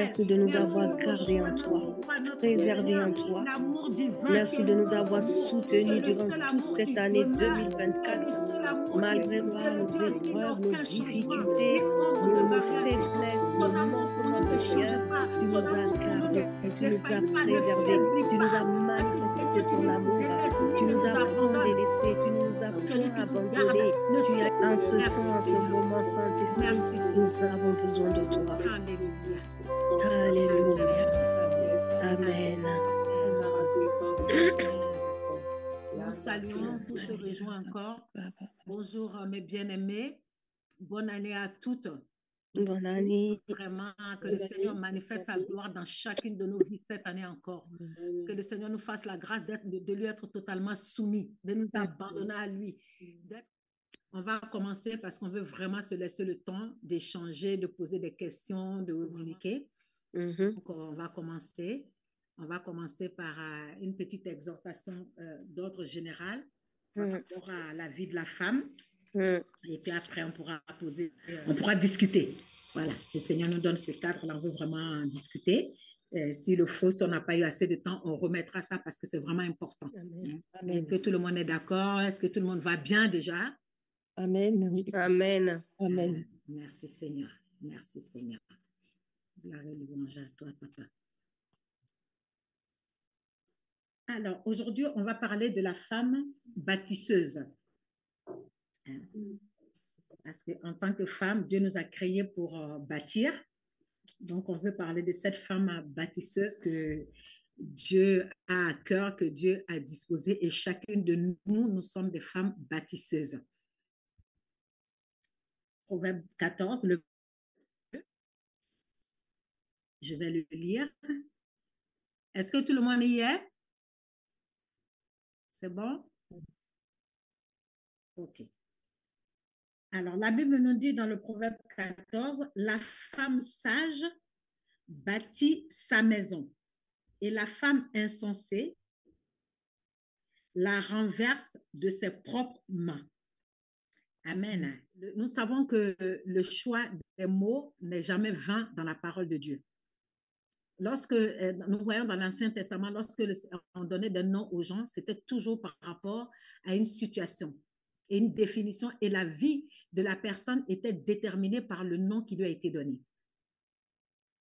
Merci de nous avoir gardés en toi, préservés en toi. Merci de nous avoir soutenus durant toute cette année 2024. Malgré nos épreuves, nos difficultés, nos faiblesses, nos manquements de Dieu, tu nous as gardés, tu nous as préservés, tu nous as manifesté ton amour, tu nous as point délaissés, tu nous as point abandonnés. Tu as en ce temps, en ce moment, Saint-Esprit, nous avons besoin de toi. Alléluia. Amen. Nous saluons, tous se rejoignent encore. Bonjour mes bien-aimés. Bonne année à toutes. Bonne année. Vraiment, que le Seigneur manifeste sa gloire dans chacune de nos vies cette année encore. Que le Seigneur nous fasse la grâce de lui être totalement soumis, de nous abandonner à lui. On va commencer parce qu'on veut vraiment se laisser le temps d'échanger, de poser des questions, de communiquer. Donc, on va commencer. On va commencer par une petite exhortation d'ordre général par rapport à la vie de la femme. Et puis après, on pourra discuter. Voilà, le Seigneur nous donne ce cadre-là, on veut vraiment discuter. Si on n'a pas eu assez de temps, on remettra ça parce que c'est vraiment important. Amen. Est-ce que tout le monde est d'accord? Est-ce que tout le monde va bien déjà? Amen. Amen. Amen. Merci Seigneur. Merci Seigneur. Gloire et louange à toi, papa. Alors, aujourd'hui, on va parler de la femme bâtisseuse. Parce qu'en tant que femme, Dieu nous a créés pour bâtir. Donc, on veut parler de cette femme bâtisseuse que Dieu a à cœur, que Dieu a disposée. Et chacune de nous, nous sommes des femmes bâtisseuses. Proverbe 14, je vais le lire. Est-ce que tout le monde y est? C'est bon? OK. Alors, la Bible nous dit dans le Proverbe 14, la femme sage bâtit sa maison et la femme insensée la renverse de ses propres mains. Amen. Nous savons que le choix des mots n'est jamais vain dans la parole de Dieu. Lorsque nous voyons dans l'Ancien Testament, lorsque on donnait des noms aux gens, c'était toujours par rapport à une situation et une définition, et la vie de la personne était déterminée par le nom qui lui a été donné.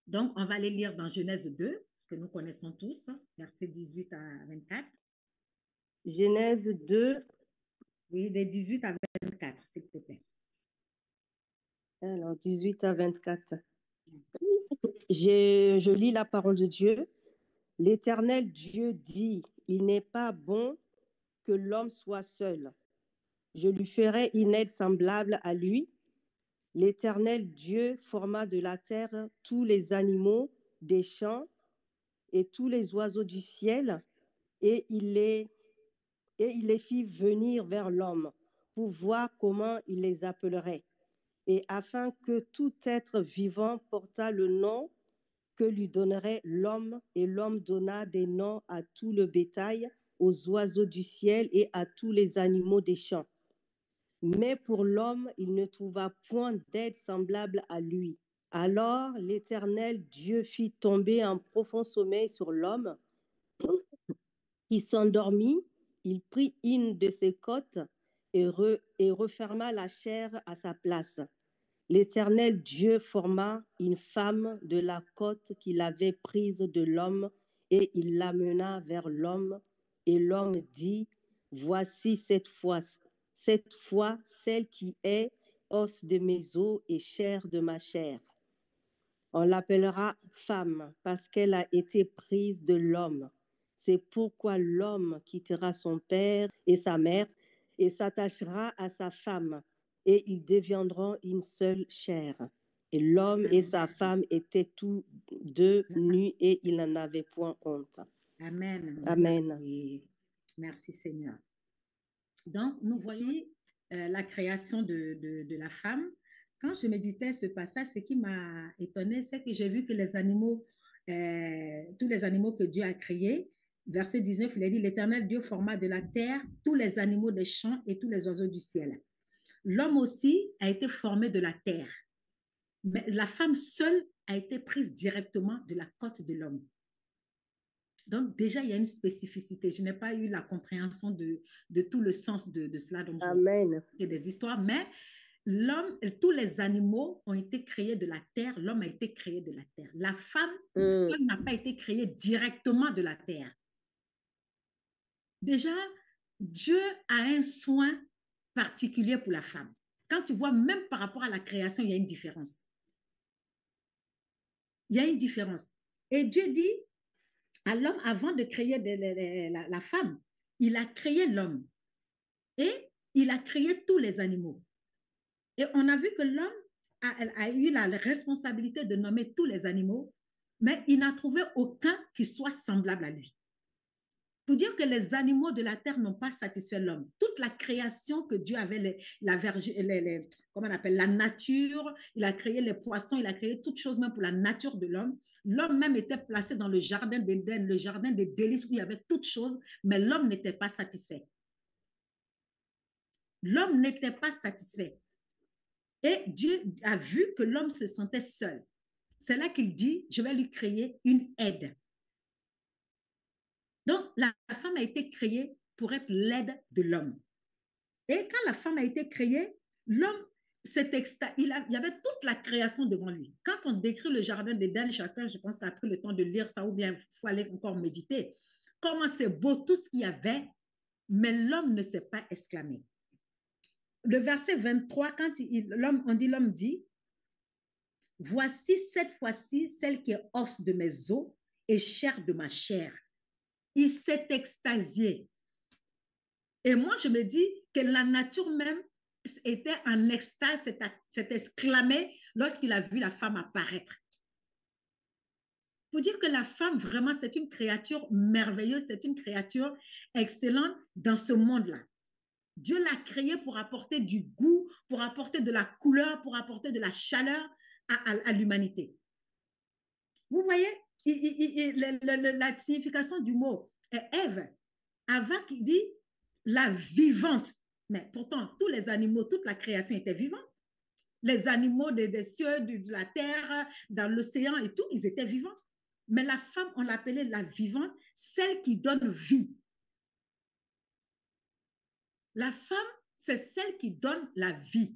Donc, on va les lire dans Genèse 2, que nous connaissons tous, versets 18 à 24. Genèse 2. Oui, des 18 à 24, s'il te plaît. Alors, 18 à 24. Je lis la parole de Dieu. L'Éternel Dieu dit, il n'est pas bon que l'homme soit seul. Je lui ferai une aide semblable à lui. L'Éternel Dieu forma de la terre tous les animaux des champs et tous les oiseaux du ciel, et il les fit venir vers l'homme pour voir comment il les appellerait, et afin que tout être vivant portât le nom que lui donnerait l'homme, et l'homme donna des noms à tout le bétail, aux oiseaux du ciel et à tous les animaux des champs. Mais pour l'homme, il ne trouva point d'aide semblable à lui. Alors l'Éternel Dieu fit tomber un profond sommeil sur l'homme. Il s'endormit, il prit une de ses côtes et referma la chair à sa place. L'Éternel Dieu forma une femme de la côte qu'il avait prise de l'homme, et il l'amena vers l'homme. Et l'homme dit, voici cette fois celle qui est os de mes os et chair de ma chair. On l'appellera femme parce qu'elle a été prise de l'homme. C'est pourquoi l'homme quittera son père et sa mère et s'attachera à sa femme, et ils deviendront une seule chair. Et l'homme et sa femme étaient tous deux nus et ils n'en avaient point honte. Amen. Amen. Oui. Merci Seigneur. Donc, nous voyons la création de la femme. Quand je méditais ce passage, ce qui m'a étonnée, c'est que j'ai vu que les animaux, tous les animaux que Dieu a créés, verset 19, il a dit, l'Éternel Dieu forma de la terre tous les animaux des champs et tous les oiseaux du ciel. L'homme aussi a été formé de la terre. Mais la femme seule a été prise directement de la côte de l'homme. Donc, déjà, il y a une spécificité. Je n'ai pas eu la compréhension de tout le sens de cela. Donc, Amen. c'est des histoires, mais l'homme, tous les animaux ont été créés de la terre. L'homme a été créé de la terre. La femme seule n'a pas été créée directement de la terre. Déjà, Dieu a un soin particulier pour la femme. Quand tu vois, même par rapport à la création, il y a une différence. Il y a une différence. Et Dieu dit à l'homme, avant de créer la femme, il a créé l'homme. Et il a créé tous les animaux. Et on a vu que l'homme a eu la responsabilité de nommer tous les animaux, mais il n'a trouvé aucun qui soit semblable à lui. Pour dire que les animaux de la terre n'ont pas satisfait l'homme. Toute la création que Dieu avait, comment on appelle, la nature, il a créé les poissons, il a créé toutes choses même pour la nature de l'homme. L'homme même était placé dans le jardin d'Éden, le jardin des délices où il y avait toutes choses, mais l'homme n'était pas satisfait. L'homme n'était pas satisfait. Et Dieu a vu que l'homme se sentait seul. C'est là qu'il dit, je vais lui créer une aide. Donc, la femme a été créée pour être l'aide de l'homme. Et quand la femme a été créée, l'homme, il y avait toute la création devant lui. Quand on décrit le jardin d'Éden, chacun, je pense, a pris le temps de lire ça ou bien il faut aller encore méditer. Comment c'est beau tout ce qu'il y avait, mais l'homme ne s'est pas exclamé. Le verset 23, quand l'homme dit, voici cette fois-ci celle qui est os de mes os et chair de ma chair. Il s'est extasié. Et moi, je me dis que la nature même était en extase, s'est exclamé lorsqu'il a vu la femme apparaître. Pour dire que la femme, vraiment, c'est une créature merveilleuse, c'est une créature excellente dans ce monde-là. Dieu l'a créée pour apporter du goût, pour apporter de la couleur, pour apporter de la chaleur à l'humanité. Vous voyez la signification du mot Ève, Ava qui dit la vivante. Mais pourtant, tous les animaux, toute la création était vivante. Les animaux des cieux, de la terre, dans l'océan et tout, ils étaient vivants. Mais la femme, on l'appelait la vivante, celle qui donne vie. La femme, c'est celle qui donne la vie.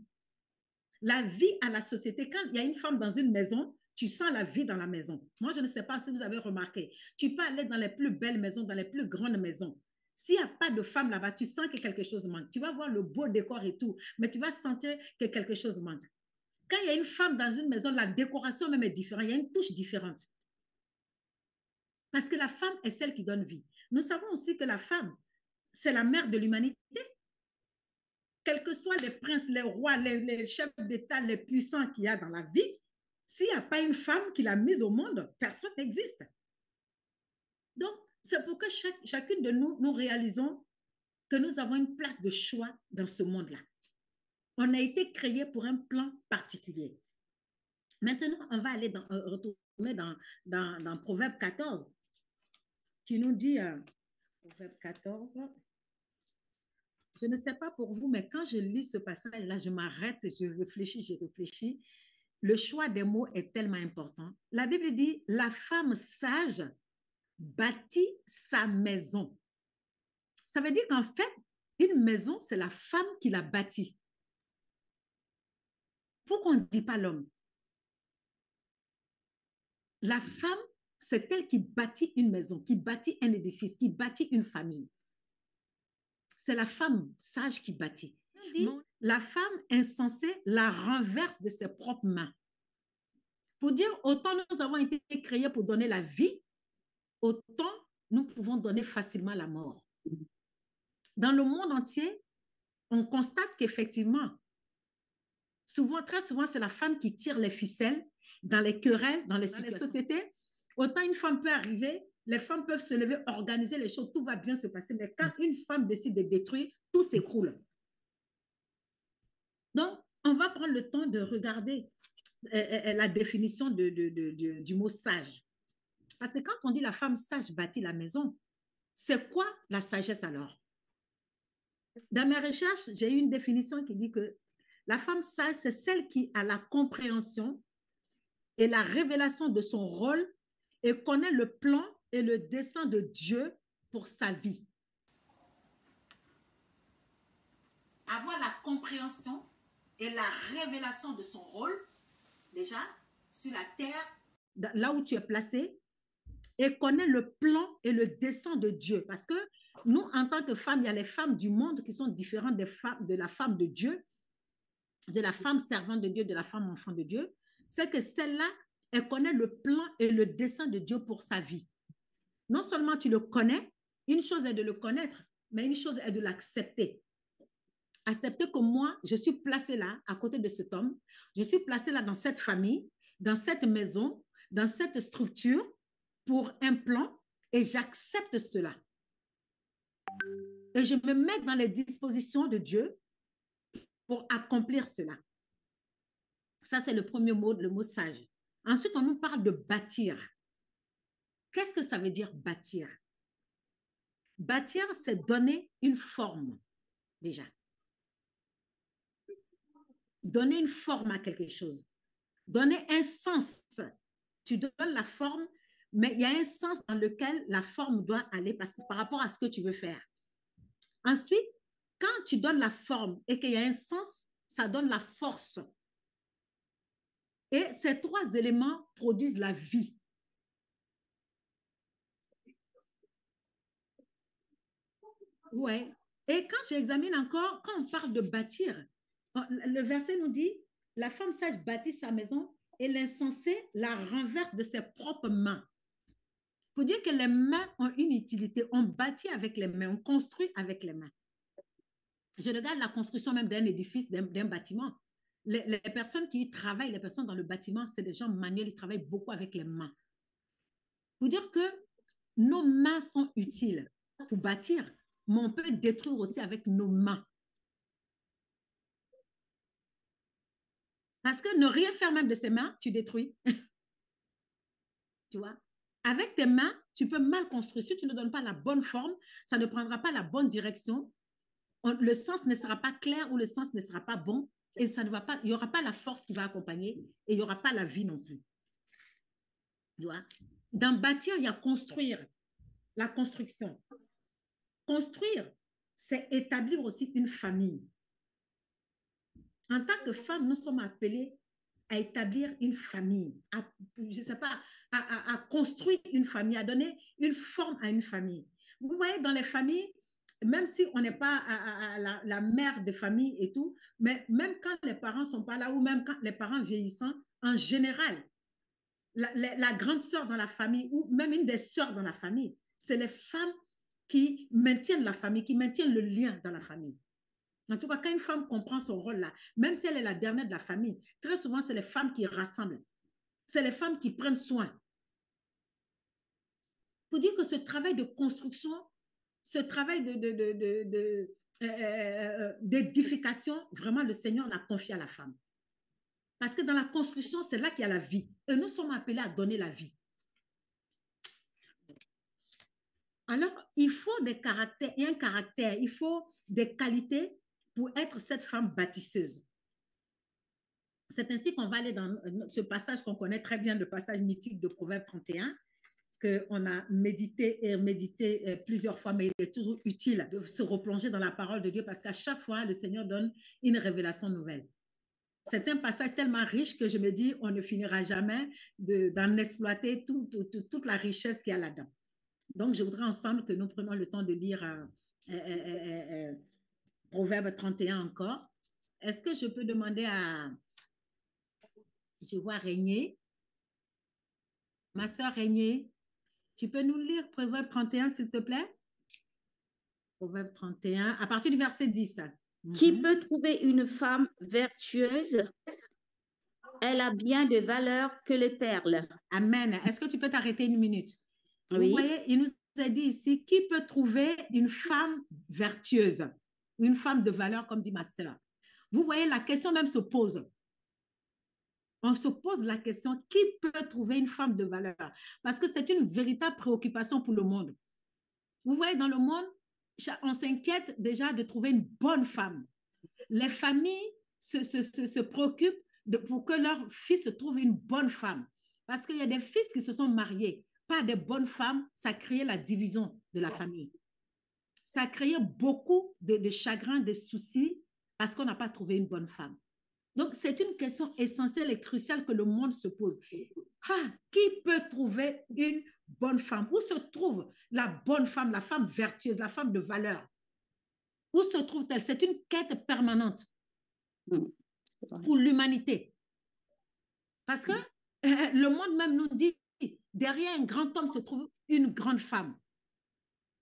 La vie à la société. Quand il y a une femme dans une maison, tu sens la vie dans la maison. Moi, je ne sais pas si vous avez remarqué. Tu peux aller dans les plus belles maisons, dans les plus grandes maisons. S'il n'y a pas de femme là-bas, tu sens que quelque chose manque. Tu vas voir le beau décor et tout, mais tu vas sentir que quelque chose manque. Quand il y a une femme dans une maison, la décoration même est différente. Il y a une touche différente. Parce que la femme est celle qui donne vie. Nous savons aussi que la femme, c'est la mère de l'humanité. Quels que soient les princes, les rois, les chefs d'État, les puissants qu'il y a dans la vie, s'il n'y a pas une femme qui l'a mise au monde, personne n'existe. Donc, c'est pour que chacune de nous, nous réalisons que nous avons une place de choix dans ce monde-là. On a été créé pour un plan particulier. Maintenant, on va aller retourner dans Proverbe 14, qui nous dit, Proverbe 14, je ne sais pas pour vous, mais quand je lis ce passage-là, je m'arrête, je réfléchis. Le choix des mots est tellement important. La Bible dit, la femme sage bâtit sa maison. Ça veut dire qu'en fait, une maison, c'est la femme qui la bâtit. Pourquoi on ne dit pas l'homme? La femme, c'est elle qui bâtit une maison, qui bâtit un édifice, qui bâtit une famille. C'est la femme sage qui bâtit. La femme insensée la renverse de ses propres mains. Pour dire, autant nous avons été créés pour donner la vie, autant nous pouvons donner facilement la mort. Dans le monde entier, on constate qu'effectivement, très souvent, c'est la femme qui tire les ficelles dans les querelles, dans les sociétés. Autant une femme peut arriver, les femmes peuvent se lever, organiser les choses, tout va bien se passer. Mais quand une femme décide de détruire, tout s'écroule. Donc, on va prendre le temps de regarder la définition du mot sage. Parce que quand on dit la femme sage bâtit la maison, c'est quoi la sagesse alors? Dans mes recherches, j'ai eu une définition qui dit que la femme sage, c'est celle qui a la compréhension et la révélation de son rôle et connaît le plan et le dessein de Dieu pour sa vie. Avoir la compréhension et la révélation de son rôle, déjà, sur la terre, là où tu es placé, et connaît le plan et le dessein de Dieu. Parce que nous, en tant que femmes, il y a les femmes du monde qui sont différentes des femmes, de la femme de Dieu, de la femme servante de Dieu, de la femme enfant de Dieu. C'est que celle-là, elle connaît le plan et le dessein de Dieu pour sa vie. Non seulement tu le connais, une chose est de le connaître, mais une chose est de l'accepter. Accepter que moi, je suis placée là, à côté de cet homme, je suis placée là dans cette famille, dans cette maison, dans cette structure, pour un plan, et j'accepte cela. Et je me mets dans les dispositions de Dieu pour accomplir cela. Ça, c'est le premier mot, le mot sage. Ensuite, on nous parle de bâtir. Qu'est-ce que ça veut dire bâtir? Bâtir, c'est donner une forme, déjà. Donner une forme à quelque chose. Donner un sens. Tu donnes la forme, mais il y a un sens dans lequel la forme doit aller par rapport à ce que tu veux faire. Ensuite, quand tu donnes la forme et qu'il y a un sens, ça donne la force. Et ces trois éléments produisent la vie. Ouais. Et quand j'examine encore, quand on parle de bâtir, le verset nous dit, la femme sage bâtit sa maison et l'insensé la renverse de ses propres mains. Il faut dire que les mains ont une utilité. On bâtit avec les mains, on construit avec les mains. Je regarde la construction même d'un édifice, d'un bâtiment. Les personnes qui y travaillent, les personnes dans le bâtiment, c'est des gens manuels, ils travaillent beaucoup avec les mains. Il faut dire que nos mains sont utiles pour bâtir, mais on peut détruire aussi avec nos mains. Parce que ne rien faire même de ses mains, tu détruis. Tu vois? Avec tes mains, tu peux mal construire. Si tu ne donnes pas la bonne forme, ça ne prendra pas la bonne direction. Le sens ne sera pas clair ou le sens ne sera pas bon et ça ne va pas, il n'y aura pas la force qui va accompagner et il n'y aura pas la vie non plus. Tu vois? Dans bâtir, il y a construire, la construction. Construire, c'est établir aussi une famille. En tant que femme, nous sommes appelés à établir une famille, je ne sais pas, à construire une famille, à donner une forme à une famille. Vous voyez, dans les familles, même si on n'est pas la mère de famille et tout, mais même quand les parents ne sont pas là, ou même quand les parents vieillissant, en général, la grande sœur dans la famille, ou même une des sœurs dans la famille, c'est les femmes qui maintiennent la famille, qui maintiennent le lien dans la famille. En tout cas, quand une femme comprend son rôle là, même si elle est la dernière de la famille, très souvent, c'est les femmes qui rassemblent. C'est les femmes qui prennent soin. Il faut dire que ce travail de construction, ce travail d'édification, vraiment, le Seigneur l'a confié à la femme. Parce que dans la construction, c'est là qu'il y a la vie. Et nous sommes appelés à donner la vie. Alors, il faut des caractères, et un caractère, il faut des qualités pour être cette femme bâtisseuse. C'est ainsi qu'on va aller dans ce passage qu'on connaît très bien, le passage mythique de Proverbe 31, qu'on a médité et médité plusieurs fois, mais il est toujours utile de se replonger dans la parole de Dieu parce qu'à chaque fois, le Seigneur donne une révélation nouvelle. C'est un passage tellement riche que je me dis, on ne finira jamais d'en exploiter toute la richesse qu'il y a là-dedans. Donc, je voudrais ensemble que nous prenions le temps de lire Proverbe 31 encore. Est-ce que je peux demander à... Je vois Régnier. Ma sœur Régnier, tu peux nous lire Proverbe 31, s'il te plaît? Proverbe 31, à partir du verset 10. Qui peut trouver une femme vertueuse? Elle a bien de valeur que les perles. Amen. Est-ce que tu peux t'arrêter une minute? Oui. Vous voyez, il nous a dit ici, qui peut trouver une femme vertueuse? Une femme de valeur, comme dit ma sœur. Vous voyez, la question même se pose. On se pose la question, qui peut trouver une femme de valeur? Parce que c'est une véritable préoccupation pour le monde. Vous voyez, dans le monde, on s'inquiète déjà de trouver une bonne femme. Les familles se préoccupent pour que leur fils trouve une bonne femme. Parce qu'il y a des fils qui se sont mariés, pas des bonnes femmes, ça a créé la division de la famille. Ça a créé beaucoup de chagrin, de soucis, parce qu'on n'a pas trouvé une bonne femme. Donc, c'est une question essentielle et cruciale que le monde se pose. Ah, qui peut trouver une bonne femme? Où se trouve la bonne femme, la femme vertueuse, la femme de valeur? Où se trouve-t-elle? C'est une quête permanente pour l'humanité. Parce que le monde même nous dit, derrière un grand homme se trouve une grande femme.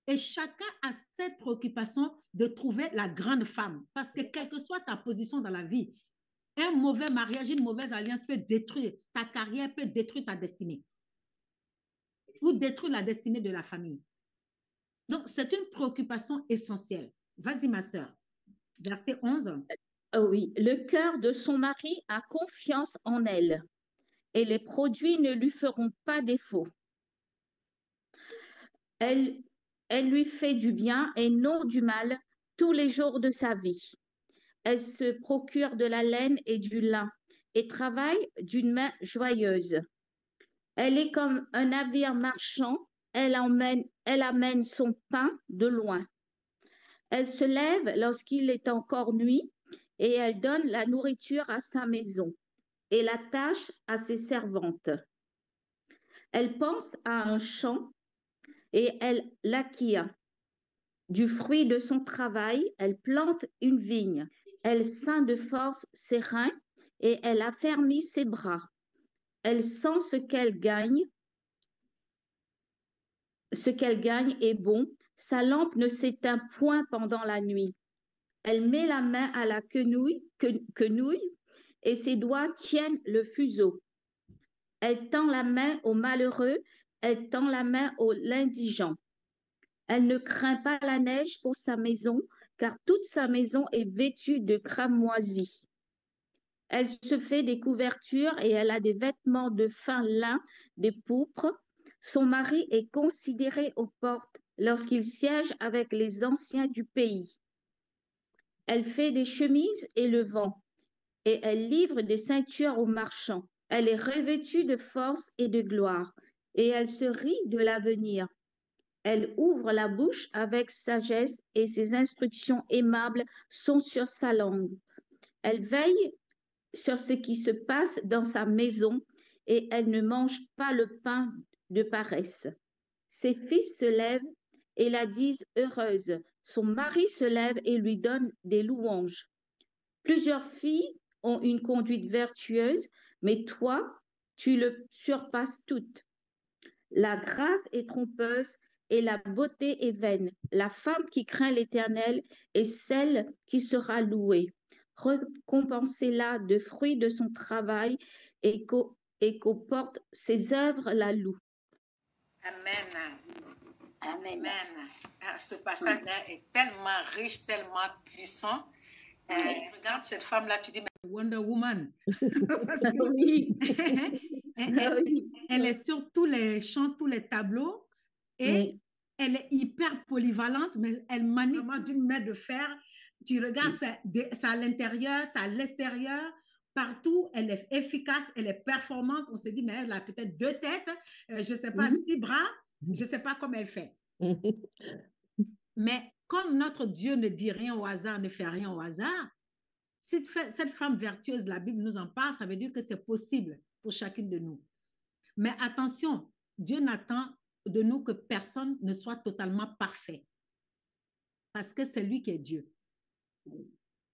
Et chacun a cette préoccupation de trouver la grande femme. Parce que quelle que soit ta position dans la vie, un mauvais mariage, une mauvaise alliance peut détruire ta carrière, peut détruire ta destinée. Ou détruire la destinée de la famille. Donc, c'est une préoccupation essentielle. Vas-y, ma sœur. Verset 11. Oh oui, le cœur de son mari a confiance en elle, et les produits ne lui feront pas défaut. Elle lui fait du bien et non du mal tous les jours de sa vie. Elle se procure de la laine et du lin et travaille d'une main joyeuse. Elle est comme un navire marchand, elle amène son pain de loin. Elle se lève lorsqu'il est encore nuit et elle donne la nourriture à sa maison et la tâche à ses servantes. Elle pense à un champ et elle l'acquiert. Du fruit de son travail, elle plante une vigne. Elle ceint de force ses reins et elle affermit ses bras. Elle sent ce qu'elle gagne est bon. Sa lampe ne s'éteint point pendant la nuit. Elle met la main à la quenouille et ses doigts tiennent le fuseau. Elle tend la main au malheureux, elle tend la main aux l'indigent. Elle ne craint pas la neige pour sa maison, car toute sa maison est vêtue de cramoisis. Elle se fait des couvertures et elle a des vêtements de fin lin, des pourpres. Son mari est considéré aux portes lorsqu'il siège avec les anciens du pays. Elle fait des chemises et le vend, et elle livre des ceintures aux marchands. Elle est revêtue de force et de gloire, et elle se rit de l'avenir. Elle ouvre la bouche avec sagesse, et ses instructions aimables sont sur sa langue. Elle veille sur ce qui se passe dans sa maison, et elle ne mange pas le pain de paresse. Ses fils se lèvent et la disent heureuse. Son mari se lève et lui donne des louanges. Plusieurs filles ont une conduite vertueuse, mais toi, tu le surpasses toutes. La grâce est trompeuse et la beauté est vaine. La femme qui craint l'Éternel est celle qui sera louée. Récompensez-la de fruits de son travail et qu'au porte ses œuvres la louent. Amen. Amen. Amen. Ce passage-là est tellement riche, tellement puissant. Regarde cette femme-là, tu dis, mais Wonder Woman. Parce que Oui. elle est sur tous les champs, tous les tableaux, et Oui. elle est hyper polyvalente, mais elle manie vraiment d'une main de fer. Tu regardes, ça à l'intérieur, ça à l'extérieur. Partout, elle est efficace, elle est performante. On se dit, mais elle a peut-être 2 têtes, je ne sais pas, 6 bras, je ne sais pas comment elle fait. Mais comme notre Dieu ne dit rien au hasard, ne fait rien au hasard, cette femme vertueuse, la Bible nous en parle, ça veut dire que c'est possible pour chacune de nous. Mais attention, Dieu n'attend de nous que personne ne soit totalement parfait. Parce que c'est lui qui est Dieu.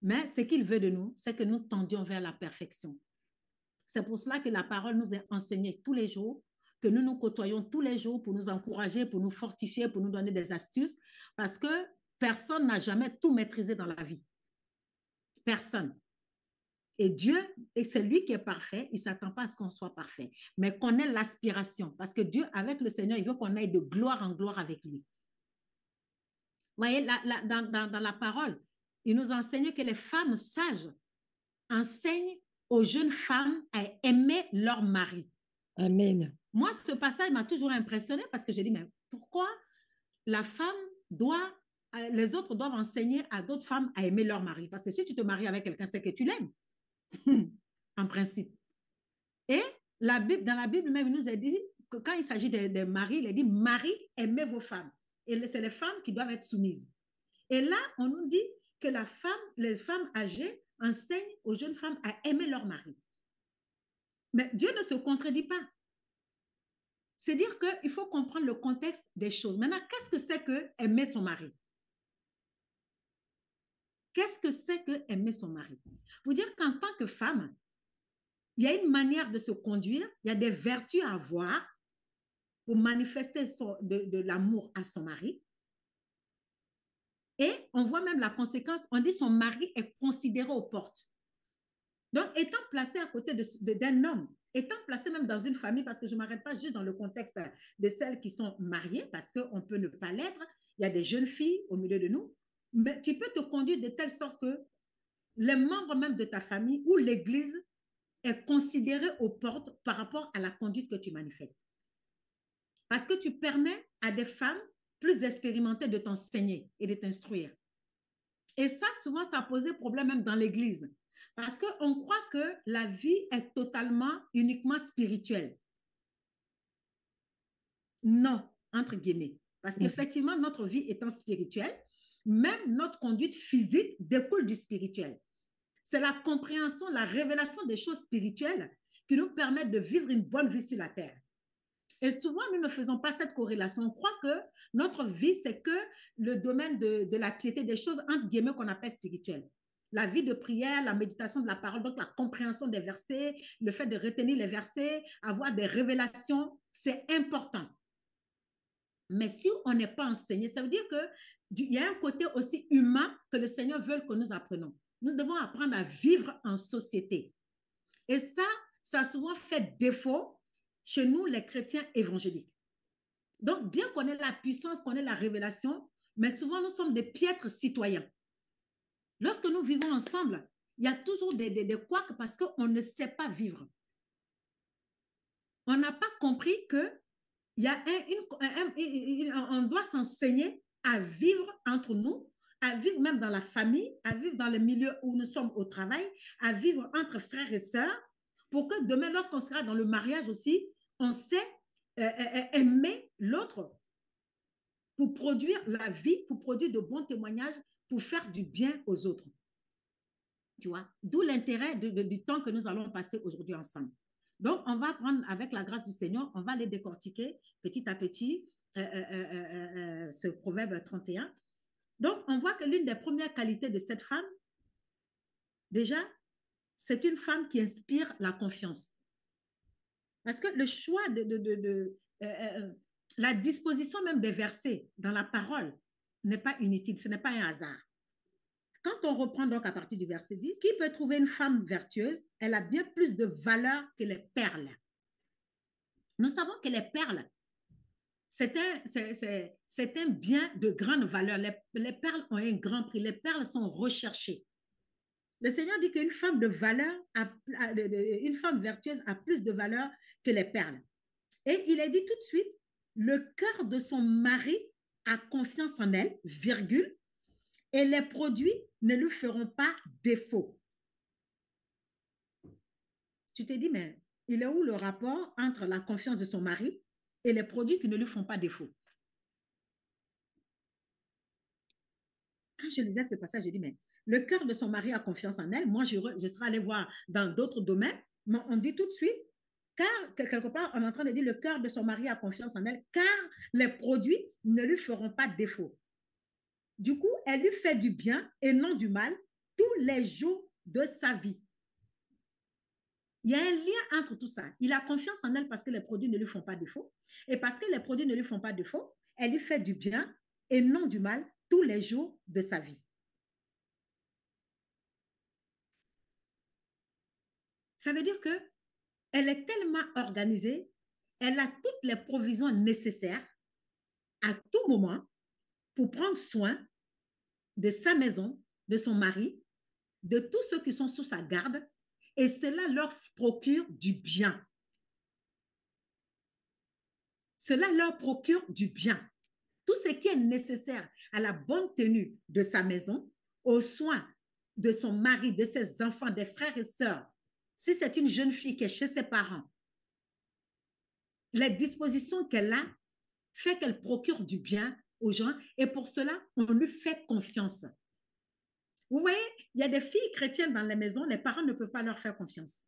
Mais ce qu'il veut de nous, c'est que nous tendions vers la perfection. C'est pour cela que la parole nous est enseignée tous les jours, que nous nous côtoyons tous les jours pour nous encourager, pour nous fortifier, pour nous donner des astuces, parce que personne n'a jamais tout maîtrisé dans la vie. Personne. Et Dieu, et c'est lui qui est parfait, il ne s'attend pas à ce qu'on soit parfait, mais qu'on ait l'aspiration, parce que Dieu, avec le Seigneur, il veut qu'on aille de gloire en gloire avec lui. Vous voyez, dans la parole, il nous enseigne que les femmes sages enseignent aux jeunes femmes à aimer leur mari. Amen. Moi, ce passage m'a toujours impressionné parce que j'ai dit, mais pourquoi la femme doit, les autres doivent enseigner à d'autres femmes à aimer leur mari? Parce que si tu te maries avec quelqu'un, c'est que tu l'aimes. en principe. Et dans la Bible même, il nous a dit que quand il s'agit des maris, il a dit, Marie, aimez vos femmes. Et c'est les femmes qui doivent être soumises. Et là, on nous dit que les femmes âgées enseignent aux jeunes femmes à aimer leur mari. Mais Dieu ne se contredit pas. C'est dire qu'il faut comprendre le contexte des choses. Maintenant, qu'est-ce que c'est que aimer son mari? Qu'est-ce que c'est que aimer son mari? Pour dire qu'en tant que femme, il y a une manière de se conduire, il y a des vertus à avoir pour manifester de l'amour à son mari. Et on voit même la conséquence, on dit son mari est considéré aux portes. Donc, étant placé à côté d'un homme, étant placé même dans une famille, parce que je ne m'arrête pas juste dans le contexte de celles qui sont mariées, parce qu'on peut ne pas l'être, il y a des jeunes filles au milieu de nous, mais tu peux te conduire de telle sorte que les membres même de ta famille ou l'Église est considéré aux portes par rapport à la conduite que tu manifestes. Parce que tu permets à des femmes plus expérimentées de t'enseigner et de t'instruire. Et ça, souvent, ça a posé problème même dans l'Église. Parce qu'on croit que la vie est totalement, uniquement spirituelle. Non, entre guillemets. Parce qu'effectivement, notre vie étant spirituelle, même notre conduite physique découle du spirituel. C'est la compréhension, la révélation des choses spirituelles qui nous permettent de vivre une bonne vie sur la terre. Et souvent, nous ne faisons pas cette corrélation. On croit que notre vie, c'est que le domaine de la piété, des choses, entre guillemets, qu'on appelle spirituelles. La vie de prière, la méditation de la parole, donc la compréhension des versets, le fait de retenir les versets, avoir des révélations, c'est important. Mais si on n'est pas enseigné, ça veut dire qu'il y a un côté aussi humain que le Seigneur veut que nous apprenions. Nous devons apprendre à vivre en société. Et ça a souvent fait défaut chez nous, les chrétiens évangéliques. Donc, bien qu'on ait la puissance, qu'on ait la révélation, mais souvent, nous sommes des piètres citoyens. Lorsque nous vivons ensemble, il y a toujours des couacs parce qu'on ne sait pas vivre. On n'a pas compris que on doit s'enseigner à vivre entre nous, à vivre même dans la famille, à vivre dans le milieu où nous sommes au travail, à vivre entre frères et sœurs, pour que demain, lorsqu'on sera dans le mariage aussi, on sait aimer l'autre pour produire la vie, pour produire de bons témoignages, pour faire du bien aux autres. Tu vois, d'où l'intérêt du temps que nous allons passer aujourd'hui ensemble. Donc, on va prendre, avec la grâce du Seigneur, on va les décortiquer petit à petit, ce proverbe 31. Donc, on voit que l'une des premières qualités de cette femme, déjà, c'est une femme qui inspire la confiance. Parce que le choix la disposition même des versets dans la parole n'est pas inutile, ce n'est pas un hasard. Quand on reprend donc à partir du verset 10, qui peut trouver une femme vertueuse? Elle a bien plus de valeur que les perles. Nous savons que les perles, c'est un bien de grande valeur. Les perles ont un grand prix. Les perles sont recherchées. Le Seigneur dit qu'une femme de valeur, une femme vertueuse a plus de valeur que les perles. Et il a dit tout de suite, le cœur de son mari a confiance en elle, virgule, et les produits ne lui feront pas défaut. Tu te dis, mais il est où le rapport entre la confiance de son mari et les produits qui ne lui font pas défaut? Quand je lisais ce passage, je dis, mais le cœur de son mari a confiance en elle. Moi, je serais allée voir dans d'autres domaines, mais on dit tout de suite, car quelque part, on est en train de dire, le cœur de son mari a confiance en elle, car les produits ne lui feront pas défaut. Du coup, elle lui fait du bien et non du mal tous les jours de sa vie. Il y a un lien entre tout ça. Il a confiance en elle parce que les produits ne lui font pas défaut. Et parce que les produits ne lui font pas défaut, elle lui fait du bien et non du mal tous les jours de sa vie. Ça veut dire qu'elle est tellement organisée, elle a toutes les provisions nécessaires à tout moment pour prendre soin de sa maison, de son mari, de tous ceux qui sont sous sa garde, et cela leur procure du bien. Cela leur procure du bien. Tout ce qui est nécessaire à la bonne tenue de sa maison, aux soins de son mari, de ses enfants, des frères et sœurs, Si c'est une jeune fille qui est chez ses parents, les dispositions qu'elle a fait qu'elle procure du bien aux gens et pour cela, on lui fait confiance. Vous voyez, il y a des filles chrétiennes dans les maisons, les parents ne peuvent pas leur faire confiance.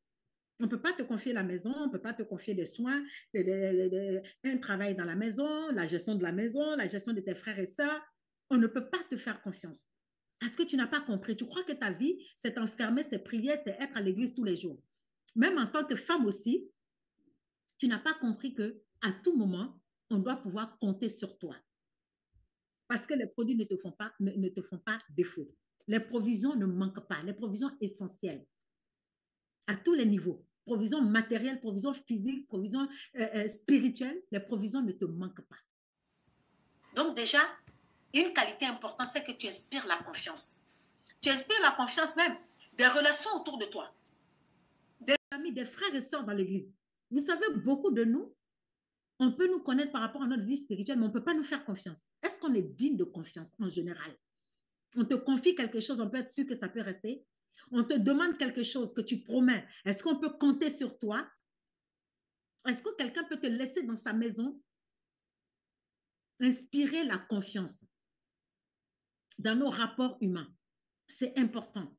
On ne peut pas te confier la maison, on ne peut pas te confier des soins, un travail dans la maison, la gestion de la maison, la gestion de tes frères et sœurs. On ne peut pas te faire confiance parce que tu n'as pas compris. Tu crois que ta vie, c'est enfermer, c'est prier, c'est être à l'église tous les jours. Même en tant que femme aussi, tu n'as pas compris que à tout moment, on doit pouvoir compter sur toi. Parce que les produits ne te font pas défaut. Les provisions ne manquent pas, les provisions essentielles à tous les niveaux. Provisions matérielles, provisions physiques, provisions spirituelles, les provisions ne te manquent pas. Donc déjà, une qualité importante, c'est que tu inspires la confiance. Tu inspires la confiance même des relations autour de toi, des amis, des frères et sœurs dans l'église. Vous savez, beaucoup de nous, on peut nous connaître par rapport à notre vie spirituelle, mais on ne peut pas nous faire confiance. Est-ce qu'on est digne de confiance en général? On te confie quelque chose, on peut être sûr que ça peut rester. On te demande quelque chose que tu promets. Est-ce qu'on peut compter sur toi? Est-ce que quelqu'un peut te laisser dans sa maison? Inspirer la confiance dans nos rapports humains. C'est important.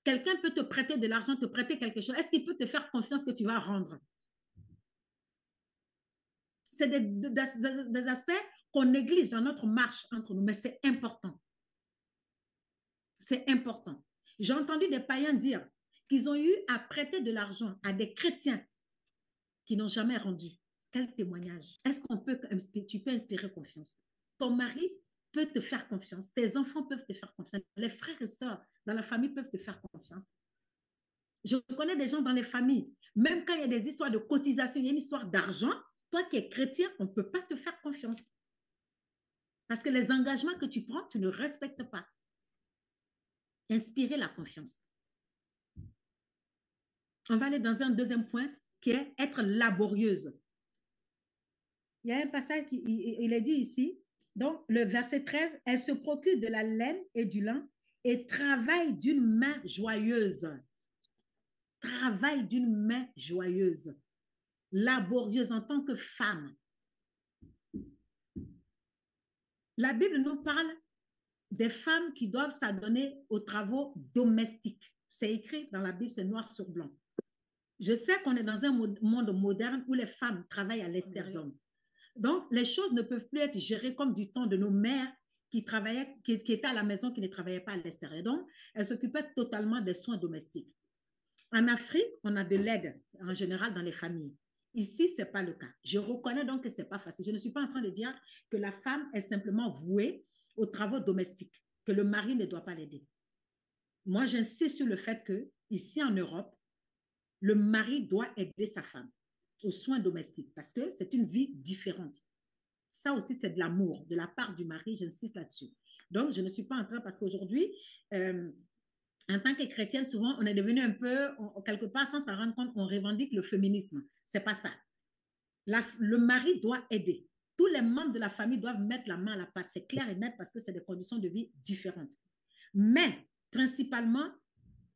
Quelqu'un peut te prêter de l'argent, te prêter quelque chose. Est-ce qu'il peut te faire confiance que tu vas rendre? C'est des aspects qu'on néglige dans notre marche entre nous, mais c'est important. C'est important. J'ai entendu des païens dire qu'ils ont eu à prêter de l'argent à des chrétiens qui n'ont jamais rendu. Quel témoignage? Est-ce tu peux inspirer confiance? Ton mari peut te faire confiance. Tes enfants peuvent te faire confiance. Les frères et sœurs dans la famille peuvent te faire confiance. Je connais des gens dans les familles, même quand il y a des histoires de cotisation, il y a une histoire d'argent, toi qui es chrétien, on ne peut pas te faire confiance. Parce que les engagements que tu prends, tu ne respectes pas. Inspirer la confiance. On va aller dans un deuxième point qui est être laborieuse. Il y a un passage qui il est dit ici, donc le verset 13, elle se procure de la laine et du lin et travaille d'une main joyeuse. Travaille d'une main joyeuse. Laborieuse en tant que femme. La Bible nous parle des femmes qui doivent s'adonner aux travaux domestiques. C'est écrit dans la Bible, c'est noir sur blanc. Je sais qu'on est dans un monde moderne où les femmes travaillent à l'extérieur. Donc, les choses ne peuvent plus être gérées comme du temps de nos mères qui travaillaient, qui étaient à la maison, qui ne travaillaient pas à l'extérieur. Donc, elles s'occupaient totalement des soins domestiques. En Afrique, on a de l'aide en général dans les familles. Ici, ce n'est pas le cas. Je reconnais donc que ce n'est pas facile. Je ne suis pas en train de dire que la femme est simplement vouée aux travaux domestiques, que le mari ne doit pas l'aider. Moi, j'insiste sur le fait que, ici en Europe, le mari doit aider sa femme aux soins domestiques parce que c'est une vie différente. Ça aussi, c'est de l'amour de la part du mari, j'insiste là-dessus. Donc, je ne suis pas en train, parce qu'aujourd'hui, en tant que chrétienne, souvent, on est devenu un peu, quelque part, sans s'en rendre compte, on revendique le féminisme. C'est pas ça. Le mari doit aider. Tous les membres de la famille doivent mettre la main à la pâte. C'est clair et net parce que c'est des conditions de vie différentes. Mais, principalement,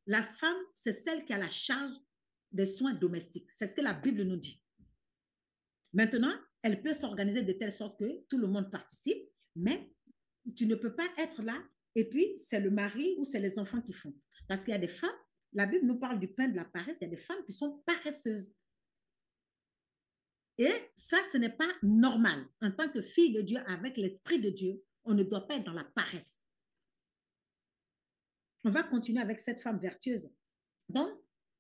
la femme, c'est celle qui a la charge des soins domestiques. C'est ce que la Bible nous dit. Maintenant, elle peut s'organiser de telle sorte que tout le monde participe, mais tu ne peux pas être là et puis c'est le mari ou c'est les enfants qui font. Parce qu'il y a des femmes, la Bible nous parle du pain de la paresse, il y a des femmes qui sont paresseuses. Et ça, ce n'est pas normal. En tant que fille de Dieu, avec l'Esprit de Dieu, on ne doit pas être dans la paresse. On va continuer avec cette femme vertueuse. Donc,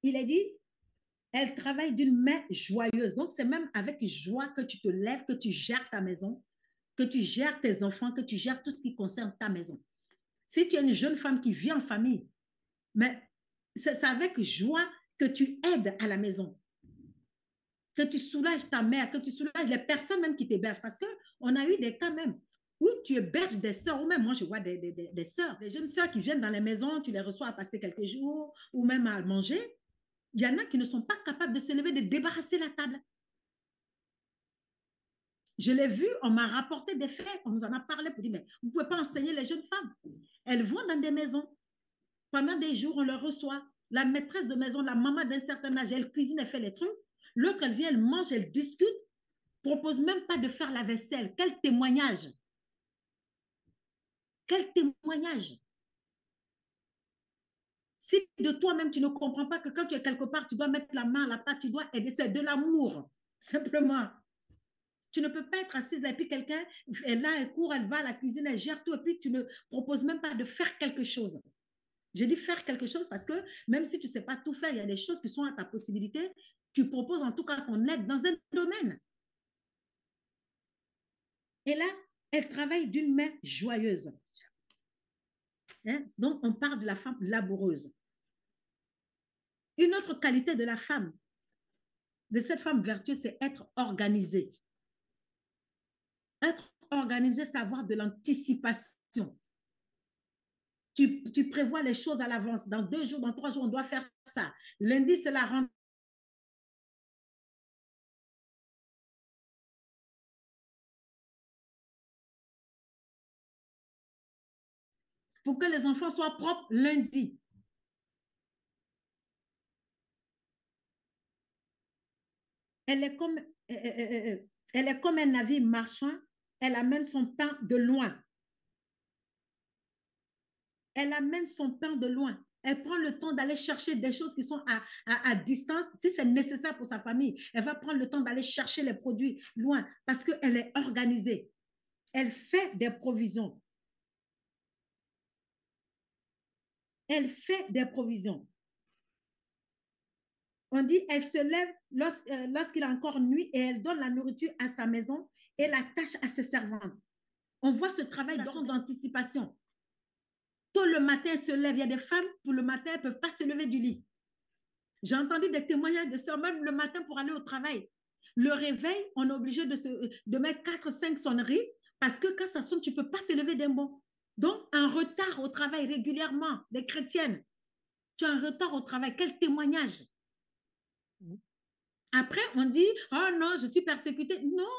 il est dit, elle travaille d'une main joyeuse. Donc, c'est même avec joie que tu te lèves, que tu gères ta maison, que tu gères tes enfants, que tu gères tout ce qui concerne ta maison. Si tu es une jeune femme qui vit en famille, mais c'est avec joie que tu aides à la maison, que tu soulages ta mère, que tu soulages les personnes même qui t'hébergent. Parce qu'on a eu des cas même où tu héberges des sœurs, ou même moi je vois des sœurs, des jeunes sœurs qui viennent dans les maisons, tu les reçois à passer quelques jours, ou même à manger. Il y en a qui ne sont pas capables de se lever, de débarrasser la table. Je l'ai vu, on m'a rapporté des faits, on nous en a parlé pour dire, mais vous ne pouvez pas enseigner les jeunes femmes. Elles vont dans des maisons. Pendant des jours, on les reçoit. la maîtresse de maison, la maman d'un certain âge, elle cuisine, elle fait les trucs. L'autre, elle vient, elle mange, elle discute, propose même pas de faire la vaisselle. Quel témoignage! Quel témoignage! Si de toi-même, tu ne comprends pas que quand tu es quelque part, tu dois mettre la main à la pâte, tu dois aider, c'est de l'amour, simplement. Tu ne peux pas être assise là et puis quelqu'un est là, elle court, elle va à la cuisine, elle gère tout et puis tu ne proposes même pas de faire quelque chose. Je dis faire quelque chose parce que même si tu ne sais pas tout faire, il y a des choses qui sont à ta possibilité. Tu proposes en tout cas ton aide dans un domaine. Et là, elle travaille d'une main joyeuse. Hein? Donc, on parle de la femme laboureuse. Une autre qualité de la femme, de cette femme vertueuse, c'est être organisée. Être organisée, c'est avoir de l'anticipation. Tu prévois les choses à l'avance. Dans 2 jours, dans 3 jours, on doit faire ça. Lundi, c'est la rentrée. Pour que les enfants soient propres lundi. Elle est comme un navire marchand. Elle amène son pain de loin. Elle amène son pain de loin. Elle prend le temps d'aller chercher des choses qui sont à distance. Si c'est nécessaire pour sa famille, elle va prendre le temps d'aller chercher les produits loin parce qu'elle est organisée. Elle fait des provisions. Elle fait des provisions. On dit, elle se lève lorsqu'il a encore nuit et elle donne la nourriture à sa maison et la tâche à ses servantes. On voit ce travail d'anticipation. Tôt le matin, elle se lève. Il y a des femmes, pour le matin, elles ne peuvent pas se lever du lit. J'ai entendu des témoignages de sœurs, même le matin pour aller au travail. Le réveil, on est obligé de mettre 4-5 sonneries parce que quand ça sonne, tu ne peux pas te lever d'un bond. Donc, un retard au travail régulièrement, des chrétiennes. Tu as un retard au travail. Quel témoignage! Après, on dit, oh non, je suis persécutée. Non.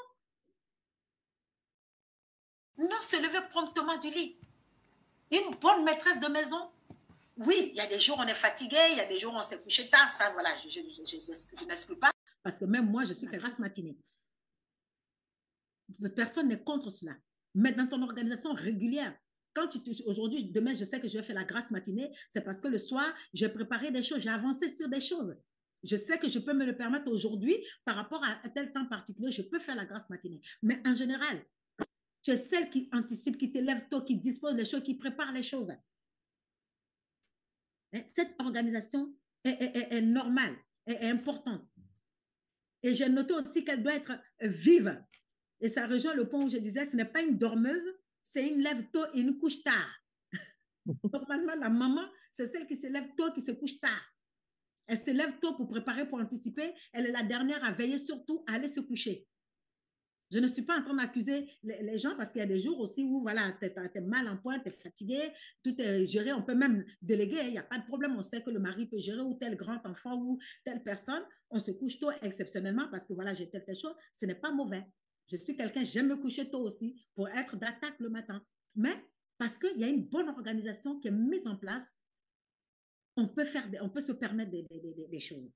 Non, se lever promptement du lit. Une bonne maîtresse de maison. Oui, il y a des jours où on est fatigué, il y a des jours où on s'est couché tard. Ça, voilà, je n'exclus pas. Parce que même moi, je suis grasse matinée. Personne n'est contre cela. Mais dans ton organisation régulière, quand aujourd'hui, demain, je sais que je vais faire la grasse matinée, c'est parce que le soir, j'ai préparé des choses, j'ai avancé sur des choses. Je sais que je peux me le permettre aujourd'hui par rapport à tel temps particulier, je peux faire la grasse matinée. Mais en général, tu es celle qui anticipe, qui te lève tôt, qui dispose des choses, qui prépare les choses. Cette organisation est normale, est importante. Et j'ai noté aussi qu'elle doit être vive. Et ça rejoint le point où je disais, ce n'est pas une dormeuse, c'est une lève tôt et une couche tard. Normalement, la maman, c'est celle qui se lève tôt, qui se couche tard. Elle se lève tôt pour préparer, pour anticiper. Elle est la dernière à veiller surtout à aller se coucher. Je ne suis pas en train d'accuser les gens parce qu'il y a des jours aussi où voilà, tu es mal en point, tu es fatigué, tout est géré. On peut même déléguer, il n'y a pas de problème. On sait que le mari peut gérer ou tel grand enfant ou telle personne. On se couche tôt exceptionnellement parce que voilà, j'ai telle chose. Ce n'est pas mauvais. Je suis quelqu'un, j'aime me coucher tôt aussi pour être d'attaque le matin. Mais parce qu'il y a une bonne organisation qui est mise en place, on peut se permettre des choses.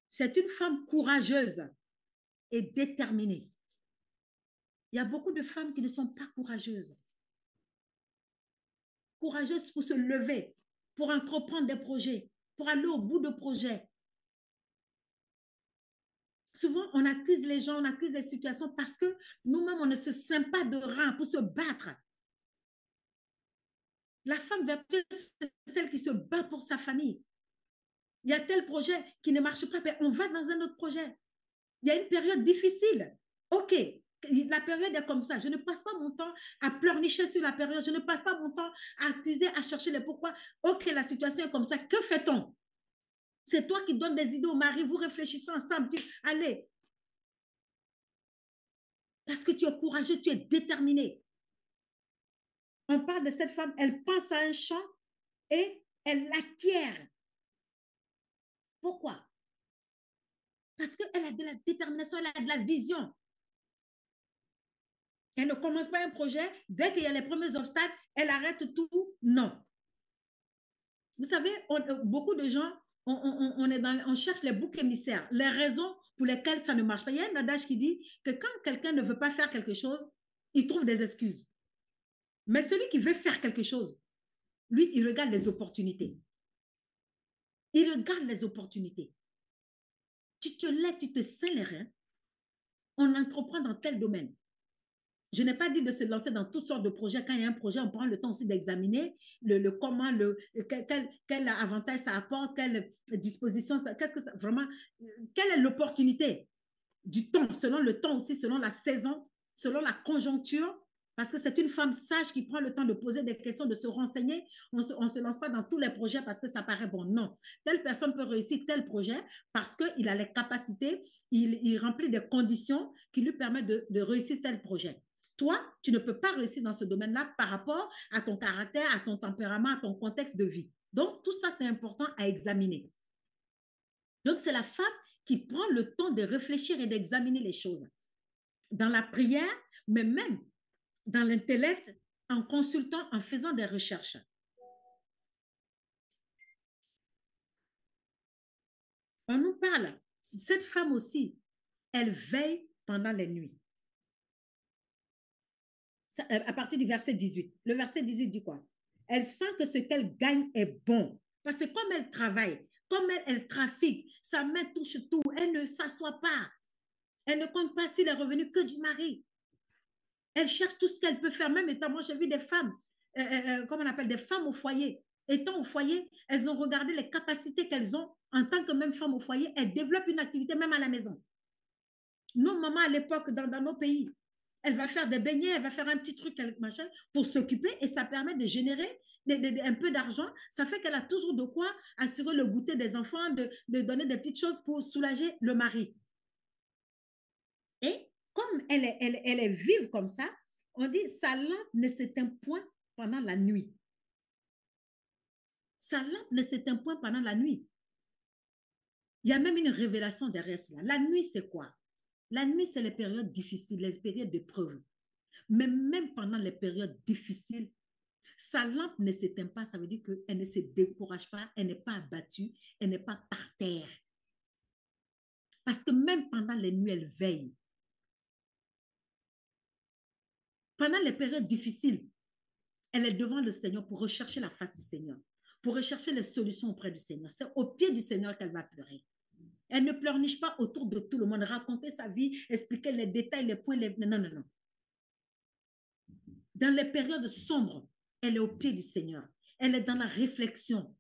C'est une femme courageuse et déterminée. Il y a beaucoup de femmes qui ne sont pas courageuses. Courageuses pour se lever, pour entreprendre des projets, pour aller au bout de projets. Souvent, on accuse les gens, on accuse les situations parce que nous-mêmes, on ne se sent pas de rein pour se battre. La femme vertueuse, c'est celle qui se bat pour sa famille. Il y a tel projet qui ne marche pas, mais on va dans un autre projet. Il y a une période difficile. OK, la période est comme ça. Je ne passe pas mon temps à pleurnicher sur la période. Je ne passe pas mon temps à accuser, à chercher les pourquoi. OK, la situation est comme ça. Que fait-on? C'est toi qui donnes des idées au mari. Vous réfléchissez ensemble. Allez. Parce que tu es courageux, tu es déterminé. On parle de cette femme, elle pense à un champ et elle l'acquiert. Pourquoi? Parce qu'elle a de la détermination, elle a de la vision. Elle ne commence pas un projet, dès qu'il y a les premiers obstacles, elle arrête tout. Non. Vous savez, beaucoup de gens, on cherche les boucs émissaires, les raisons pour lesquelles ça ne marche pas. Il y a un adage qui dit que quand quelqu'un ne veut pas faire quelque chose, il trouve des excuses. Mais celui qui veut faire quelque chose, lui, il regarde les opportunités. Il regarde les opportunités. Tu te lèves, tu te serres les reins, on entreprend dans tel domaine. Je n'ai pas dit de se lancer dans toutes sortes de projets. Quand il y a un projet, on prend le temps aussi d'examiner comment, quel avantage ça apporte, quelle disposition, qu'est-ce que ça, vraiment, quelle est l'opportunité du temps, selon le temps aussi, selon la saison, selon la conjoncture. Parce que c'est une femme sage qui prend le temps de poser des questions, de se renseigner. On ne se lance pas dans tous les projets parce que ça paraît bon. Non. Telle personne peut réussir tel projet parce qu'il a les capacités, il remplit des conditions qui lui permettent de réussir tel projet. Toi, tu ne peux pas réussir dans ce domaine-là par rapport à ton caractère, à ton tempérament, à ton contexte de vie. Donc, tout ça, c'est important à examiner. Donc, c'est la femme qui prend le temps de réfléchir et d'examiner les choses. Dans la prière, mais même dans l'intellect, en consultant, en faisant des recherches. On nous parle, cette femme aussi, elle veille pendant les nuits. À partir du verset 18. Le verset 18 dit quoi? Elle sent que ce qu'elle gagne est bon. Parce que comme elle travaille, comme elle trafique, sa main touche tout, elle ne s'assoit pas. Elle ne compte pas sur les revenus que du mari. Elle cherche tout ce qu'elle peut faire. Même étant, moi j'ai vu des femmes, comment on appelle, des femmes au foyer. Étant au foyer, elles ont regardé les capacités qu'elles ont en tant que même femme au foyer. Elles développent une activité même à la maison. Nos mamans à l'époque, dans nos pays, elle va faire des beignets, elle va faire un petit truc machin pour s'occuper et ça permet de générer un peu d'argent. Ça fait qu'elle a toujours de quoi assurer le goûter des enfants, de donner des petites choses pour soulager le mari. Et comme elle est vive comme ça, on dit sa lampe ne s'éteint point pendant la nuit. Sa lampe ne s'éteint point pendant la nuit. Il y a même une révélation derrière cela. La nuit, c'est quoi? La nuit, c'est les périodes difficiles, les périodes d'épreuve. Mais même pendant les périodes difficiles, sa lampe ne s'éteint pas. Ça veut dire qu'elle ne se décourage pas, elle n'est pas abattue, elle n'est pas par terre. Parce que même pendant les nuits, elle veille. Pendant les périodes difficiles, elle est devant le Seigneur pour rechercher la face du Seigneur, pour rechercher les solutions auprès du Seigneur. C'est au pied du Seigneur qu'elle va pleurer. Elle ne pleurniche pas autour de tout le monde, raconter sa vie, expliquer les détails, les points, non, non, non. Dans les périodes sombres, elle est au pied du Seigneur. Elle est dans la réflexion,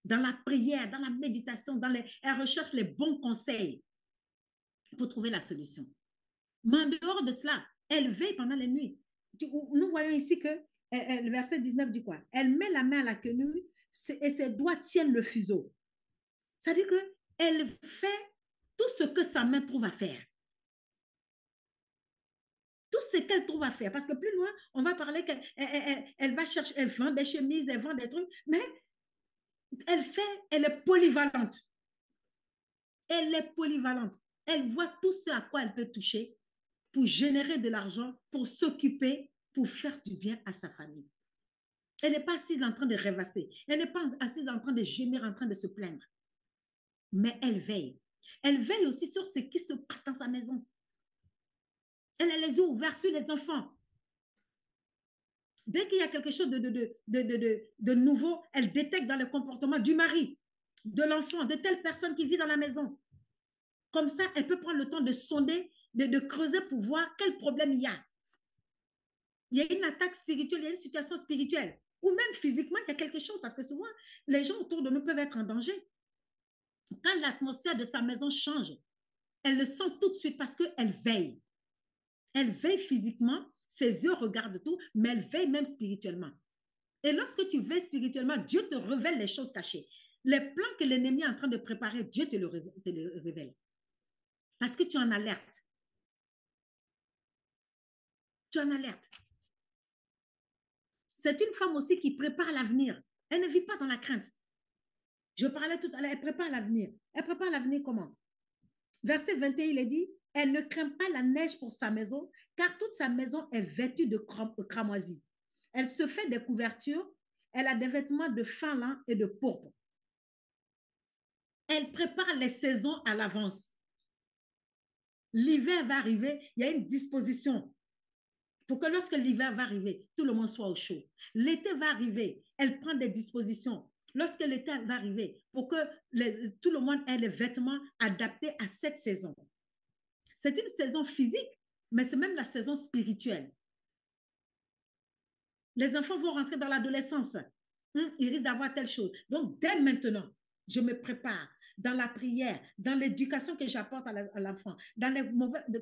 dans la prière, dans la méditation, elle recherche les bons conseils pour trouver la solution. Mais en dehors de cela, elle veille pendant les nuits. Nous voyons ici que le verset 19 dit quoi? Elle met la main à la quenouille et ses doigts tiennent le fuseau. Ça dit qu'elle fait tout ce que sa main trouve à faire. Tout ce qu'elle trouve à faire. Parce que plus loin, on va parler qu'elle va chercher, elle vend des chemises, elle vend des trucs, mais elle est polyvalente. Elle est polyvalente. Elle voit tout ce à quoi elle peut toucher pour générer de l'argent, pour s'occuper, pour faire du bien à sa famille. Elle n'est pas assise en train de rêvasser. Elle n'est pas assise en train de gémir, en train de se plaindre. Mais elle veille. Elle veille aussi sur ce qui se passe dans sa maison. Elle a les yeux ouverts sur les enfants. Dès qu'il y a quelque chose de nouveau, elle détecte dans le comportement du mari, de l'enfant, de telle personne qui vit dans la maison. Comme ça, elle peut prendre le temps de sonder, de creuser pour voir quel problème il y a. Il y a une attaque spirituelle, il y a une situation spirituelle. Ou même physiquement, il y a quelque chose. Parce que souvent, les gens autour de nous peuvent être en danger. Quand l'atmosphère de sa maison change, elle le sent tout de suite parce qu'elle veille. Elle veille physiquement, ses yeux regardent tout, mais elle veille même spirituellement. Et lorsque tu veilles spirituellement, Dieu te révèle les choses cachées. Les plans que l'ennemi est en train de préparer, Dieu te le révèle. Parce que tu es en alerte. Tu es en alerte. C'est une femme aussi qui prépare l'avenir. Elle ne vit pas dans la crainte. Je parlais tout à l'heure, elle prépare l'avenir. Elle prépare l'avenir comment? Verset 21, il est dit, elle ne craint pas la neige pour sa maison, car toute sa maison est vêtue de cramoisie. Elle se fait des couvertures, Elle a des vêtements de fin lin et de pourpre. Elle prépare les saisons à l'avance. L'hiver va arriver, il y a une disposition pour que lorsque l'hiver va arriver, tout le monde soit au chaud. L'été va arriver, elle prend des dispositions. Lorsque l'été va arriver, pour que tout le monde ait les vêtements adaptés à cette saison. C'est une saison physique, mais c'est même la saison spirituelle. Les enfants vont rentrer dans l'adolescence. Ils risquent d'avoir telle chose. Donc, dès maintenant, je me prépare dans la prière, dans l'éducation que j'apporte à l'enfant, dans les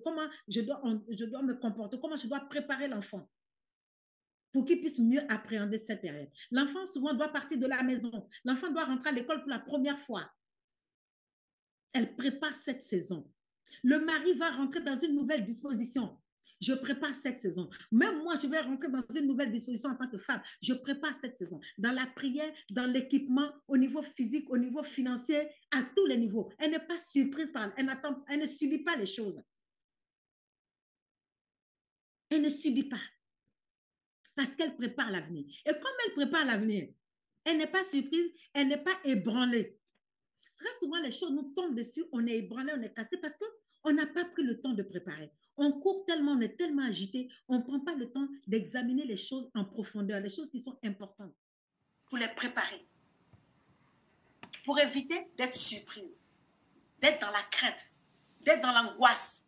comment je dois me comporter, comment je dois préparer l'enfant pour qu'il puisse mieux appréhender cette période. L'enfant, souvent, doit partir de la maison. L'enfant doit rentrer à l'école pour la première fois. Elle prépare cette saison. Le mari va rentrer dans une nouvelle disposition. Je prépare cette saison. Même moi, je vais rentrer dans une nouvelle disposition en tant que femme. Je prépare cette saison. Dans la prière, dans l'équipement, au niveau physique, au niveau financier, à tous les niveaux. Elle n'est pas surprise par elle ne subit pas les choses. Elle ne subit pas. Parce qu'elle prépare l'avenir. Et comme elle prépare l'avenir, elle n'est pas surprise, elle n'est pas ébranlée. Très souvent, les choses nous tombent dessus, on est ébranlé, on est cassé parce qu'on n'a pas pris le temps de préparer. On court tellement, on est tellement agité, on ne prend pas le temps d'examiner les choses en profondeur, les choses qui sont importantes, pour les préparer, pour éviter d'être surprise, d'être dans la crainte, d'être dans l'angoisse.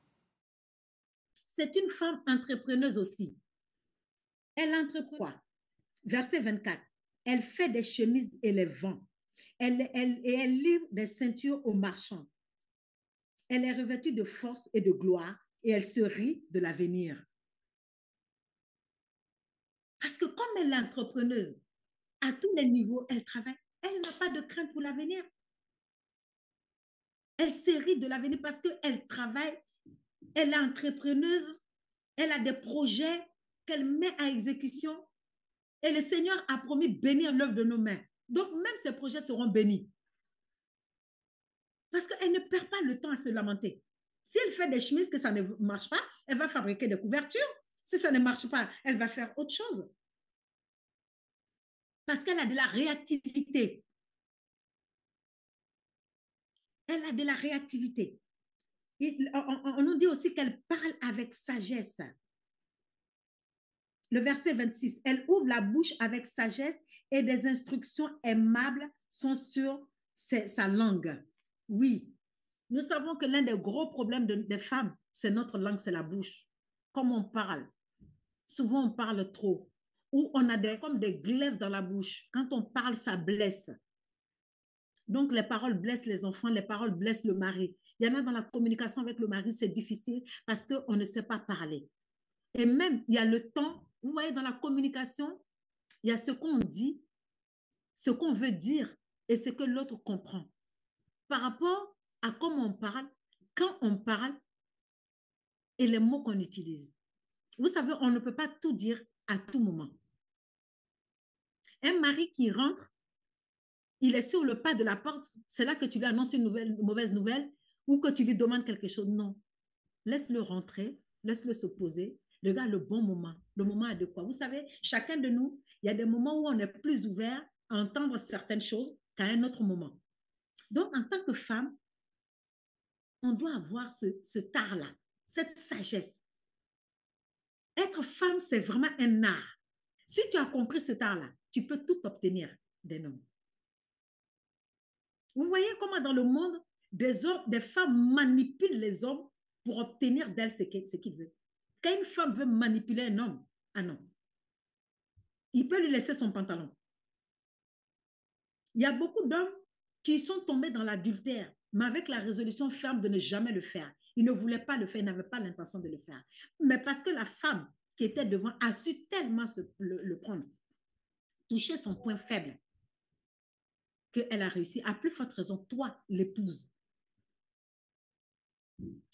C'est une femme entrepreneuse aussi. Elle entreprend quoi? Verset 24. Elle fait des chemises et les vend. Elle livre des ceintures aux marchands. Elle est revêtue de force et de gloire et elle se rit de l'avenir. Parce que comme elle est entrepreneuse, à tous les niveaux, elle travaille. Elle n'a pas de crainte pour l'avenir. Elle se rit de l'avenir parce qu'elle travaille, elle est entrepreneuse, elle a des projets qu'elle met à exécution et le Seigneur a promis bénir l'œuvre de nos mains. Donc même ces projets seront bénis. Parce qu'elle ne perd pas le temps à se lamenter. Si elle fait des chemises que ça ne marche pas, elle va fabriquer des couvertures. Si ça ne marche pas, elle va faire autre chose. Parce qu'elle a de la réactivité. Elle a de la réactivité. On nous dit aussi qu'elle parle avec sagesse. Le verset 26, elle ouvre la bouche avec sagesse et des instructions aimables sont sur sa langue. Oui, nous savons que l'un des gros problèmes des femmes, c'est notre langue, c'est la bouche. Comme on parle. Souvent, on parle trop. Ou on a comme des glaives dans la bouche. Quand on parle, ça blesse. Donc, les paroles blessent les enfants, les paroles blessent le mari. Il y en a dans la communication avec le mari, c'est difficile parce qu'on ne sait pas parler. Et même, il y a le temps, vous voyez, dans la communication, il y a ce qu'on dit, ce qu'on veut dire et ce que l'autre comprend. Par rapport à comment on parle, quand on parle et les mots qu'on utilise. Vous savez, on ne peut pas tout dire à tout moment. Un mari qui rentre, il est sur le pas de la porte, c'est là que tu lui annonces une mauvaise nouvelle ou que tu lui demandes quelque chose. Non. Laisse-le rentrer, laisse-le se poser, regarde le bon moment, le moment adéquat. Vous savez, chacun de nous, il y a des moments où on est plus ouvert à entendre certaines choses qu'à un autre moment. Donc, en tant que femme, on doit avoir ce tard-là, cette sagesse. Être femme, c'est vraiment un art. Si tu as compris ce tard-là, tu peux tout obtenir d'un homme. Vous voyez comment dans le monde, des femmes manipulent les hommes pour obtenir d'elles ce qu'ils veulent. Quand une femme veut manipuler un homme, ah non, il peut lui laisser son pantalon. Il y a beaucoup d'hommes qui sont tombés dans l'adultère, mais avec la résolution ferme de ne jamais le faire. Ils ne voulaient pas le faire, ils n'avaient pas l'intention de le faire. Mais parce que la femme qui était devant a su tellement le prendre, toucher son point faible, qu'elle a réussi. À plus forte raison, toi, l'épouse.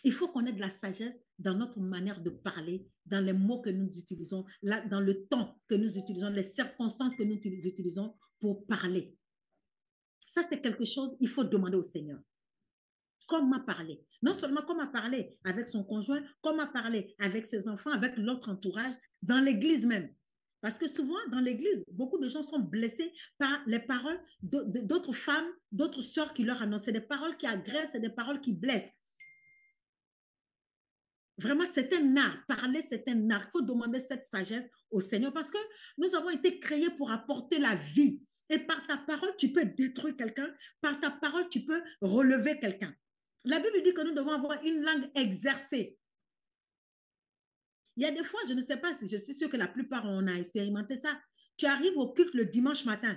Il faut qu'on ait de la sagesse dans notre manière de parler, dans les mots que nous utilisons, là, dans le temps que nous utilisons, les circonstances que nous utilisons pour parler. Ça, c'est quelque chose, il faut demander au Seigneur. Comment parler? Non seulement comment parler avec son conjoint, comment parler avec ses enfants, avec l'autre entourage, dans l'église même. Parce que souvent, dans l'église, beaucoup de gens sont blessés par les paroles d'autres femmes, d'autres sœurs qui leur annoncent. C'est des paroles qui agressent, c'est des paroles qui blessent. Vraiment, c'est un art. Parler, c'est un art. Il faut demander cette sagesse au Seigneur parce que nous avons été créés pour apporter la vie. Et par ta parole, tu peux détruire quelqu'un. Par ta parole, tu peux relever quelqu'un. La Bible dit que nous devons avoir une langue exercée. Il y a des fois, je ne sais pas si je suis sûre que la plupart on a expérimenté ça. Tu arrives au culte le dimanche matin.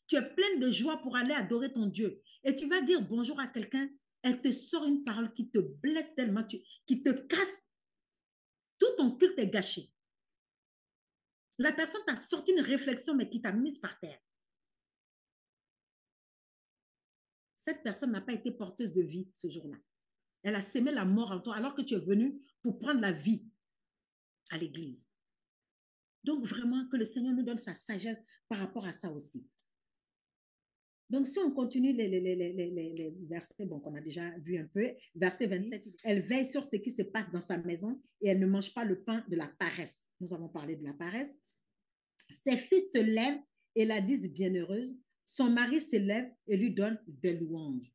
Tu es pleine de joie pour aller adorer ton Dieu. Et tu vas dire bonjour à quelqu'un. Elle te sort une parole qui te blesse tellement, qui te casse. Tout ton culte est gâché. La personne t'a sorti une réflexion, mais qui t'a mise par terre. Cette personne n'a pas été porteuse de vie ce jour-là. Elle a sémé la mort en toi alors que tu es venu pour prendre la vie à l'église. Donc vraiment que le Seigneur nous donne sa sagesse par rapport à ça aussi. Donc si on continue les versets bon, qu'on a déjà vu un peu, verset 27, elle veille sur ce qui se passe dans sa maison et elle ne mange pas le pain de la paresse. Nous avons parlé de la paresse. Ses fils se lèvent et la disent bienheureuse. Son mari se lève et lui donne des louanges.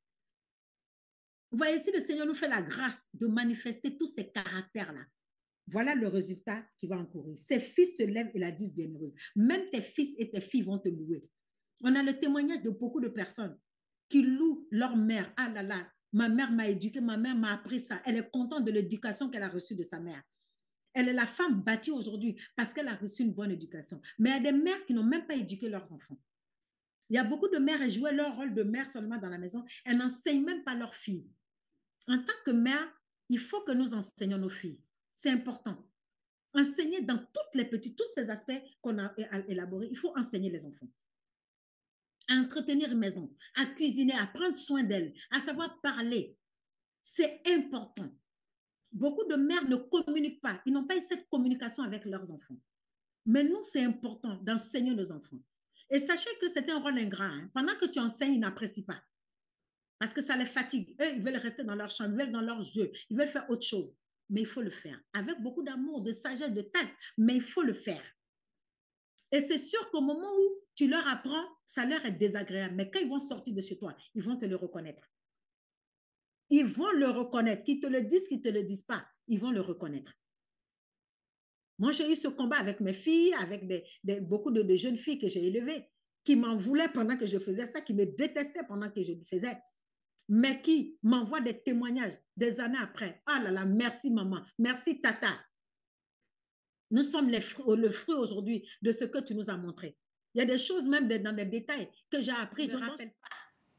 Vous voyez, si le Seigneur nous fait la grâce de manifester tous ces caractères-là, voilà le résultat qui va encourir. Ses fils se lèvent et la disent bienheureuse. Même tes fils et tes filles vont te louer. On a le témoignage de beaucoup de personnes qui louent leur mère. Ah là là, ma mère m'a éduquée, ma mère m'a appris ça. Elle est contente de l'éducation qu'elle a reçue de sa mère. Elle est la femme bâtie aujourd'hui parce qu'elle a reçu une bonne éducation. Mais il y a des mères qui n'ont même pas éduqué leurs enfants. Il y a beaucoup de mères qui jouaient leur rôle de mère seulement dans la maison. Elles n'enseignent même pas leurs filles. En tant que mère, il faut que nous enseignions nos filles. C'est important. Enseigner dans toutes les petites, tous ces aspects qu'on a élaborés, il faut enseigner les enfants. À entretenir une maison, à cuisiner, à prendre soin d'elles, à savoir parler. C'est important. Beaucoup de mères ne communiquent pas. Ils n'ont pas eu cette communication avec leurs enfants. Mais nous, c'est important d'enseigner nos enfants. Et sachez que c'est un rôle ingrat. Hein. Pendant que tu enseignes, ils n'apprécient pas. Parce que ça les fatigue. Eux, ils veulent rester dans leur chambre, ils veulent dans leur jeu, ils veulent faire autre chose. Mais il faut le faire. Avec beaucoup d'amour, de sagesse, de tact. Mais il faut le faire. Et c'est sûr qu'au moment où tu leur apprends, ça leur est désagréable. Mais quand ils vont sortir de chez toi, ils vont te le reconnaître. Ils vont le reconnaître. Qu'ils te le disent, qu'ils ne te le disent pas, ils vont le reconnaître. Moi, j'ai eu ce combat avec mes filles, avec beaucoup de jeunes filles que j'ai élevées, qui m'en voulaient pendant que je faisais ça, qui me détestaient pendant que je le faisais, mais qui m'envoient des témoignages des années après. Ah là là, merci maman, merci tata. Nous sommes le fruit aujourd'hui de ce que tu nous as montré. Il y a des choses même dans les détails que j'ai appris, je ne me rappelle pas,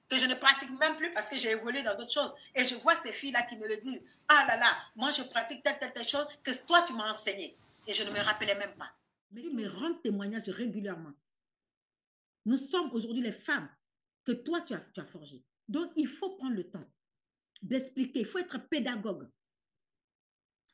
que je ne pratique même plus parce que j'ai évolué dans d'autres choses. Et je vois ces filles-là qui me le disent. Ah là là, moi je pratique telle chose que toi tu m'as enseigné. Et je ne me rappelais même pas. Mais tu me rends témoignage régulièrement. Nous sommes aujourd'hui les femmes que toi tu as forgées. Donc il faut prendre le temps d'expliquer. Il faut être pédagogue.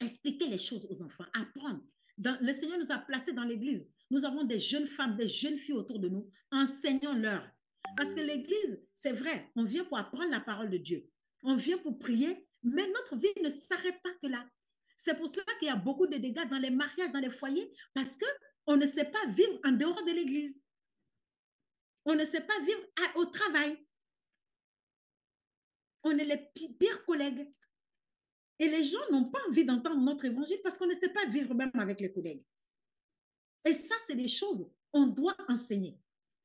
Expliquer les choses aux enfants, apprendre. Le Seigneur nous a placés dans l'église. Nous avons des jeunes femmes, des jeunes filles autour de nous. Enseignons-leur. Parce que l'église, c'est vrai, on vient pour apprendre la parole de Dieu. On vient pour prier, mais notre vie ne s'arrête pas que là. C'est pour cela qu'il y a beaucoup de dégâts dans les mariages, dans les foyers, parce qu'on ne sait pas vivre en dehors de l'église. On ne sait pas vivre au travail. On est les pires collègues. Et les gens n'ont pas envie d'entendre notre évangile parce qu'on ne sait pas vivre même avec les collègues. Et ça, c'est des choses qu'on doit enseigner.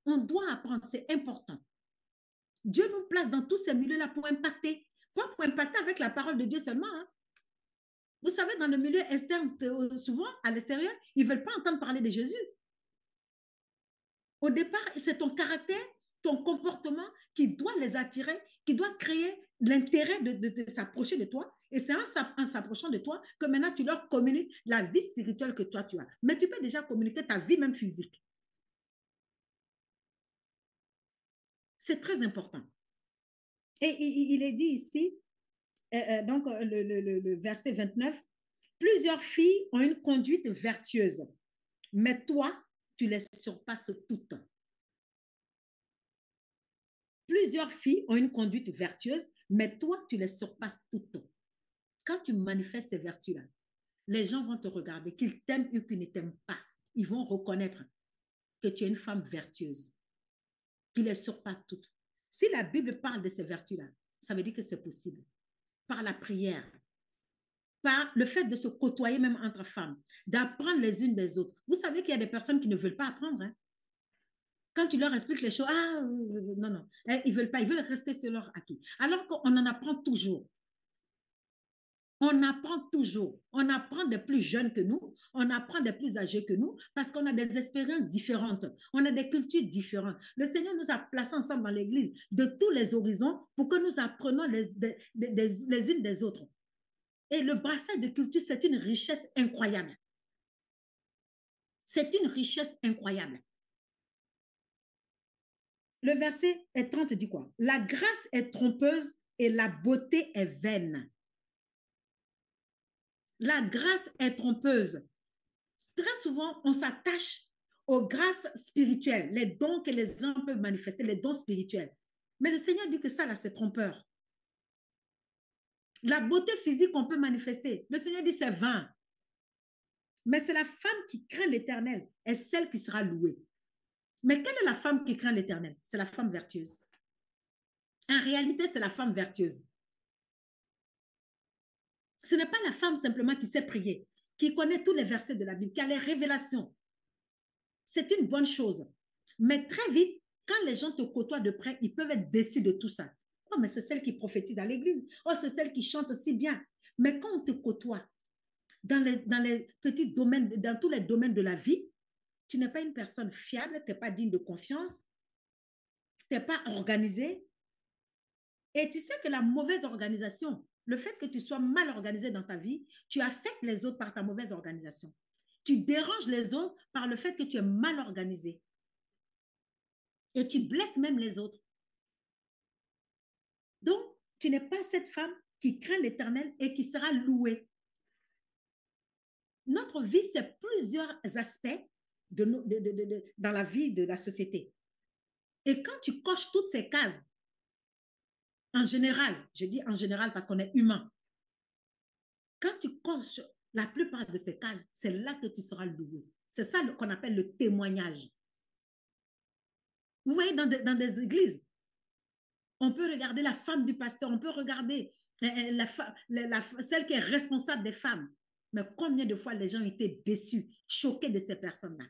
On doit apprendre, c'est important. Dieu nous place dans tous ces milieux-là pour impacter. Pas pour impacter avec la parole de Dieu seulement. Hein. Vous savez, dans le milieu externe, souvent, à l'extérieur, ils ne veulent pas entendre parler de Jésus. Au départ, c'est ton caractère, ton comportement qui doit les attirer, qui doit créer l'intérêt de s'approcher de toi. Et c'est en s'approchant de toi que maintenant tu leur communiques la vie spirituelle que toi tu as. Mais tu peux déjà communiquer ta vie même physique. C'est très important. Et il est dit ici, donc le verset 29, plusieurs filles ont une conduite vertueuse, mais toi, tu les surpasses toutes. Plusieurs filles ont une conduite vertueuse, mais toi, tu les surpasses toutes. Quand tu manifestes ces vertus-là, les gens vont te regarder, qu'ils t'aiment ou qu'ils ne t'aiment pas. Ils vont reconnaître que tu es une femme vertueuse, qui les surpasse toutes. Si la Bible parle de ces vertus-là, ça veut dire que c'est possible. Par la prière, par le fait de se côtoyer même entre femmes, d'apprendre les unes des autres. Vous savez qu'il y a des personnes qui ne veulent pas apprendre. Hein? Quand tu leur expliques les choses, non, non, ils ne veulent pas, ils veulent rester sur leur acquis. Alors qu'on en apprend toujours. On apprend toujours. On apprend des plus jeunes que nous, on apprend des plus âgés que nous, parce qu'on a des expériences différentes, on a des cultures différentes. Le Seigneur nous a placés ensemble dans l'Église de tous les horizons pour que nous apprenions les unes des autres. Et le brassage de culture, c'est une richesse incroyable. C'est une richesse incroyable. Le verset 30 dit quoi? La grâce est trompeuse et la beauté est vaine. La grâce est trompeuse. Très souvent, on s'attache aux grâces spirituelles, les dons que les gens peuvent manifester, les dons spirituels. Mais le Seigneur dit que ça, là, c'est trompeur. La beauté physique qu'on peut manifester, le Seigneur dit c'est vain. Mais c'est la femme qui craint l'Éternel est celle qui sera louée. Mais quelle est la femme qui craint l'Éternel? C'est la femme vertueuse. En réalité, c'est la femme vertueuse. Ce n'est pas la femme simplement qui sait prier, qui connaît tous les versets de la Bible, qui a les révélations. C'est une bonne chose. Mais très vite, quand les gens te côtoient de près, ils peuvent être déçus de tout ça. Oh, mais c'est celle qui prophétise à l'église. Oh, c'est celle qui chante si bien. Mais quand on te côtoie dans les petits domaines, dans tous les domaines de la vie, tu n'es pas une personne fiable, tu n'es pas digne de confiance, tu n'es pas organisé. Et tu sais que la mauvaise organisation, le fait que tu sois mal organisé dans ta vie, tu affectes les autres par ta mauvaise organisation. Tu déranges les autres par le fait que tu es mal organisé. Et tu blesses même les autres. Donc, tu n'es pas cette femme qui craint l'Éternel et qui sera louée. Notre vie, c'est plusieurs aspects dans la vie de la société. Et quand tu coches toutes ces cases, en général, je dis en général parce qu'on est humain, quand tu coches la plupart de ces cases, c'est là que tu seras loué. C'est ça qu'on appelle le témoignage. Vous voyez, dans des églises, on peut regarder la femme du pasteur, on peut regarder celle qui est responsable des femmes. Mais combien de fois les gens ont été déçus, choqués de ces personnes-là?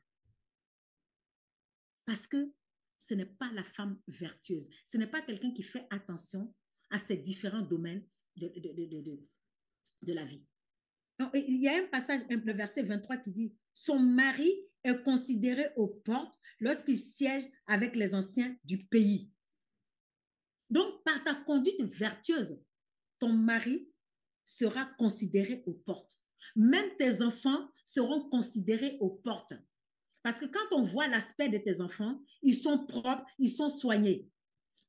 Parce que ce n'est pas la femme vertueuse. Ce n'est pas quelqu'un qui fait attention à ces différents domaines de la vie. Donc, il y a un passage, le verset 23 qui dit « Son mari est considéré aux portes lorsqu'il siège avec les anciens du pays. » Donc, par ta conduite vertueuse, ton mari sera considéré aux portes. Même tes enfants seront considérés aux portes. Parce que quand on voit l'aspect de tes enfants, ils sont propres, ils sont soignés.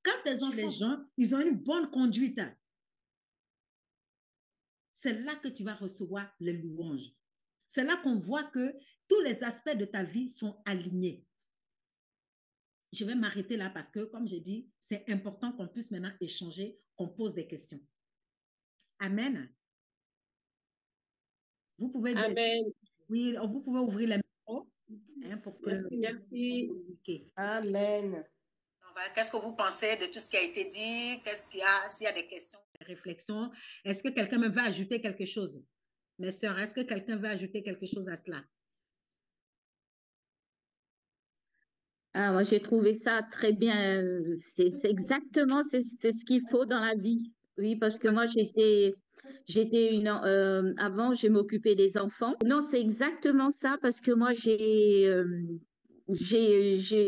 Quand tes enfants, les gens, ils ont une bonne conduite, c'est là que tu vas recevoir les louanges. C'est là qu'on voit que tous les aspects de ta vie sont alignés. Je vais m'arrêter là parce que, comme j'ai dit, c'est important qu'on puisse maintenant échanger, qu'on pose des questions. Amen. Vous pouvez, Amen. Oui, vous pouvez ouvrir les micros. Hein, pour que... Merci, merci. Okay. Amen. Qu'est-ce que vous pensez de tout ce qui a été dit? Qu'est-ce qu'il y a? S'il y a des questions, des réflexions, est-ce que quelqu'un me veut ajouter quelque chose? Mes sœurs, est-ce que quelqu'un veut ajouter quelque chose à cela? Ah, moi, j'ai trouvé ça très bien. C'est exactement c'est ce qu'il faut dans la vie. Oui, parce que moi, j'étais avant, je m'occupais des enfants. Non, c'est exactement ça parce que moi,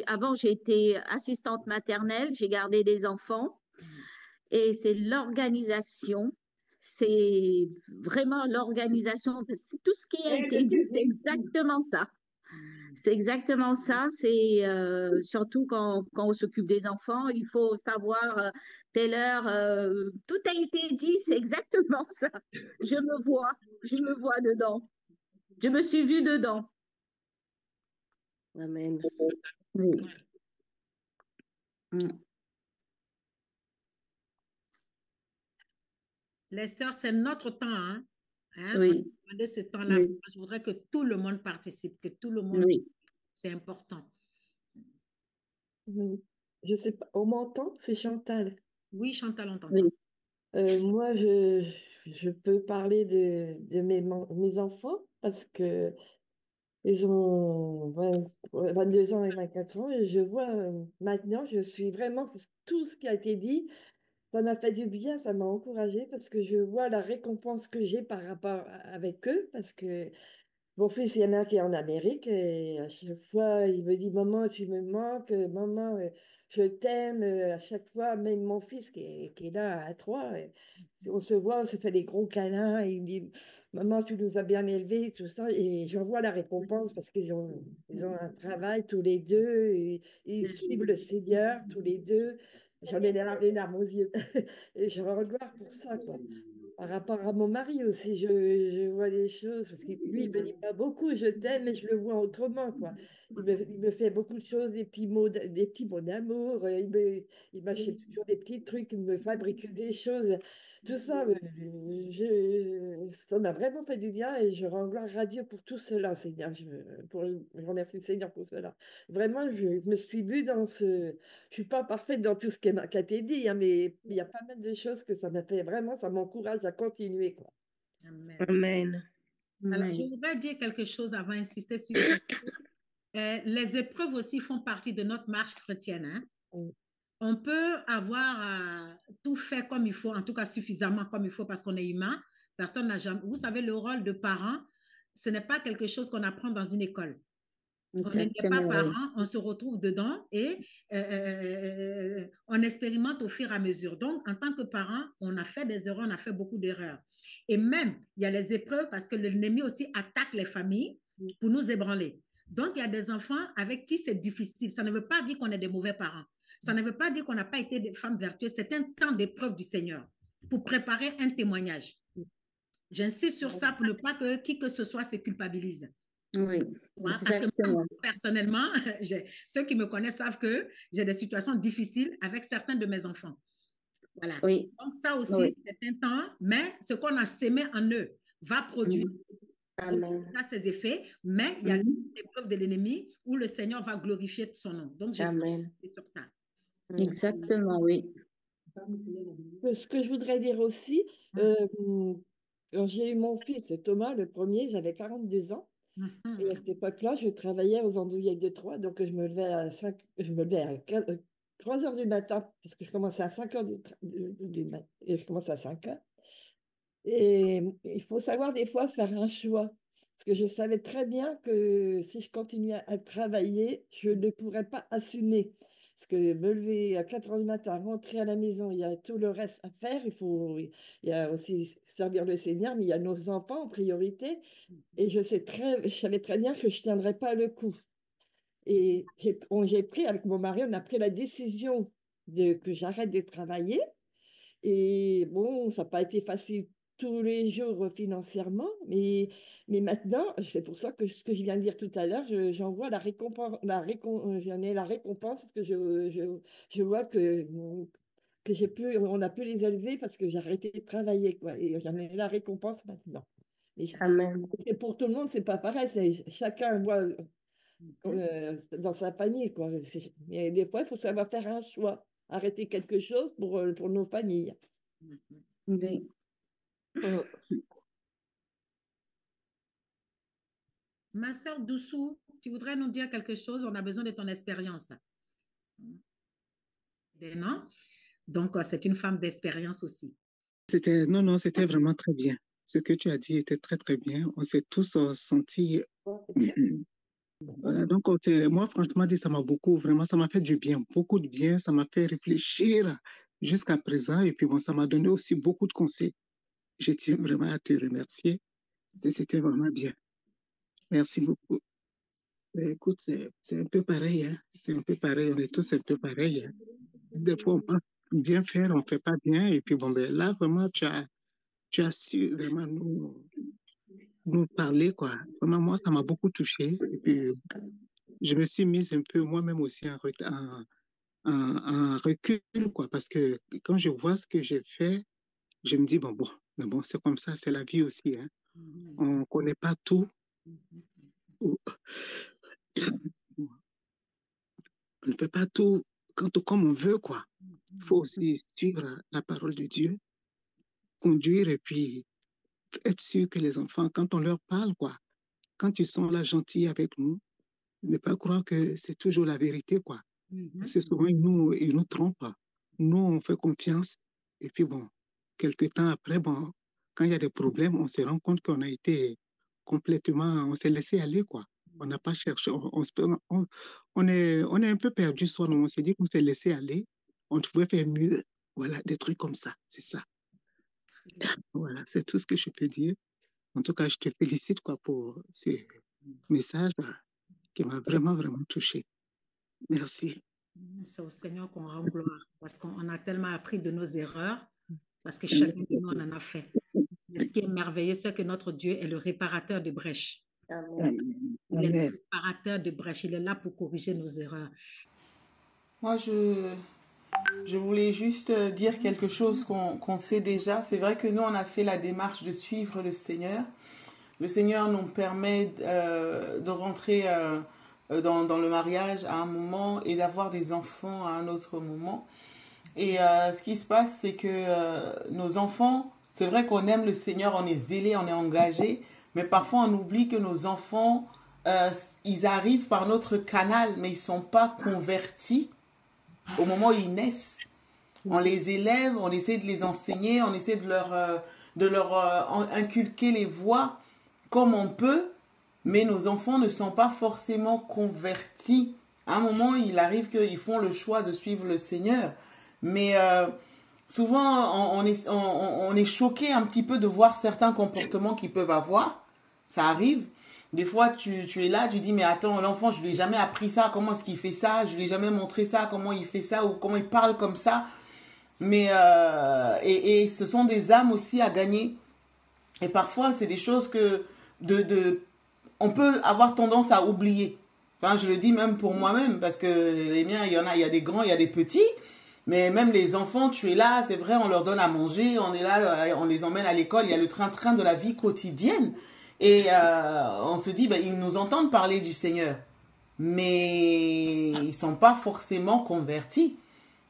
avant, j'ai été assistante maternelle, j'ai gardé des enfants et c'est l'organisation. C'est vraiment l'organisation. Tout ce qui a été dit, c'est exactement ça. C'est exactement ça. C'est surtout quand on s'occupe des enfants, il faut savoir telle heure. Tout a été dit, c'est exactement ça. Je me vois dedans. Je me suis vue dedans. Amen. Oui. Mm. Les sœurs, c'est notre temps. Hein? Oui. On a demandé ce temps-là. Oui. Je voudrais que tout le monde participe, que tout le monde. Oui. C'est important. Mhm. Je sais pas, on m'entend? C'est Chantal. Oui, Chantal, on t'entend. Oui. Moi, je peux parler de mes enfants parce que ils ont 22 ans et 24 ans et je vois maintenant, je suis vraiment, tout ce qui a été dit, ça m'a fait du bien, ça m'a encouragée parce que je vois la récompense que j'ai par rapport avec eux parce que mon fils, il y en a un qui est en Amérique et à chaque fois, il me dit, maman, tu me manques, maman, je t'aime. À chaque fois, même mon fils qui est là à 3, on se voit, on se fait des gros câlins. Et il me dit, maman, tu nous as bien élevés, tout ça. Et j'en vois la récompense parce ils ont un travail tous les deux. Et ils suivent le Seigneur tous les deux. J'en ai les larmes aux yeux. Et je rends gloire pour ça, quoi. Par rapport à mon mari aussi, je vois des choses, parce que lui, il me dit pas beaucoup, je t'aime, mais je le vois autrement, quoi. Il me fait beaucoup de choses, des petits mots d'amour, il m'achète toujours des petits trucs, il me fabrique des choses. Tout ça, ça m'a vraiment fait du bien et je rends gloire à Dieu pour tout cela, Seigneur. Je remercie le Seigneur pour cela. Vraiment, je me suis vue dans ce... Je suis pas parfaite dans tout ce qui a été dit, hein, mais il y a pas mal de choses que ça m'a fait vraiment, ça m'encourage à continuer, quoi. Amen. Amen. Alors, je Amen. voudrais dire quelque chose avant d'insister sur quelque chose. Les épreuves aussi font partie de notre marche chrétienne, hein. Mm. On peut avoir tout fait comme il faut, en tout cas suffisamment comme il faut parce qu'on est humain. Personne n'a jamais... Vous savez, le rôle de parent, ce n'est pas quelque chose qu'on apprend dans une école. On n'est pas Exactement, oui. parent, on se retrouve dedans et on expérimente au fur et à mesure. Donc, en tant que parent, on a fait des erreurs, on a fait beaucoup d'erreurs. Et même, il y a les épreuves parce que l'ennemi aussi attaque les familles pour nous ébranler. Donc, il y a des enfants avec qui c'est difficile. Ça ne veut pas dire qu'on est des mauvais parents. Ça ne veut pas dire qu'on n'a pas été des femmes vertueuses. C'est un temps d'épreuve du Seigneur pour préparer un témoignage. J'insiste sur ça pour ne pas que qui que ce soit se culpabilise. Oui, Parce que moi, exactement. personnellement, ceux qui me connaissent savent que j'ai des situations difficiles avec certains de mes enfants. Voilà. Oui, Donc ça oui. aussi, c'est un temps, mais ce qu'on a sémé en eux va produire Amen. ses effets, mais il y a l'épreuve de l'ennemi où le Seigneur va glorifier son nom. Donc, j'ai Amen. sur ça. Exactement, oui. Ce que je voudrais dire aussi, quand j'ai eu mon fils Thomas, le premier, j'avais 42 ans. Et à cette époque-là, je travaillais aux Andouillettes de Troyes, donc je me levais à 3 heures du matin, parce que je commençais à 5 heures du matin, et je commençais à 5 heures. Et il faut savoir des fois faire un choix, parce que je savais très bien que si je continuais à travailler, je ne pourrais pas assumer. Parce que me lever à 4 heures du matin, rentrer à la maison, il y a tout le reste à faire, il y a aussi servir le Seigneur, mais il y a nos enfants en priorité. Et je savais très bien que je ne tiendrais pas le coup. Et j'ai pris, avec mon mari, on a pris la décision que j'arrête de travailler. Et bon, ça n'a pas été facile tous les jours financièrement, mais maintenant, c'est pour ça que ce que je viens de dire tout à l'heure, j'en vois j'en ai la récompense parce que je vois que on a pu les élever parce que j'ai arrêté de travailler, quoi. Et j'en ai la récompense maintenant. Mais Amen. et pour tout le monde, c'est pas pareil. Chacun voit dans sa famille, quoi. Mais des fois, il faut savoir faire un choix, arrêter quelque chose pour nos familles. Oui. Mm. Ma sœur Doussou, tu voudrais nous dire quelque chose? On a besoin de ton expérience. Non? Donc, c'est une femme d'expérience aussi. Non, non, c'était vraiment très bien. Ce que tu as dit était très, très bien. On s'est tous sentis. Voilà, donc, moi, franchement, dit, ça m'a beaucoup, vraiment, ça m'a fait du bien, beaucoup de bien. Ça m'a fait réfléchir jusqu'à présent. Et puis, bon, ça m'a donné aussi beaucoup de conseils. Je tiens vraiment à te remercier. C'était vraiment bien. Merci beaucoup. Mais écoute, c'est un peu pareil, hein. C'est un peu pareil. On est tous un peu pareil, hein. Des fois, on pense bien faire, on ne fait pas bien. Et puis, bon, ben, là, vraiment, tu as su vraiment nous parler, quoi. Vraiment, moi, ça m'a beaucoup touché. Et puis, je me suis mise un peu moi-même aussi en recul, quoi. Parce que quand je vois ce que j'ai fait, je me dis, bon, mais bon, c'est comme ça, c'est la vie aussi, hein. On ne connaît pas tout. On ne peut pas tout comme on veut, quoi. Il faut aussi suivre la parole de Dieu, conduire et puis être sûr que les enfants, quand on leur parle, quoi, quand ils sont là gentils avec nous, ne pas croire que c'est toujours la vérité, quoi. Parce que souvent, ils nous trompent. Nous, on fait confiance. Et puis, bon, quelques temps après, bon, quand il y a des problèmes, on se rend compte qu'on a été complètement, on s'est laissé aller, quoi. On n'a pas cherché, on est un peu perdu soi, on s'est dit qu'on s'est laissé aller, on pouvait faire mieux. Voilà, des trucs comme ça, c'est ça. Voilà, c'est tout ce que je peux dire. En tout cas, je te félicite, quoi, pour ce message qui m'a vraiment, vraiment touché. Merci. C'est au Seigneur qu'on rend gloire parce qu'on a tellement appris de nos erreurs, parce que chacun de nous en a fait. Mais ce qui est merveilleux, c'est que notre Dieu est le réparateur de brèches. Il est le réparateur de brèches. Il est là pour corriger nos erreurs. Moi, je voulais juste dire quelque chose qu'on sait déjà. C'est vrai que nous, on a fait la démarche de suivre le Seigneur. Le Seigneur nous permet de rentrer dans le mariage à un moment et d'avoir des enfants à un autre moment. Et ce qui se passe, c'est que nos enfants, c'est vrai qu'on aime le Seigneur, on est zélé, on est engagé, mais parfois on oublie que nos enfants, ils arrivent par notre canal, mais ils ne sont pas convertis au moment où ils naissent. On les élève, on essaie de les enseigner, on essaie de leur inculquer les voies comme on peut, mais nos enfants ne sont pas forcément convertis. À un moment, il arrive qu'ils font le choix de suivre le Seigneur. Mais souvent, on est choqué un petit peu de voir certains comportements qu'ils peuvent avoir. Ça arrive. Des fois, tu es là, tu dis, mais attends, l'enfant, je ne lui ai jamais appris ça. Comment est-ce qu'il fait ça? Je ne lui ai jamais montré ça. Comment il fait ça? Ou comment il parle comme ça? Mais, et ce sont des âmes aussi à gagner. Et parfois, c'est des choses que on peut avoir tendance à oublier. Enfin, je le dis même pour moi-même, parce que les miens, il y a des grands, il y a des petits. Mais même les enfants, tu es là, c'est vrai, on leur donne à manger, on est là, on les emmène à l'école, il y a le train-train de la vie quotidienne. Et on se dit, ben, ils nous entendent parler du Seigneur, mais ils ne sont pas forcément convertis.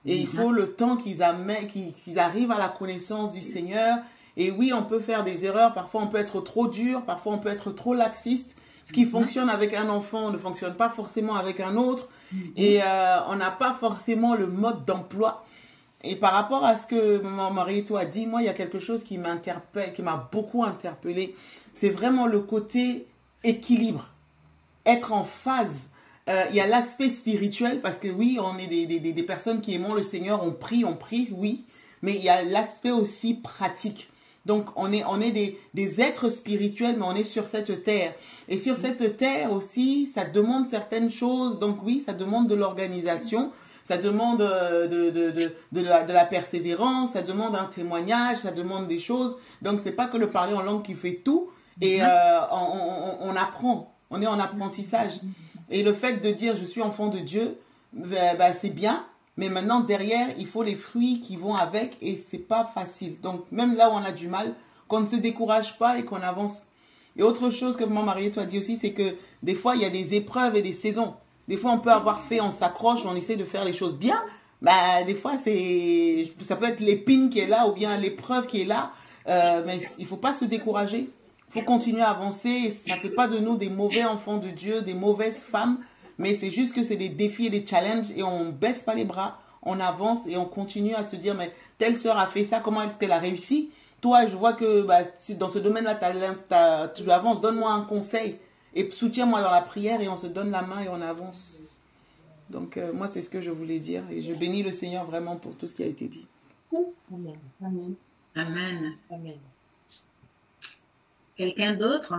Et il faut le temps qu'ils arrivent à la connaissance du Seigneur. Et oui, on peut faire des erreurs, parfois on peut être trop dur, parfois on peut être trop laxiste. Ce qui fonctionne avec un enfant ne fonctionne pas forcément avec un autre. Et on n'a pas forcément le mode d'emploi. Et par rapport à ce que mon mari et toi a dit, moi, il y a quelque chose qui m'interpelle, qui m'a beaucoup interpellée. C'est vraiment le côté équilibre, être en phase. Il y a l'aspect spirituel, parce que oui, on est des personnes qui aimons le Seigneur, on prie, oui. Mais il y a l'aspect aussi pratique. Donc, on est des êtres spirituels, mais on est sur cette terre. Et sur cette terre aussi, ça demande certaines choses. Donc oui, ça demande de l'organisation, ça demande de la persévérance, ça demande un témoignage, ça demande des choses. Donc, c'est pas que le parler en langue qui fait tout. Et on apprend, on est en apprentissage. Et le fait de dire « je suis enfant de Dieu », bah, c'est bien. Mais maintenant, derrière, il faut les fruits qui vont avec et c'est pas facile. Donc, même là où on a du mal, qu'on ne se décourage pas et qu'on avance. Et autre chose que mon mari, toi, dit aussi, c'est que des fois, il y a des épreuves et des saisons. Des fois, on peut avoir fait, on s'accroche, on essaie de faire les choses bien. Bah, des fois, ça peut être l'épine qui est là ou bien l'épreuve qui est là. Mais il faut pas se décourager. Il faut continuer à avancer. Et ça ne fait pas de nous des mauvais enfants de Dieu, des mauvaises femmes. Mais c'est juste que c'est des défis et des challenges et on baisse pas les bras, on avance et on continue à se dire mais telle sœur a fait ça, comment est-ce qu'elle a réussi? Toi, je vois que bah, dans ce domaine-là, tu avances, donne-moi un conseil et soutiens-moi dans la prière et on se donne la main et on avance. Donc moi, c'est ce que je voulais dire et je bénis le Seigneur vraiment pour tout ce qui a été dit. Amen. Amen. Amen. Amen. Quelqu'un d'autre?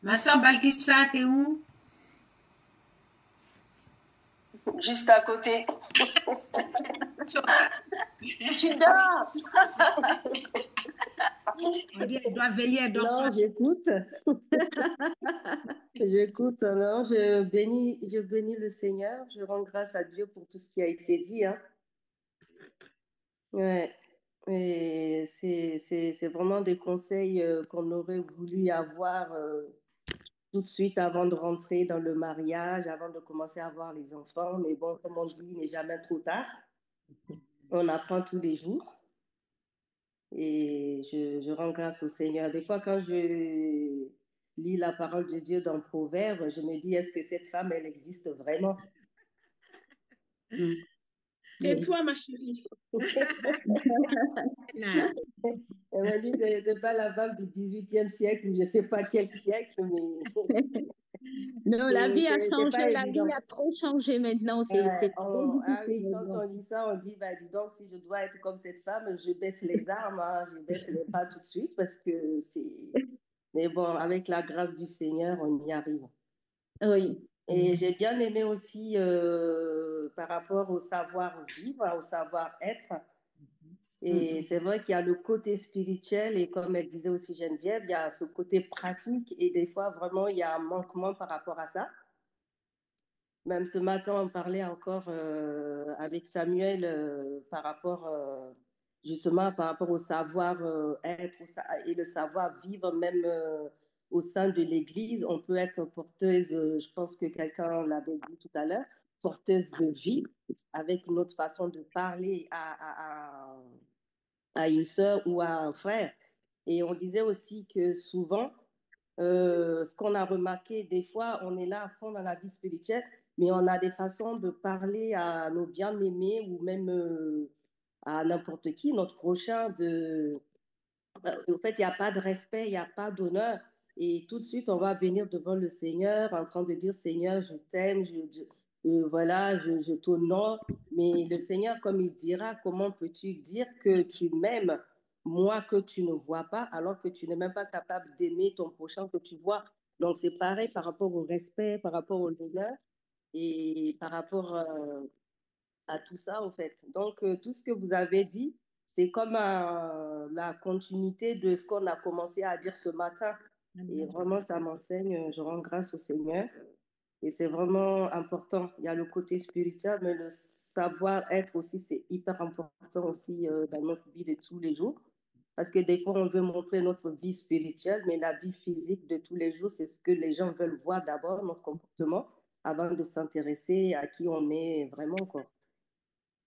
Ma soeur Balkissa, t'es où? Juste à côté. Tu dors. On dit elle doit veiller, elle dort Non, pas. j'écoute. J'écoute. Non, je bénis le Seigneur. Je rends grâce à Dieu pour tout ce qui a été dit. Hein. Ouais. Et c'est vraiment des conseils qu'on aurait voulu avoir tout de suite avant de rentrer dans le mariage, avant de commencer à avoir les enfants. Mais bon, comme on dit, il n'est jamais trop tard. On apprend tous les jours. Et je rends grâce au Seigneur. Des fois, quand je lis la parole de Dieu dans Proverbes, je me dis, est-ce que cette femme, elle existe vraiment? C'est toi, ma chérie. Elle m'a dit, c'est pas la femme du 18e siècle ou je sais pas quel siècle, mais Non, la vie a c'est pas changé, la vie évident. a trop changé maintenant, c'est trop Ah difficile oui, quand maintenant. on dit ça, on dit, bah, dis donc, si je dois être comme cette femme, je baisse les armes, hein, je baisse les pas tout de suite parce que c'est... Mais bon, avec la grâce du Seigneur, on y arrive. Oui. Et j'ai bien aimé aussi par rapport au savoir-vivre, au savoir-être. Et c'est vrai qu'il y a le côté spirituel et comme elle disait aussi Geneviève, il y a ce côté pratique et des fois vraiment il y a un manquement par rapport à ça. Même ce matin, on parlait encore avec Samuel par rapport justement par rapport au savoir-être et le savoir-vivre même au sein de l'Église. On peut être porteuse, je pense que quelqu'un l'avait dit tout à l'heure, porteuse de vie avec notre façon de parler à une sœur ou à un frère. Et on disait aussi que souvent, ce qu'on a remarqué, des fois, on est là à fond dans la vie spirituelle, mais on a des façons de parler à nos bien-aimés ou même à n'importe qui, notre prochain, en fait, il n'y a pas de respect, il n'y a pas d'honneur. Et tout de suite, on va venir devant le Seigneur en train de dire, Seigneur, je t'aime, voilà, je t'honore. Mais le Seigneur, comme il dira, comment peux-tu dire que tu m'aimes, moi que tu ne vois pas, alors que tu n'es même pas capable d'aimer ton prochain que tu vois. Donc, c'est pareil par rapport au respect, par rapport au honneur et par rapport à tout ça, au fait. Donc, tout ce que vous avez dit, c'est comme la continuité de ce qu'on a commencé à dire ce matin. Et vraiment, ça m'enseigne, je rends grâce au Seigneur. Et c'est vraiment important. Il y a le côté spirituel, mais le savoir-être aussi, c'est hyper important aussi dans notre vie de tous les jours. Parce que des fois, on veut montrer notre vie spirituelle, mais la vie physique de tous les jours, c'est ce que les gens veulent voir d'abord, notre comportement, avant de s'intéresser à qui on est vraiment, quoi,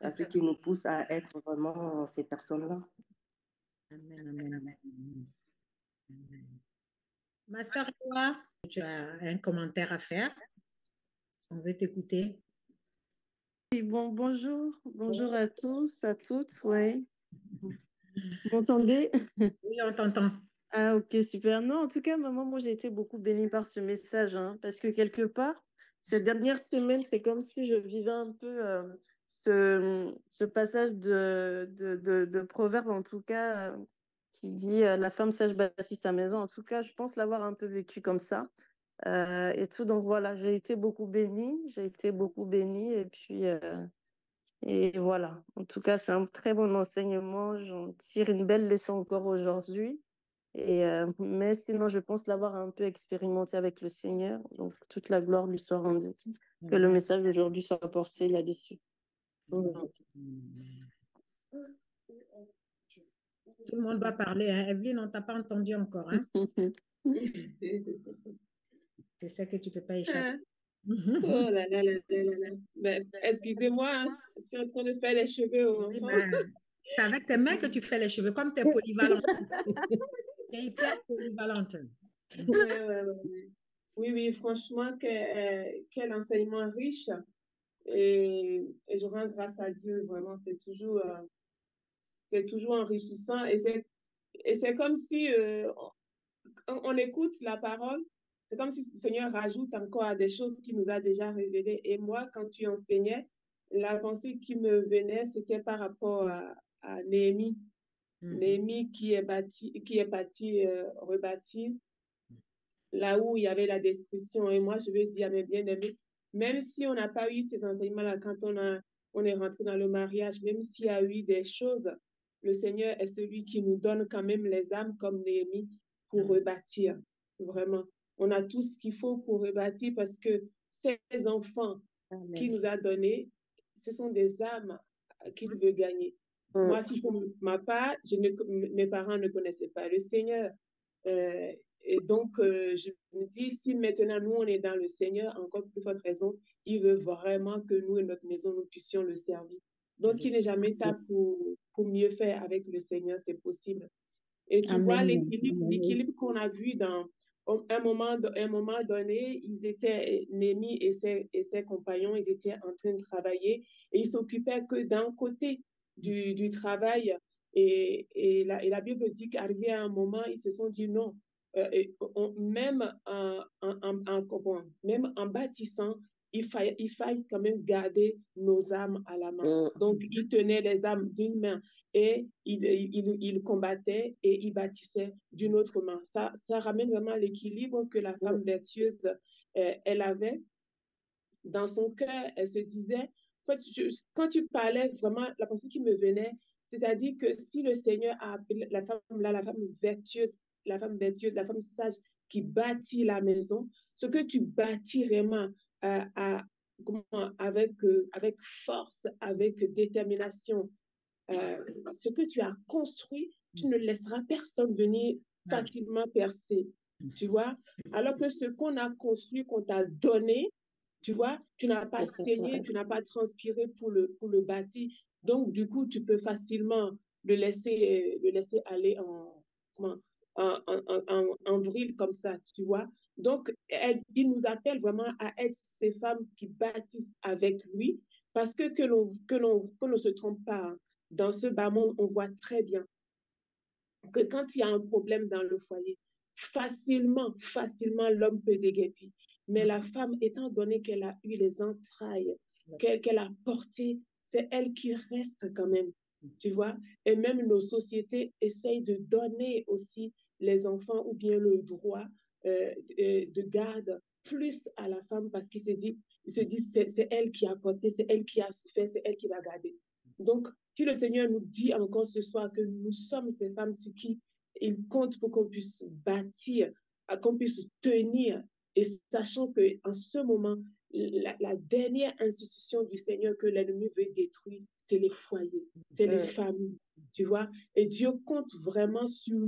à ce qui nous pousse à être vraiment ces personnes-là. Amen, amen, amen. Ma soeur, toi, tu as un commentaire à faire. On veut t'écouter. Oui, bon, bonjour à tous, à toutes, ouais. Vous m'entendez? Oui, on t'entend. Ah, ok, super. Non, en tout cas, maman, moi, j'ai été beaucoup bénie par ce message, hein, parce que quelque part, cette dernière semaine, c'est comme si je vivais un peu ce passage de Proverbe, en tout cas, qui dit la femme sage bâtit sa maison. En tout cas, je pense l'avoir un peu vécu comme ça. Et tout, donc voilà, j'ai été beaucoup bénie, et voilà. En tout cas, c'est un très bon enseignement. J'en tire une belle leçon encore aujourd'hui. Mais sinon, je pense l'avoir un peu expérimenté avec le Seigneur. Donc, toute la gloire lui soit rendue. Que le message d'aujourd'hui soit porté là-dessus. Tout le monde va parler, hein. Evelyne, on ne t'a pas entendu encore, hein? C'est ça que tu ne peux pas échapper. Oh là là là là là là. Ben, excusez-moi, hein, je suis en train de faire les cheveux aux Oui, enfants. ben, c'est avec tes mains que tu fais les cheveux, comme tu es polyvalente. Tu es hyper polyvalente. Ouais. Oui, oui, franchement, quel enseignement riche. Et je rends grâce à Dieu, vraiment, c'est toujours enrichissant. Et c'est comme si on écoute la parole, c'est comme si le Seigneur rajoute encore à des choses qu'il nous a déjà révélées. Et moi, quand tu enseignais, la pensée qui me venait, c'était par rapport à Néhémie. Néhémie qui est bâti, rebâti, là où il y avait la destruction. Et moi, je veux dire à mes bien-aimés, même si on n'a pas eu ces enseignements-là quand on est rentré dans le mariage, même s'il y a eu des choses, le Seigneur est celui qui nous donne quand même les âmes comme Néhémie pour rebâtir. Vraiment. On a tout ce qu'il faut pour rebâtir parce que ces enfants qu'il nous a donnés, ce sont des âmes qu'il veut gagner. Moi, si pour ma part, mes parents ne connaissaient pas le Seigneur. Et donc, je me dis, si maintenant nous, on est dans le Seigneur, encore plus forte raison, il veut vraiment que nous et notre maison, nous puissions le servir. Donc, il n'est jamais tard pour mieux faire avec le Seigneur, c'est possible. Et tu vois l'équilibre qu'on a vu dans un moment donné, ils étaient, Némi et ses compagnons, ils étaient en train de travailler et ils s'occupaient que d'un côté du travail. Et la Bible dit qu'arrivé à un moment, ils se sont dit non, même en bâtissant, il faille quand même garder nos âmes à la main. Donc, ils tenaient les âmes d'une main et ils combattaient et ils bâtissaient d'une autre main. Ça ramène vraiment l'équilibre que la femme vertueuse, elle avait dans son cœur. Elle se disait, en fait, quand tu parlais, vraiment, la pensée qui me venait, c'est-à-dire que si le Seigneur a appelé la femme là, la femme vertueuse, la femme sage qui bâtit la maison, ce que tu bâtis vraiment avec force, avec détermination, ce que tu as construit, tu ne laisseras personne venir facilement percer, tu vois. Alors que ce qu'on a construit, qu'on t'a donné, tu vois, tu n'as pas saigné, tu n'as pas transpiré pour le bâtir. Donc, du coup, tu peux facilement le laisser aller en vrille comme ça, tu vois. Donc, il nous appelle vraiment à être ces femmes qui bâtissent avec lui, parce que l'on se trompe pas. Hein. Dans ce bas monde, on voit très bien que quand il y a un problème dans le foyer, facilement, l'homme peut déguerpir. Mais la femme, étant donné qu'elle a eu les entrailles, qu'elle a porté, c'est elle qui reste quand même, tu vois. Et même nos sociétés essayent de donner aussi les enfants ou bien le droit de garde plus à la femme parce qu'ils se disent c'est elle qui a porté, c'est elle qui a souffert, c'est elle qui va garder. Donc, si le Seigneur nous dit encore ce soir que nous sommes ces femmes sur qui il compte pour qu'on puisse bâtir, qu'on puisse tenir, et sachant qu'en ce moment, la dernière institution du Seigneur que l'ennemi veut détruire, c'est les foyers, c'est les familles, tu vois. Et Dieu compte vraiment sur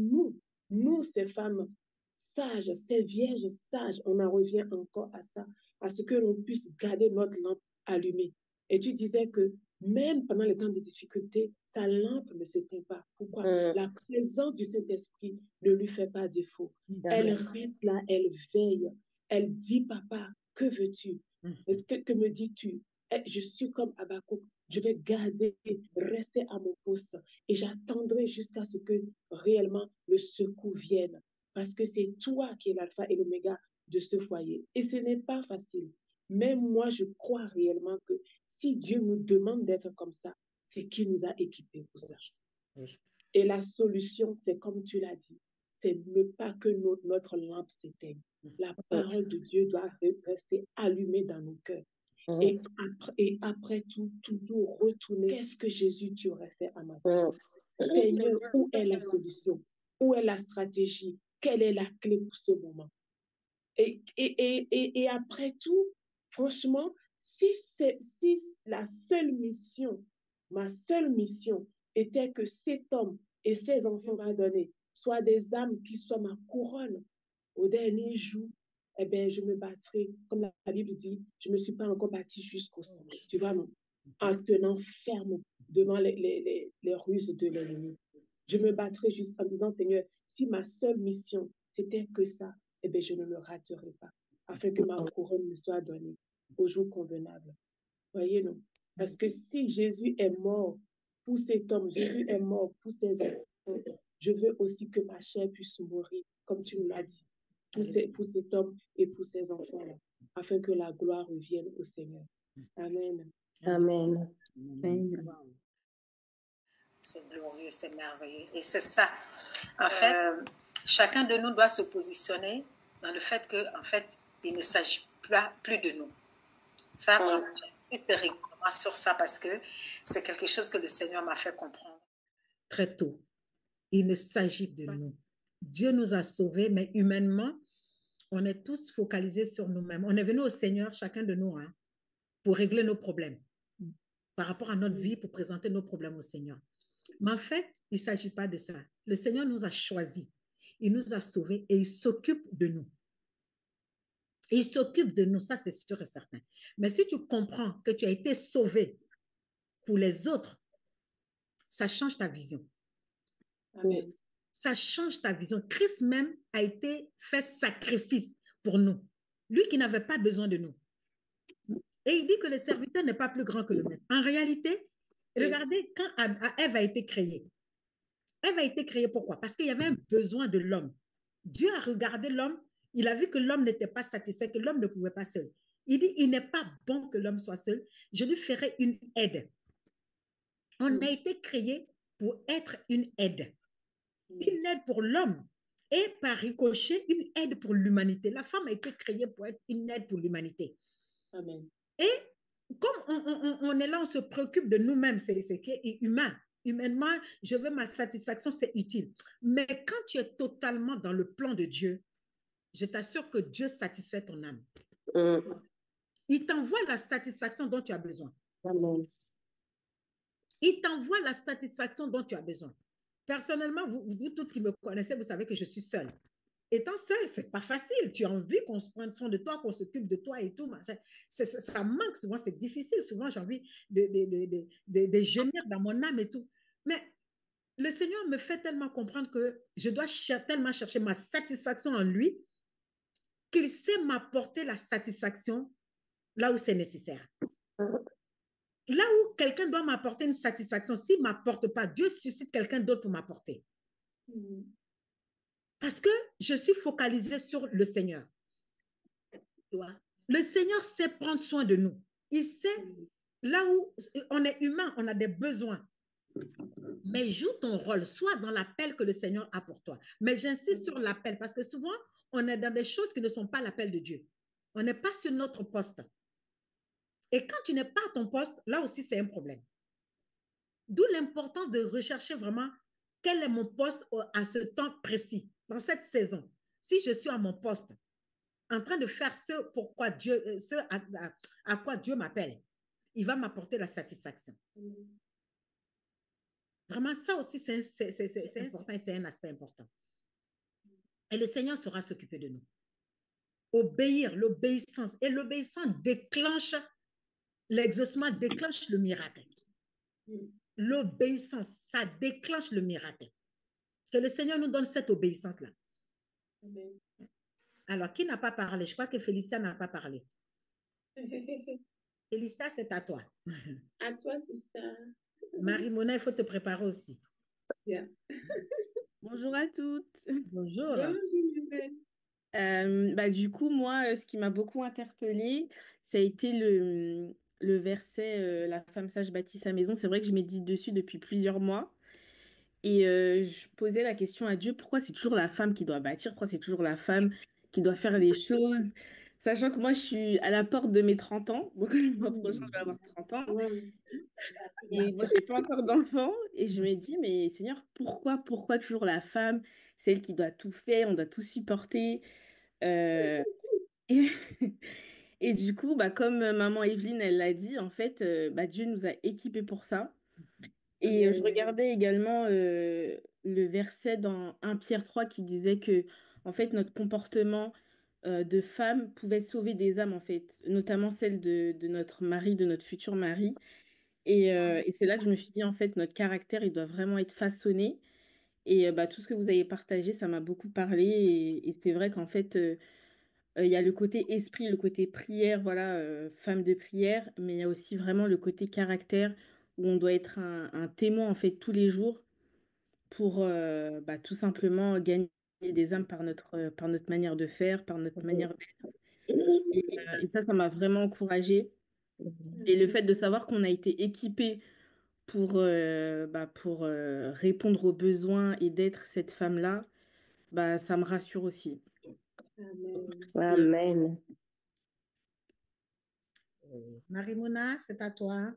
nous ces femmes sages, ces vierges sages. On en revient encore à ça, à ce que l'on puisse garder notre lampe allumée. Et tu disais que même pendant les temps de difficulté, sa lampe ne s'éteint pas. Pourquoi? La présence du Saint-Esprit ne lui fait pas défaut. Elle reste là, elle veille. Elle dit, papa, que veux-tu? Que me dis-tu? Je suis comme Habakkuk. Je vais garder, rester à mon poste et j'attendrai jusqu'à ce que réellement le secours vienne. Parce que c'est toi qui es l'alpha et l'oméga de ce foyer. Et ce n'est pas facile. Mais moi, je crois réellement que si Dieu nous demande d'être comme ça, c'est qu'il nous a équipés pour ça. Et la solution, c'est comme tu l'as dit, c'est ne pas que notre lampe s'éteigne. La parole de Dieu doit rester allumée dans nos cœurs. Et après tout, toujours retourner. Qu'est-ce que Jésus, tu aurais fait à ma place? Seigneur, où est la solution? Où est la stratégie? Quelle est la clé pour ce moment? Et après tout, franchement, si la seule mission, ma seule mission était que cet homme et ses enfants va donner soient des âmes qui soient ma couronne au dernier jour, eh bien, je me battrai, comme la Bible dit, je ne me suis pas encore bâtie jusqu'au sang, tu vois, non? En tenant ferme devant les ruses de l'ennemi. Je me battrai juste en disant, Seigneur, si ma seule mission, c'était que ça, eh bien, je ne le raterai pas, afin que ma couronne me soit donnée au jour convenable. Voyez-nous? Parce que si Jésus est mort pour cet homme, Jésus est mort pour ses enfants, je veux aussi que ma chair puisse mourir, comme tu me l'as dit, pour cet homme et pour ses enfants-là, afin que la gloire revienne au Seigneur. Amen. Amen. Amen. C'est glorieux, c'est merveilleux. Et c'est ça. En fait, chacun de nous doit se positionner dans le fait que, en fait, il ne s'agit plus de nous. Ça, j'insiste régulièrement sur ça parce que c'est quelque chose que le Seigneur m'a fait comprendre très tôt. Il ne s'agit de nous. Dieu nous a sauvés, mais humainement, on est tous focalisés sur nous-mêmes. On est venu au Seigneur, chacun de nous, hein, pour régler nos problèmes par rapport à notre vie, pour présenter nos problèmes au Seigneur. Mais en fait, il ne s'agit pas de ça. Le Seigneur nous a choisis. il nous a sauvés et il s'occupe de nous. Il s'occupe de nous, ça c'est sûr et certain. Mais si tu comprends que tu as été sauvé pour les autres, ça change ta vision. Amen. Ça change ta vision. Christ même a été fait sacrifice pour nous. Lui qui n'avait pas besoin de nous. Et il dit que le serviteur n'est pas plus grand que le maître. En réalité, regardez, quand Ève a été créée, Ève a été créée pourquoi? Parce qu'il y avait un besoin de l'homme. Dieu a regardé l'homme, il a vu que l'homme n'était pas satisfait, que l'homme ne pouvait pas seul. Il dit, il n'est pas bon que l'homme soit seul, je lui ferai une aide. On a été créé pour être une aide. Une aide pour l'homme et par ricochet, une aide pour l'humanité. La femme a été créée pour être une aide pour l'humanité. Amen. Et comme on est là, on se préoccupe de nous-mêmes, c'est qui est humain. Humainement, je veux ma satisfaction, c'est utile. Mais quand tu es totalement dans le plan de Dieu, je t'assure que Dieu satisfait ton âme. Il t'envoie la satisfaction dont tu as besoin. Amen. Il t'envoie la satisfaction dont tu as besoin. Personnellement, vous toutes qui me connaissez, vous savez que je suis seule. Étant seule, c'est pas facile. Tu as envie qu'on se prenne soin de toi, qu'on s'occupe de toi et tout. Ça manque souvent, c'est difficile. Souvent, j'ai envie de gémir dans mon âme et tout. Mais le Seigneur me fait tellement comprendre que je dois tellement chercher ma satisfaction en lui qu'il sait m'apporter la satisfaction là où c'est nécessaire. Là où quelqu'un doit m'apporter une satisfaction, s'il ne m'apporte pas, Dieu suscite quelqu'un d'autre pour m'apporter. Parce que je suis focalisée sur le Seigneur. Le Seigneur sait prendre soin de nous. Il sait, là où on est humain, on a des besoins. Mais joue ton rôle, soit dans l'appel que le Seigneur a pour toi. Mais j'insiste sur l'appel parce que souvent, on est dans des choses qui ne sont pas l'appel de Dieu. On n'est pas sur notre poste. Et quand tu n'es pas à ton poste, là aussi, c'est un problème. D'où l'importance de rechercher vraiment quel est mon poste à ce temps précis, dans cette saison. Si je suis à mon poste, en train de faire ce pourquoi Dieu, à quoi Dieu m'appelle, il va m'apporter la satisfaction. Vraiment, ça aussi, c'est important et c'est un aspect important. Et le Seigneur saura s'occuper de nous. Obéir, l'obéissance. Et l'obéissance déclenche, l'exaucement déclenche le miracle. L'obéissance, ça déclenche le miracle. Que le Seigneur nous donne cette obéissance-là. Alors, qui n'a pas parlé? Je crois que Félicia n'a pas parlé. Félicia, c'est à toi. À toi, sister. Marie-Mona, il faut te préparer aussi. Yeah. Bonjour à toutes. Bonjour. Du coup, moi, ce qui m'a beaucoup interpellée, ça a été le verset La femme sage bâtit sa maison. C'est vrai que je médite dessus depuis plusieurs mois. Et je posais la question à Dieu, pourquoi c'est toujours la femme qui doit bâtir? Pourquoi c'est toujours la femme qui doit faire les choses? Sachant que moi, je suis à la porte de mes 30 ans. Donc, le mois prochain, je vais avoir 30 ans. Et moi, je n'ai pas encore d'enfant. Et je me dis, mais Seigneur, pourquoi toujours la femme? C'est elle qui doit tout faire, on doit tout supporter. Et, et du coup, comme maman Evelyne, elle l'a dit, en fait, Dieu nous a équipés pour ça. Et je regardais également le verset dans 1 Pierre 3 qui disait que, en fait, notre comportement de femme pouvait sauver des âmes, en fait, notamment celle de notre mari, de notre futur mari. Et c'est là que je me suis dit, en fait, notre caractère, il doit vraiment être façonné. Et tout ce que vous avez partagé, ça m'a beaucoup parlé. Et c'est vrai qu'en fait, il y a le côté esprit, le côté prière, voilà, femme de prière, mais il y a aussi vraiment le côté caractère où on doit être un témoin, en fait, tous les jours pour tout simplement gagner des âmes par notre manière de faire, par notre manière d'être. Et ça m'a vraiment encouragée. Et le fait de savoir qu'on a été équipé pour répondre aux besoins et d'être cette femme-là, ça me rassure aussi. Amen. Amen. Marie-Mona, c'est à toi.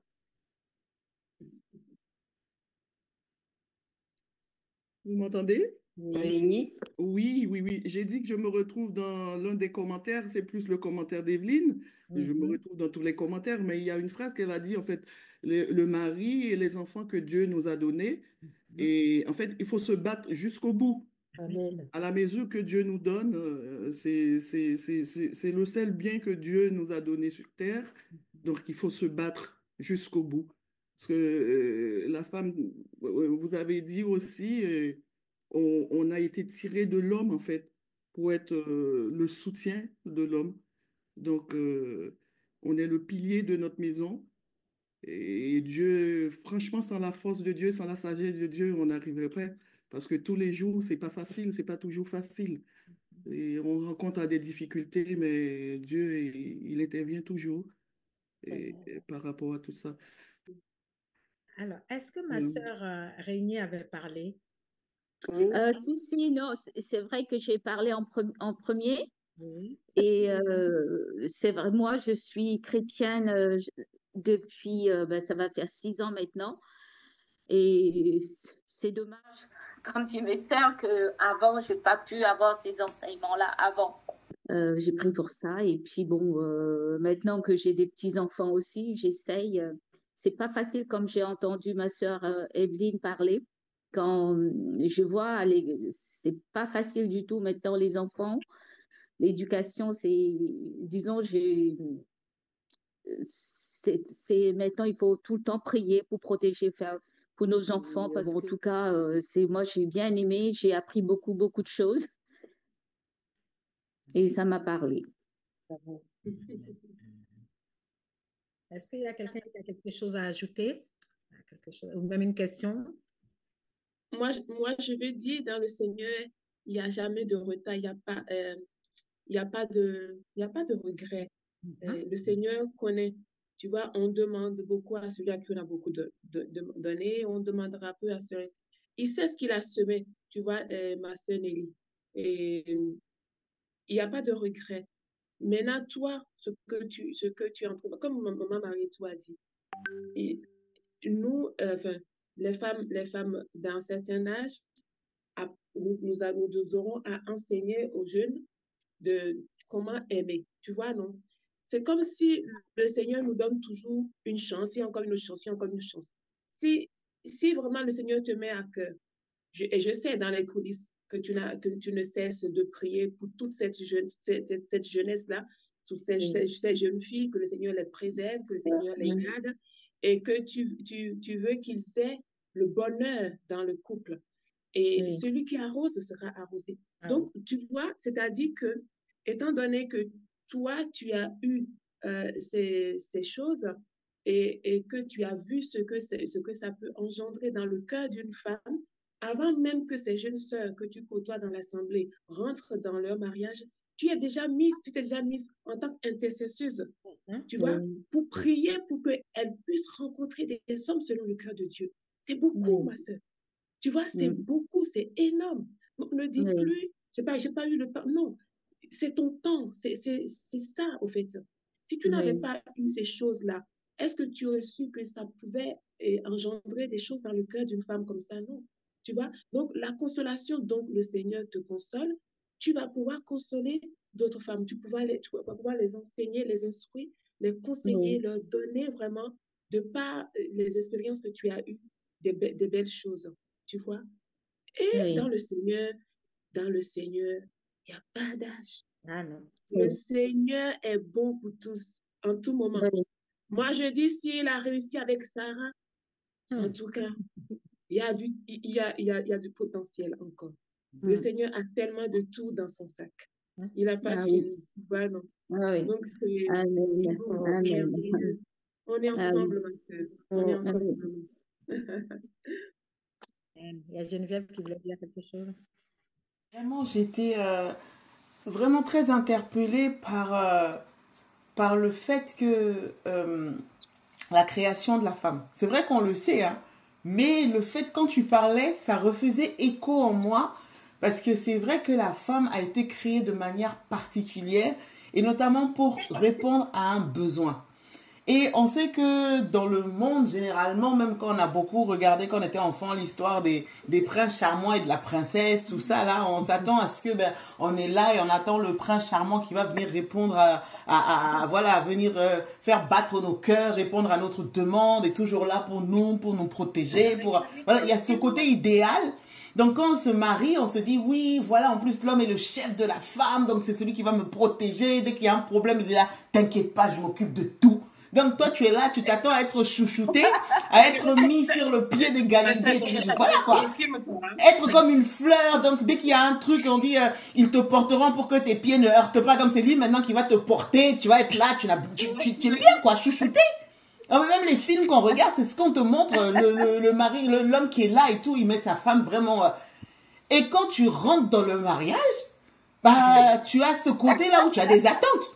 Vous m'entendez? Oui. Oui. J'ai dit que je me retrouve dans l'un des commentaires, c'est plus le commentaire d'Evelyne. Je me retrouve dans tous les commentaires, mais il y a une phrase qu'elle a dit, en fait, le mari et les enfants que Dieu nous a donnés. Et en fait, il faut se battre jusqu'au bout. Amen. À la mesure que Dieu nous donne, c'est le seul bien que Dieu nous a donné sur terre. Donc, il faut se battre jusqu'au bout. Parce que la femme, vous avez dit aussi, on a été tiré de l'homme, en fait, pour être le soutien de l'homme. Donc, on est le pilier de notre maison. Et Dieu, franchement, sans la force de Dieu, sans la sagesse de Dieu, on n'arriverait pas. Parce que tous les jours, c'est pas facile, c'est pas toujours facile. Et on rencontre des difficultés, mais Dieu, il intervient toujours et par rapport à tout ça. Alors, est-ce que ma sœur Réunie avait parlé? Si, non, c'est vrai que j'ai parlé en premier. Oui. Et c'est vrai, moi, je suis chrétienne depuis, ça va faire 6 ans maintenant. Et c'est dommage, comme dit mes sœurs, qu'avant, je n'ai pas pu avoir ces enseignements-là avant. J'ai pris pour ça. Et puis, bon, maintenant que j'ai des petits-enfants aussi, j'essaye. C'est pas facile, comme j'ai entendu ma sœur Evelyne parler. Quand je vois, c'est pas facile du tout maintenant, les enfants. L'éducation, disons, maintenant, il faut tout le temps prier pour protéger, pour nos enfants, parce qu'en tout cas, moi, j'ai bien aimé, j'ai appris beaucoup, beaucoup de choses, et ça m'a parlé. Est-ce qu'il y a quelqu'un qui a quelque chose à ajouter? Ou même une question? Moi, je veux dire, dans le Seigneur, il n'y a jamais de retard, il n'y a pas de regret. Le Seigneur connaît. Tu vois, on demande beaucoup à celui à qui on a beaucoup donné, on demandera peu à celui. Il sait ce qu'il a semé, tu vois, ma sœur Nelly. Et il n'y a pas de regret. Maintenant, toi, ce que tu es en train de... Comme maman Marie-toi a dit, et nous, les femmes d'un certain âge, nous aurons à enseigner aux jeunes de comment aimer. Tu vois, non? C'est comme si le Seigneur nous donne toujours une chance, et encore une chance, et encore une chance. Si vraiment le Seigneur te met à cœur, et je sais dans les coulisses que tu ne cesses de prier pour toute cette jeunesse-là, toutes ces jeunes filles, que le Seigneur les préserve, que le Seigneur les garde, et que tu veux qu'ils aient le bonheur dans le couple. Et celui qui arrose sera arrosé. Donc, tu vois, c'est-à-dire que, étant donné que toi, tu as eu ces choses et que tu as vu ce que ça peut engendrer dans le cœur d'une femme, avant même que ces jeunes sœurs que tu côtoies dans l'assemblée rentrent dans leur mariage, tu t'es déjà mise en tant qu'intercesseuse, tu vois, pour prier pour qu'elles puissent rencontrer des hommes selon le cœur de Dieu. C'est beaucoup, ma sœur. Tu vois, c'est beaucoup, c'est énorme. Donc, ne dis plus, j'ai pas eu le temps. Non, c'est ton temps, c'est ça, au fait. Si tu n'avais pas eu ces choses-là, est-ce que tu aurais su que ça pouvait engendrer des choses dans le cœur d'une femme comme ça? Non. Tu vois? Donc, la consolation dont le Seigneur te console, tu vas pouvoir consoler d'autres femmes. Tu vas pouvoir les enseigner, les instruire, les conseiller, leur donner vraiment, de par les expériences que tu as eues, des belles choses. Tu vois? Et dans le Seigneur, il n'y a pas d'âge. Ah non. Le Seigneur est bon pour tous, en tout moment. Moi, je dis, s'il a réussi avec Sarah, en tout cas, il y a du potentiel encore. Le Seigneur a tellement de tout dans son sac. Il n'a pas fini. Tu vois, non? Donc, c'est bon. On est ensemble, ma sœur. On est ensemble. Il y a Geneviève qui voulait dire quelque chose. Vraiment, j'étais vraiment très interpellée par le fait que la création de la femme, c'est vrai qu'on le sait, hein, mais le fait quand tu parlais, ça refaisait écho en moi, parce que c'est vrai que la femme a été créée de manière particulière, et notamment pour répondre à un besoin. Et on sait que dans le monde, généralement, même quand on a beaucoup regardé, quand on était enfant, l'histoire des princes charmants et de la princesse, tout ça, là, on s'attend à ce que, on est là et on attend le prince charmant qui va venir répondre voilà, venir faire battre nos cœurs, répondre à notre demande, et toujours là pour nous protéger, voilà, il y a ce côté idéal. Donc, quand on se marie, on se dit, oui, voilà, en plus, l'homme est le chef de la femme, donc c'est celui qui va me protéger. Dès qu'il y a un problème, il est là, t'inquiète pas, je m'occupe de tout. Donc, toi, tu es là, tu t'attends à être chouchouté, à être mis sur le pied d'égalité. Voilà, quoi. Être comme une fleur. Donc, dès qu'il y a un truc, on dit, ils te porteront pour que tes pieds ne heurtent pas. Donc, c'est lui maintenant qui va te porter. Tu vas être là, tu es bien, quoi, chouchouté. Même les films qu'on regarde, c'est ce qu'on te montre, le mari, l'homme qui est là et tout, il met sa femme vraiment. Et quand tu rentres dans le mariage, bah, tu as ce côté-là où tu as des attentes.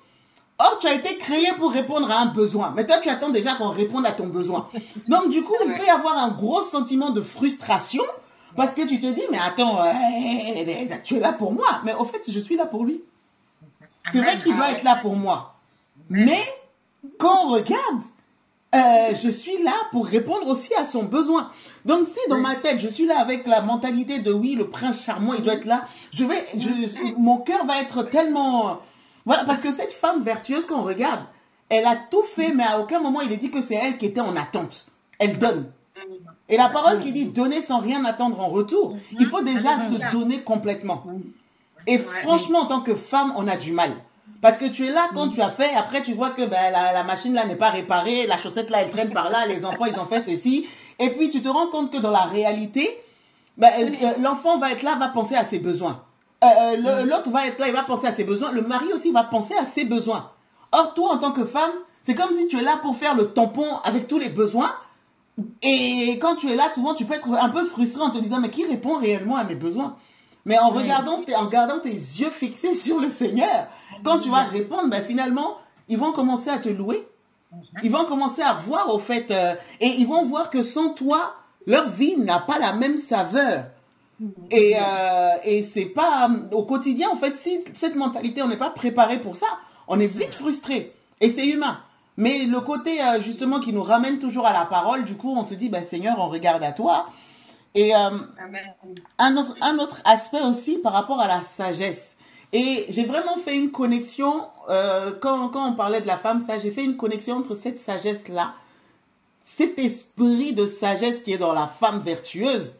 Or, tu as été créé pour répondre à un besoin. Mais toi, tu attends déjà qu'on réponde à ton besoin. Donc, du coup, il peut y avoir un gros sentiment de frustration parce que tu te dis, mais attends, tu es là pour moi. Mais au fait, je suis là pour lui. C'est vrai qu'il doit être là pour moi. Mais, quand on regarde, je suis là pour répondre aussi à son besoin. Donc, si dans ma tête, je suis là avec la mentalité de oui, le prince charmant, il doit être là, mon cœur va être tellement... Voilà, parce que cette femme vertueuse qu'on regarde, elle a tout fait, mais à aucun moment il est dit que c'est elle qui était en attente. Elle donne. Et la parole qui dit donner sans rien attendre en retour, il faut déjà se donner complètement. Et franchement, en tant que femme, on a du mal. Parce que tu es là quand tu as fait, après tu vois que ben, la machine là n'est pas réparée, la chaussette là elle traîne par là, les enfants ils ont fait ceci. Et puis tu te rends compte que dans la réalité, ben, l'enfant va être là, va penser à ses besoins. L'autre va être là, il va penser à ses besoins. Le mari aussi va penser à ses besoins. Or, toi, en tant que femme, c'est comme si tu es là pour faire le tampon avec tous les besoins. Et quand tu es là, souvent, tu peux être un peu frustré en te disant, mais qui répond réellement à mes besoins? Mais en gardant tes yeux fixés sur le Seigneur, quand tu vas répondre, ben, finalement, ils vont commencer à te louer. Ils vont commencer à voir, au fait, et ils vont voir que sans toi, leur vie n'a pas la même saveur. Et c'est pas au quotidien, en fait, si cette mentalité, on n'est pas préparé pour ça, on est vite frustré. Et c'est humain. Mais le côté, justement, qui nous ramène toujours à la parole, du coup, on se dit, ben, Seigneur, on regarde à toi. Et un autre aspect aussi par rapport à la sagesse. Et j'ai vraiment fait une connexion, quand on parlait de la femme sage, j'ai fait une connexion entre cette sagesse-là, cet esprit de sagesse qui est dans la femme vertueuse.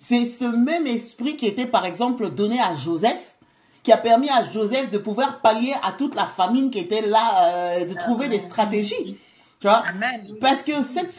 C'est ce même esprit qui était, par exemple, donné à Joseph, qui a permis à Joseph de pouvoir pallier à toute la famine qui était là, de trouver des stratégies. Tu vois? Parce que cette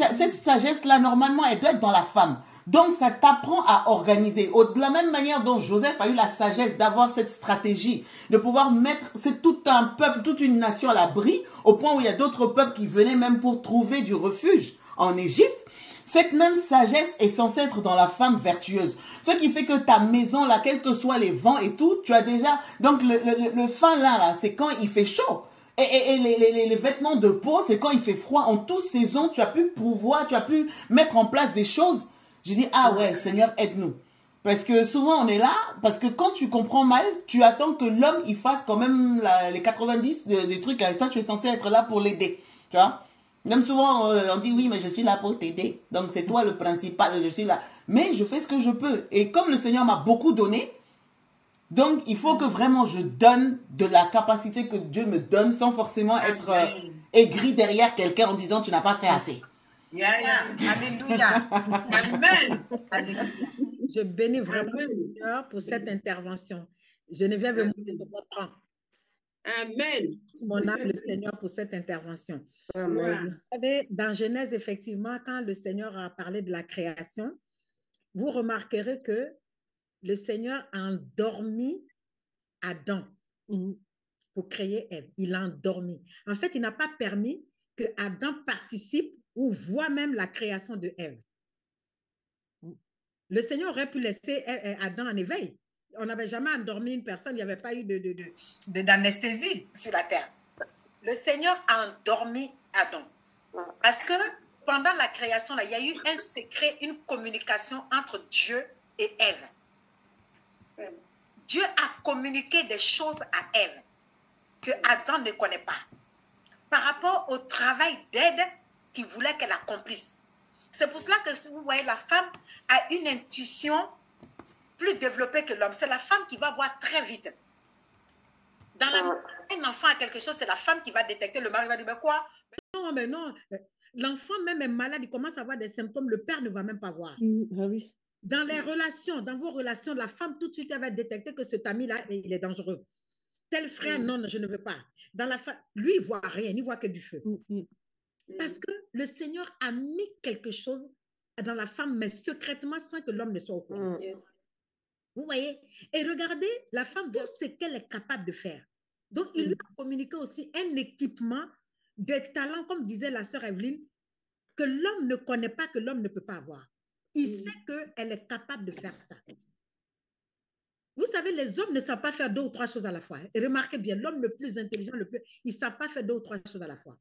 sagesse-là, normalement, elle doit être dans la femme. Donc, ça t'apprend à organiser. De la même manière dont Joseph a eu la sagesse d'avoir cette stratégie, de pouvoir mettre tout un peuple, toute une nation à l'abri, au point où il y a d'autres peuples qui venaient même pour trouver du refuge en Égypte. Cette même sagesse est censée être dans la femme vertueuse. Ce qui fait que ta maison, là, quels que soient les vents et tout, tu as déjà... Donc, le fin là, c'est quand il fait chaud. Et les vêtements de peau, c'est quand il fait froid. En toute saison, tu as pu mettre en place des choses. J'ai dit, ah ouais, Seigneur, aide-nous. Parce que souvent, on est là, parce que quand tu comprends mal, tu attends que l'homme, il fasse quand même les 90 des trucs avec toi. Tu es censé être là pour l'aider. Tu vois? Même souvent, on dit, oui, mais je suis là pour t'aider. Donc, c'est toi le principal, je suis là. Mais je fais ce que je peux. Et comme le Seigneur m'a beaucoup donné, donc, il faut que vraiment je donne de la capacité que Dieu me donne sans forcément être aigri derrière quelqu'un en disant, tu n'as pas fait assez. Alléluia. Amen. Je bénis vraiment le Seigneur pour cette intervention. Geneviève et moi, se comprend. Amen. Mon âme, le Seigneur, pour cette intervention. Amen. Vous savez, dans Genèse, effectivement, quand le Seigneur a parlé de la création, vous remarquerez que le Seigneur a endormi Adam pour créer Ève. Il a endormi. En fait, il n'a pas permis que Adam participe ou voit même la création de Ève. Le Seigneur aurait pu laisser Adam en éveil. On n'avait jamais endormi une personne, il n'y avait pas eu d'anesthésie sur la terre. Le Seigneur a endormi Adam. Parce que pendant la création, là, il y a eu un secret, une communication entre Dieu et Ève. Dieu a communiqué des choses à Ève que Adam ne connaît pas. Par rapport au travail d'aide qu'il voulait qu'elle accomplisse. C'est pour cela que vous voyez, la femme a une intuition plus développée que l'homme. C'est la femme qui va voir très vite. Dans la maison, un enfant a quelque chose, c'est la femme qui va détecter. Le mari va dire, mais quoi? Non, mais non. L'enfant même est malade, il commence à avoir des symptômes, le père ne va même pas voir. Ah oui. Dans les relations, dans vos relations, la femme, tout de suite, elle va détecter que cet ami-là, il est dangereux. Tel frère, non, je ne veux pas. Dans la lui, il voit rien, il voit que du feu. Parce que le Seigneur a mis quelque chose dans la femme, mais secrètement, sans que l'homme ne soit au courant. Vous voyez? Et regardez, la femme, tout ce qu'elle est capable de faire. Donc, il lui a communiqué aussi un équipement, des talents, comme disait la sœur Evelyne, que l'homme ne connaît pas, que l'homme ne peut pas avoir. Il sait qu'elle est capable de faire ça. Vous savez, les hommes ne savent pas faire 2 ou 3 choses à la fois. Et remarquez bien, l'homme le plus intelligent, il ne savent pas faire 2 ou 3 choses à la fois.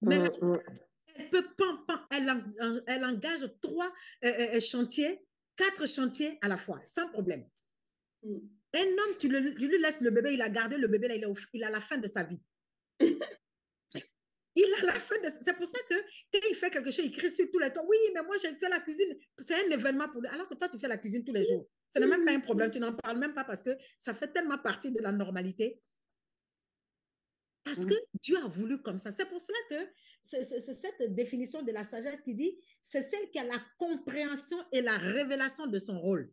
Mais la femme, elle peut, elle engage 3 chantiers, 4 chantiers à la fois, sans problème. Un homme, tu lui laisses le bébé, il a gardé le bébé, là, il a la fin de sa vie. Il a la fin de... C'est pour ça que quand il fait quelque chose, il crie sur tous les temps. Oui, mais moi, j'ai fait la cuisine. C'est un événement pour lui. Alors que toi, tu fais la cuisine tous les jours. Ce n'est même pas un problème. Tu n'en parles même pas parce que ça fait tellement partie de la normalité. Parce que Dieu a voulu comme ça. C'est pour cela que c'est cette définition de la sagesse qui dit, c'est celle qui a la compréhension et la révélation de son rôle.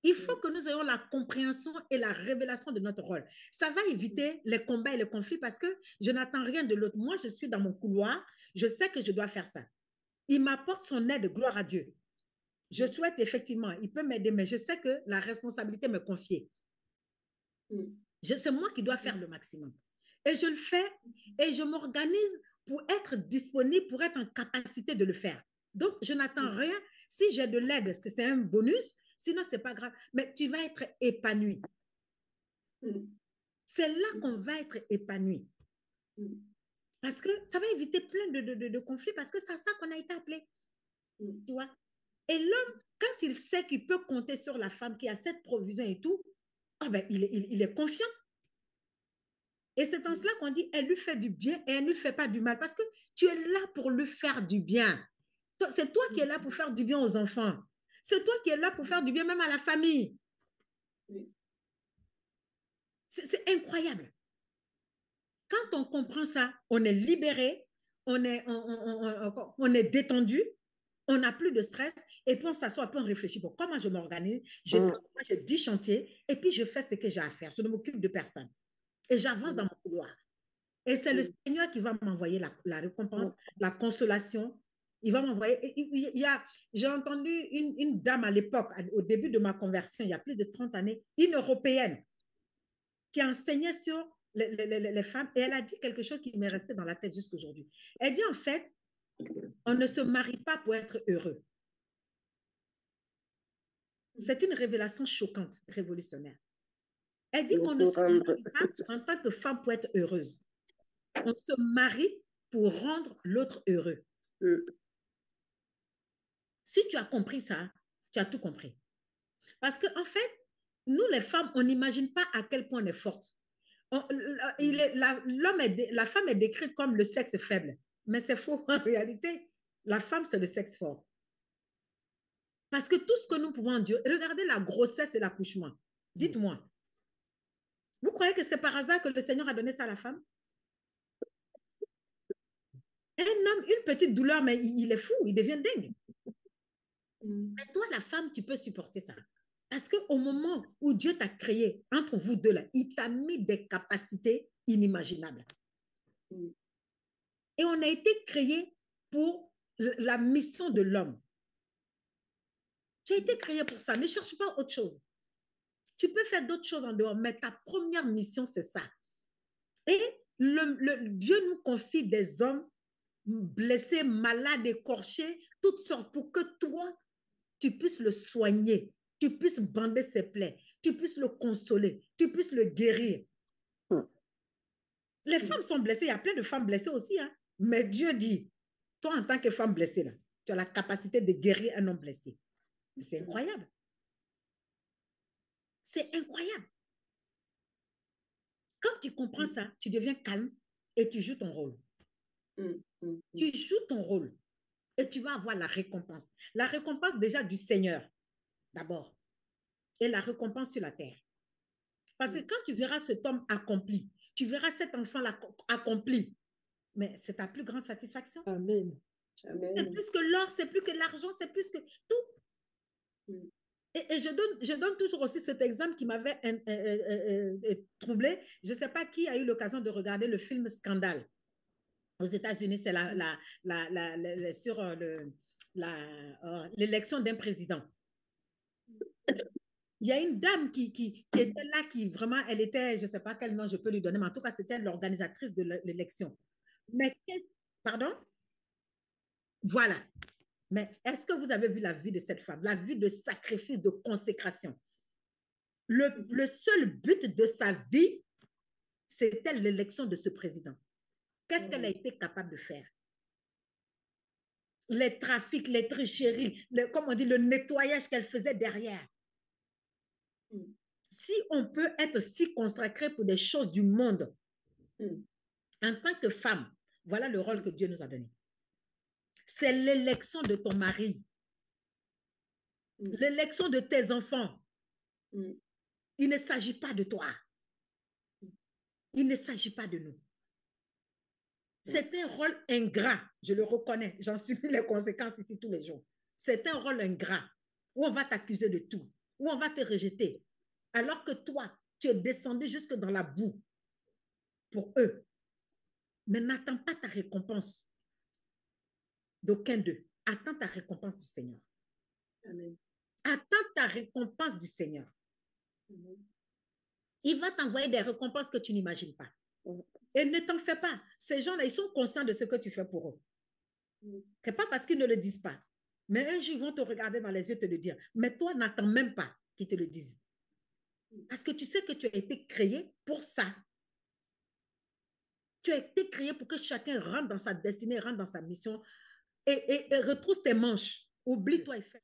Il faut que nous ayons la compréhension et la révélation de notre rôle. Ça va éviter les combats et les conflits parce que je n'attends rien de l'autre. Moi, je suis dans mon couloir. Je sais que je dois faire ça. Il m'apporte son aide, gloire à Dieu. Je souhaite effectivement, il peut m'aider, mais je sais que la responsabilité me confie. C'est moi qui dois faire le maximum. Et je le fais et je m'organise pour être disponible, pour être en capacité de le faire. Donc, je n'attends rien. Si j'ai de l'aide, c'est un bonus. Sinon, ce n'est pas grave. Mais tu vas être épanoui. C'est là qu'on va être épanoui. Parce que ça va éviter plein de conflits parce que c'est à ça qu'on a été appelé. Tu vois? Et l'homme, quand il sait qu'il peut compter sur la femme qui a cette provision et tout, oh ben, il est confiant. Et c'est en cela qu'on dit, elle lui fait du bien et elle ne lui fait pas du mal parce que tu es là pour lui faire du bien. C'est toi qui es là pour faire du bien aux enfants. C'est toi qui es là pour faire du bien même à la famille. C'est incroyable. Quand on comprend ça, on est libéré, on est détendu, on n'a plus de stress, et puis on s'assoit, puis on réfléchit, bon, comment je m'organise? Moi, j'ai 10 chantiers, et puis je fais ce que j'ai à faire. Je ne m'occupe de personne. Et j'avance dans mon couloir. Et c'est le Seigneur qui va m'envoyer la récompense, la consolation. Il va m'envoyer. J'ai entendu une dame à l'époque, au début de ma conversion, il y a plus de 30 années, une Européenne, qui enseignait sur les femmes, et elle a dit quelque chose qui m'est resté dans la tête jusqu'à aujourd'hui. Elle dit en fait, on ne se marie pas pour être heureux. C'est une révélation choquante, révolutionnaire. Elle dit qu'on ne se marie pas en tant que femme pour être heureuse. On se marie pour rendre l'autre heureux. Si tu as compris ça, tu as tout compris. Parce qu'en fait, nous les femmes, on n'imagine pas à quel point on est forte. La femme est décrite comme le sexe faible. Mais c'est faux. En réalité, la femme, c'est le sexe fort. Parce que tout ce que nous pouvons endurer, regardez la grossesse et l'accouchement. Dites-moi, vous croyez que c'est par hasard que le Seigneur a donné ça à la femme? Un homme, une petite douleur, mais il est fou, il devient dingue. Mais toi, la femme, tu peux supporter ça. Parce qu'au moment où Dieu t'a créé, entre vous deux, là, il t'a mis des capacités inimaginables. Et on a été créé pour la mission de l'homme. Tu as été créé pour ça. Ne cherche pas autre chose. Tu peux faire d'autres choses en dehors, mais ta première mission, c'est ça. Et Dieu nous confie des hommes blessés, malades, écorchés, toutes sortes, pour que toi, tu puisses le soigner, tu puisses bander ses plaies, tu puisses le consoler, tu puisses le guérir. Les femmes sont blessées, il y a plein de femmes blessées aussi, hein? Mais Dieu dit, toi en tant que femme blessée, là, tu as la capacité de guérir un homme blessé. C'est incroyable. C'est incroyable. Quand tu comprends ça, tu deviens calme et tu joues ton rôle. Tu joues ton rôle et tu vas avoir la récompense. La récompense déjà du Seigneur, d'abord, et la récompense sur la terre. Parce que quand tu verras cet homme accompli, tu verras cet enfant accompli, mais c'est ta plus grande satisfaction. Amen. C'est plus que l'or, c'est plus que l'argent, c'est plus que tout. Et je donne toujours aussi cet exemple qui m'avait troublé. Je ne sais pas qui a eu l'occasion de regarder le film Scandale. Aux États-Unis, c'est sur l'élection d'un président. Il y a une dame qui était là, qui vraiment, elle était, je ne sais pas quel nom je peux lui donner, mais en tout cas, c'était l'organisatrice de l'élection. Mais pardon? Voilà. Mais est-ce que vous avez vu la vie de cette femme, la vie de sacrifice, de consécration? Le seul but de sa vie, c'était l'élection de ce président. Qu'est-ce qu'elle a été capable de faire? Les trafics, les tricheries, comme on dit, le nettoyage qu'elle faisait derrière. Si on peut être si consacré pour des choses du monde, en tant que femme, voilà le rôle que Dieu nous a donné. C'est l'élection de ton mari, l'élection de tes enfants. Il ne s'agit pas de toi. Il ne s'agit pas de nous. C'est un rôle ingrat, je le reconnais, j'en subis les conséquences ici tous les jours. C'est un rôle ingrat où on va t'accuser de tout, où on va te rejeter, alors que toi, tu es descendu jusque dans la boue pour eux. Mais n'attends pas ta récompense d'aucun d'eux. Attends ta récompense du Seigneur. Amen. Attends ta récompense du Seigneur. Amen. Il va t'envoyer des récompenses que tu n'imagines pas. Et ne t'en fais pas. Ces gens-là, ils sont conscients de ce que tu fais pour eux. Ce n'est pas parce qu'ils ne le disent pas. Mais un jour, ils vont te regarder dans les yeux et te le dire. Mais toi, n'attends même pas qu'ils te le disent. Parce que tu sais que tu as été créé pour ça. Tu as été créé pour que chacun rentre dans sa destinée, rentre dans sa mission et retrousse tes manches. Oublie-toi et fais.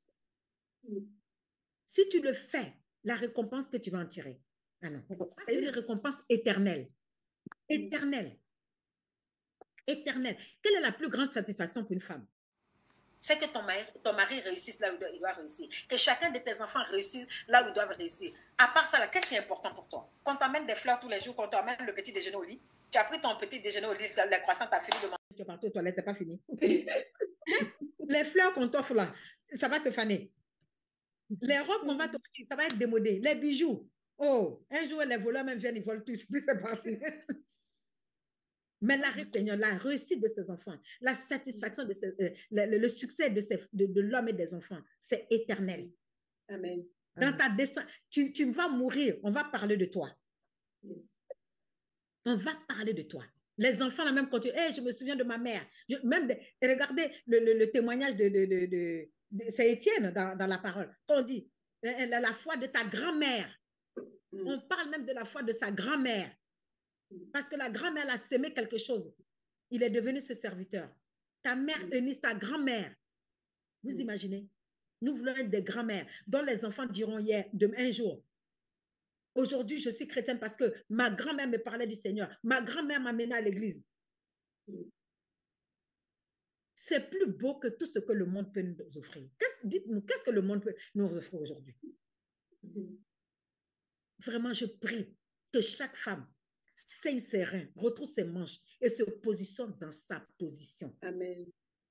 Si tu le fais, la récompense que tu vas en tirer. Ah non, c'est une récompense éternelle. Éternelle. Éternelle. Quelle est la plus grande satisfaction pour une femme? C'est que ton mari réussisse là où il doit réussir. Que chacun de tes enfants réussisse là où ils doivent réussir. À part ça, qu'est-ce qui est important pour toi? Qu'on t'amène des fleurs tous les jours, qu'on t'amène le petit déjeuner au lit. Tu as pris ton petit déjeuner au lit, les croissants, tu as fini de manger. Tu es parti aux toilettes, c'est pas fini. Les fleurs qu'on t'offre là, ça va se faner. Les robes qu'on va t'offrir, ça va être démodé. Les bijoux. Oh, un jour, les voleurs même viennent, ils volent tous. Puis c'est parti. Mais Seigneur, la réussite de ses enfants, la satisfaction, le succès de l'homme et des enfants, c'est éternel. Amen. Dans ta descente, tu vas mourir, on va parler de toi. Yes. On va parler de toi. Les enfants, là même, quand je me souviens de ma mère. Regardez le témoignage c'est Étienne dans la parole. Quand on dit la foi de ta grand-mère. On parle même de la foi de sa grand-mère. Parce que la grand-mère a sémé quelque chose. Il est devenu ce serviteur. Ta mère Eunice, ta grand-mère. Vous imaginez? Nous voulons être des grand-mères dont les enfants diront un jour. Aujourd'hui, je suis chrétienne parce que ma grand-mère me parlait du Seigneur. Ma grand-mère m'a mené à l'église. C'est plus beau que tout ce que le monde peut nous offrir. Dites-nous, qu'est-ce que le monde peut nous offrir aujourd'hui? Vraiment, je prie que chaque femme saigne ses reins, retrouve ses manches et se positionne dans sa position. Amen.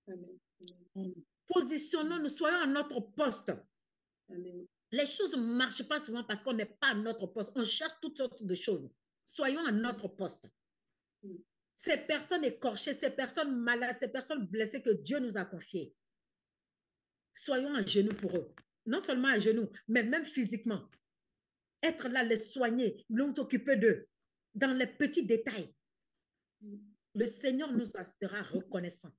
Amen. Positionnons-nous, soyons à notre poste. Amen. Les choses ne marchent pas souvent parce qu'on n'est pas à notre poste. On cherche toutes sortes de choses. Soyons à notre poste. Ces personnes écorchées, ces personnes malades, ces personnes blessées que Dieu nous a confiées, soyons à genoux pour eux. Non seulement à genoux, mais même physiquement. Être là, les soigner, nous occuper d'eux. Dans les petits détails, le Seigneur nous en sera reconnaissant.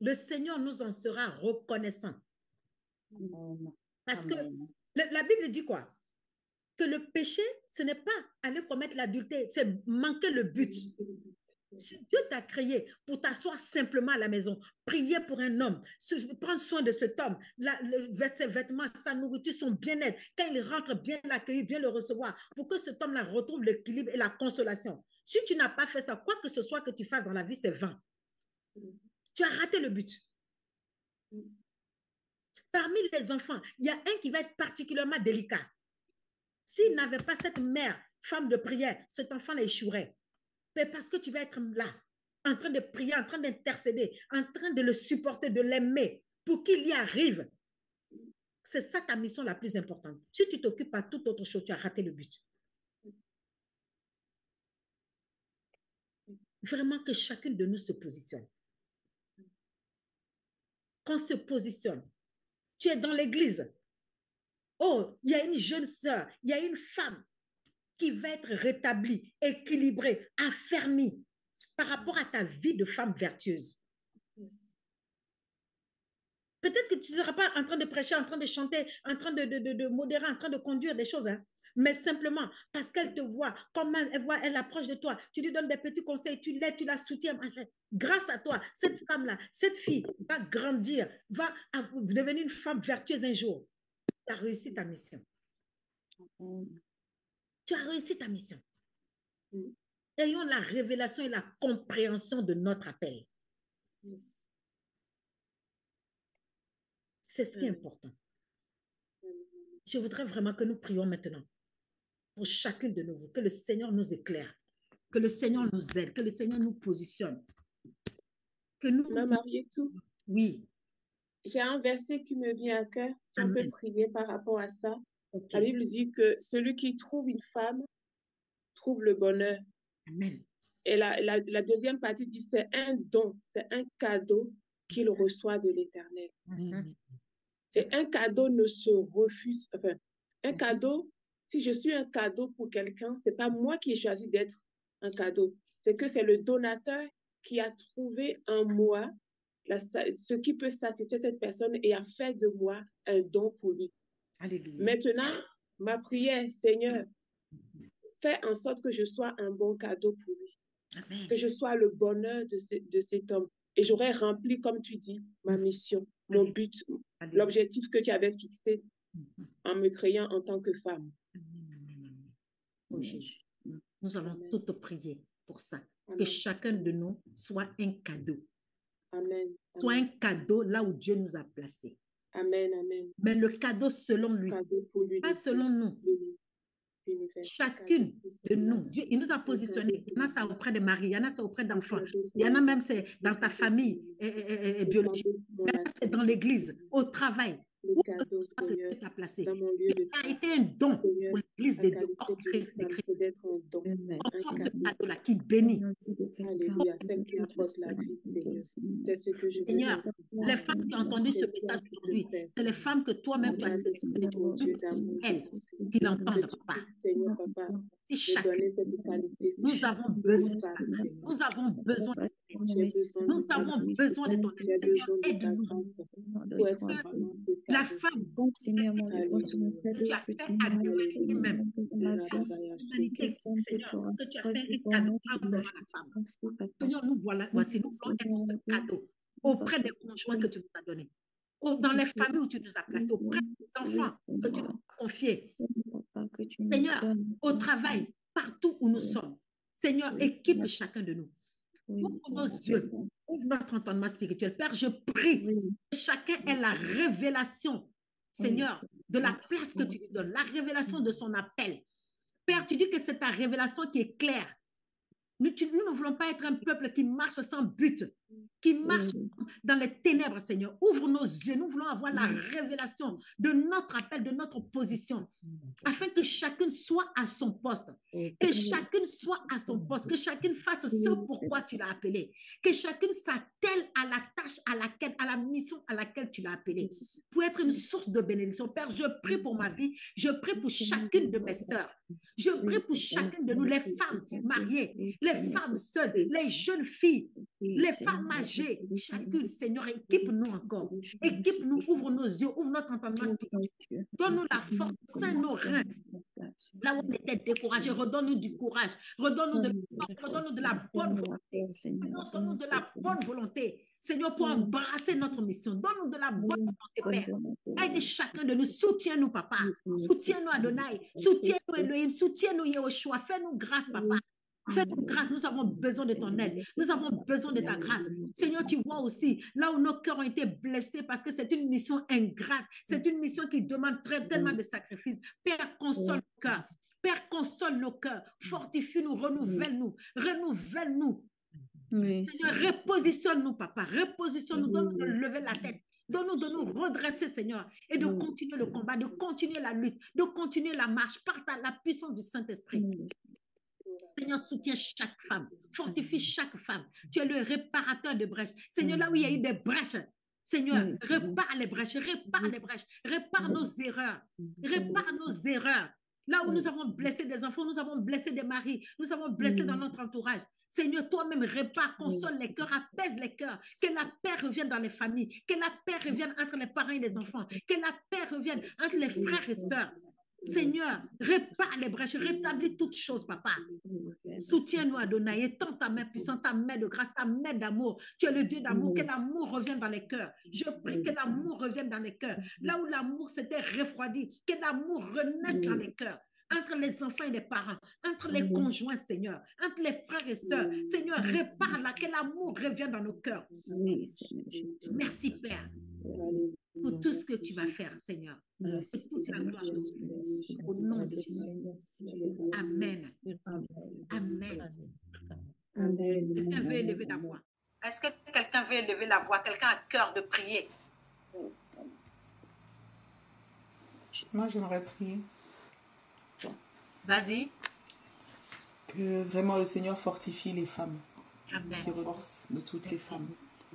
Le Seigneur nous en sera reconnaissant. Parce que la Bible dit quoi? Que le péché, ce n'est pas aller commettre l'adultère, c'est manquer le but. Si Dieu t'a créé pour t'asseoir simplement à la maison, prier pour un homme, prendre soin de cet homme, ses vêtements, sa nourriture, son bien-être, quand il rentre, bien l'accueillir, bien le recevoir, pour que cet homme-là retrouve l'équilibre et la consolation. Si tu n'as pas fait ça, quoi que ce soit que tu fasses dans la vie, c'est vain. Tu as raté le but. Parmi les enfants, il y a un qui va être particulièrement délicat. S'il n'avait pas cette mère, femme de prière, cet enfant-là échouerait. Mais parce que tu vas être là. en train de prier, en train d'intercéder, en train de le supporter, de l'aimer pour qu'il y arrive. C'est ça ta mission la plus importante. Si tu t'occupes à toute autre chose, tu as raté le but. Vraiment que chacune de nous se positionne. Qu'on se positionne. Tu es dans l'église. Oh, il y a une jeune sœur, il y a une femme qui va être rétablie, équilibrée, affermie par rapport à ta vie de femme vertueuse. Peut-être que tu ne seras pas en train de prêcher, en train de chanter, en train de modérer, en train de conduire des choses, hein. Mais simplement parce qu'elle te voit, comment elle approche de toi, tu lui donnes des petits conseils, tu l'aides, tu la soutiens. Grâce à toi, cette femme-là, cette fille va grandir, va devenir une femme vertueuse un jour. Tu as réussi ta mission. Tu as réussi ta mission. Ayons la révélation et la compréhension de notre appel. C'est ce qui est important. Je voudrais vraiment que nous prions maintenant pour chacune de nous, que le Seigneur nous éclaire, que le Seigneur nous aide, que le Seigneur nous positionne. Que nous... Marietou. Oui. J'ai un verset qui me vient à cœur, si Amen. on peut prier par rapport à ça. Okay. La Bible dit que celui qui trouve une femme trouve le bonheur. Amen. Et la deuxième partie dit c'est un don, c'est un cadeau qu'il reçoit de l'Éternel. Et un cadeau ne se refuse. Enfin, un cadeau, si je suis un cadeau pour quelqu'un, c'est pas moi qui ai choisi d'être un cadeau. C'est que c'est le donateur qui a trouvé en moi ce qui peut satisfaire cette personne et a fait de moi un don pour lui. Alléluia. Maintenant, ma prière, Seigneur, fais en sorte que je sois un bon cadeau pour lui. Amen. Que je sois le bonheur de cet homme. Et j'aurais rempli, comme tu dis, ma mission, mon but, l'objectif que tu avais fixé en me créant en tant que femme. Oh Jésus, nous allons toutes prier pour ça. Amen. Que chacun de nous soit un cadeau. Amen. Soit un cadeau là où Dieu nous a placés. Amen, amen. Mais le cadeau selon lui, pas selon nous. Chacune de nous, Dieu, il nous a positionnés. Il y en a ça auprès de Marie, il y en a ça auprès d'enfants, il y en a même c'est dans ta famille biologique, il y en a c'est dans l'église, au travail. Où tu t'as placé. Ça a été un don pour l'église de Dieu, hors Christ de Christ. Encore ce cadeau-là qui bénit. Alléluia, celle qui apporte la vie, Seigneur. C'est ce que je veux. Seigneur, les femmes qui ont entendu ce message aujourd'hui, c'est les femmes que toi-même tu as sélectionnées, elles qui l'entendent, papa. Seigneur, papa, si chacun, nous avons besoin de ça. Nous avons besoin de ton Nous avons besoin de ton aide. Seigneur, aide-nous. La femme que tu as fait à l'humanité même. L'humanité, Seigneur, que tu as fait un cadeau à la femme. Seigneur, nous voilà, voici, nous voulons être ce cadeau auprès des conjoints que tu nous as donnés, dans les familles où tu nous as placés, auprès des enfants que tu nous as confiés. Seigneur, au travail, partout où nous sommes. Seigneur, équipe chacun de nous. Ouvre nos yeux, ouvre notre entendement spirituel. Père, je prie que chacun ait la révélation, Seigneur, de la place que tu lui donnes, la révélation de son appel. Père, tu dis que c'est ta révélation qui est claire. Nous ne voulons pas être un peuple qui marche sans but, qui marche dans les ténèbres, Seigneur. Ouvre nos yeux. Nous voulons avoir la révélation de notre appel, de notre position, afin que chacun soit à son poste. Que chacun soit à son poste. Que chacun fasse ce pourquoi tu l'as appelé. Que chacun s'attelle à la tâche à la mission à laquelle tu l'as appelé. Pour être une source de bénédiction. Père, je prie pour ma vie. Je prie pour chacune de mes sœurs. Je prie pour chacune de nous, les femmes mariées, les femmes seules, les jeunes filles, les femmes âgées, chacune, Seigneur, équipe-nous encore. Équipe-nous, ouvre nos yeux, ouvre notre entendement spirituel. Donne-nous la force, sains nos reins. Là où on était découragés, redonne-nous du courage, redonne-nous de la bonne volonté. Redonne-nous de la bonne volonté. Seigneur, pour embrasser notre mission, donne-nous de la bonne volonté, Père. Aide chacun de nous, soutiens-nous, Papa. Soutiens-nous, Adonai. Soutiens-nous, Elohim. Soutiens-nous, Yehoshua. Fais-nous grâce, Papa. Fais-nous grâce, nous avons besoin de ton aide. Nous avons besoin de ta grâce. Seigneur, tu vois aussi, là où nos cœurs ont été blessés, parce que c'est une mission ingrate. C'est une mission qui demande tellement de sacrifices. Père, console nos cœurs. Père, console nos cœurs. Fortifie-nous, renouvelle-nous. Renouvelle-nous. Oui, Seigneur, repositionne-nous, papa. Repositionne-nous. Donne-nous de lever la tête. Donne-nous de nous redresser, Seigneur, et de continuer le combat, de continuer la lutte, de continuer la marche par la puissance du Saint-Esprit. Seigneur, soutiens chaque femme, fortifie chaque femme. Tu es le réparateur de brèches. Seigneur, là où il y a eu des brèches, Seigneur, répare les brèches, répare nos erreurs, répare nos erreurs. Là où nous avons blessé des enfants, nous avons blessé des maris, nous avons blessé dans notre entourage. Seigneur, toi-même répare, console les cœurs, apaise les cœurs, que la paix revienne dans les familles, que la paix revienne entre les parents et les enfants, que la paix revienne entre les frères et sœurs. Seigneur, répare les brèches, rétablis toutes choses, papa. Soutiens-nous, Adonai, étends ta main puissante, ta main de grâce, ta main d'amour. Tu es le Dieu d'amour, que l'amour revienne dans les cœurs. Je prie que l'amour revienne dans les cœurs. Là où l'amour s'était refroidi, que l'amour renaisse dans les cœurs. Entre les enfants et les parents, entre les conjoints, Seigneur, entre les frères et sœurs. Seigneur, répare-la, que l'amour revienne dans nos cœurs. Merci, Père, pour tout ce que tu vas faire, Seigneur. Toute la gloire au nom de Jésus. Amen. Amen. Quelqu'un veut élever la voix. Est-ce que quelqu'un veut élever la voix? Quelqu'un a cœur de prier? Moi, j'aimerais prier. Vas-y. Que vraiment le Seigneur fortifie les femmes. Amen. Qui force de toutes les femmes.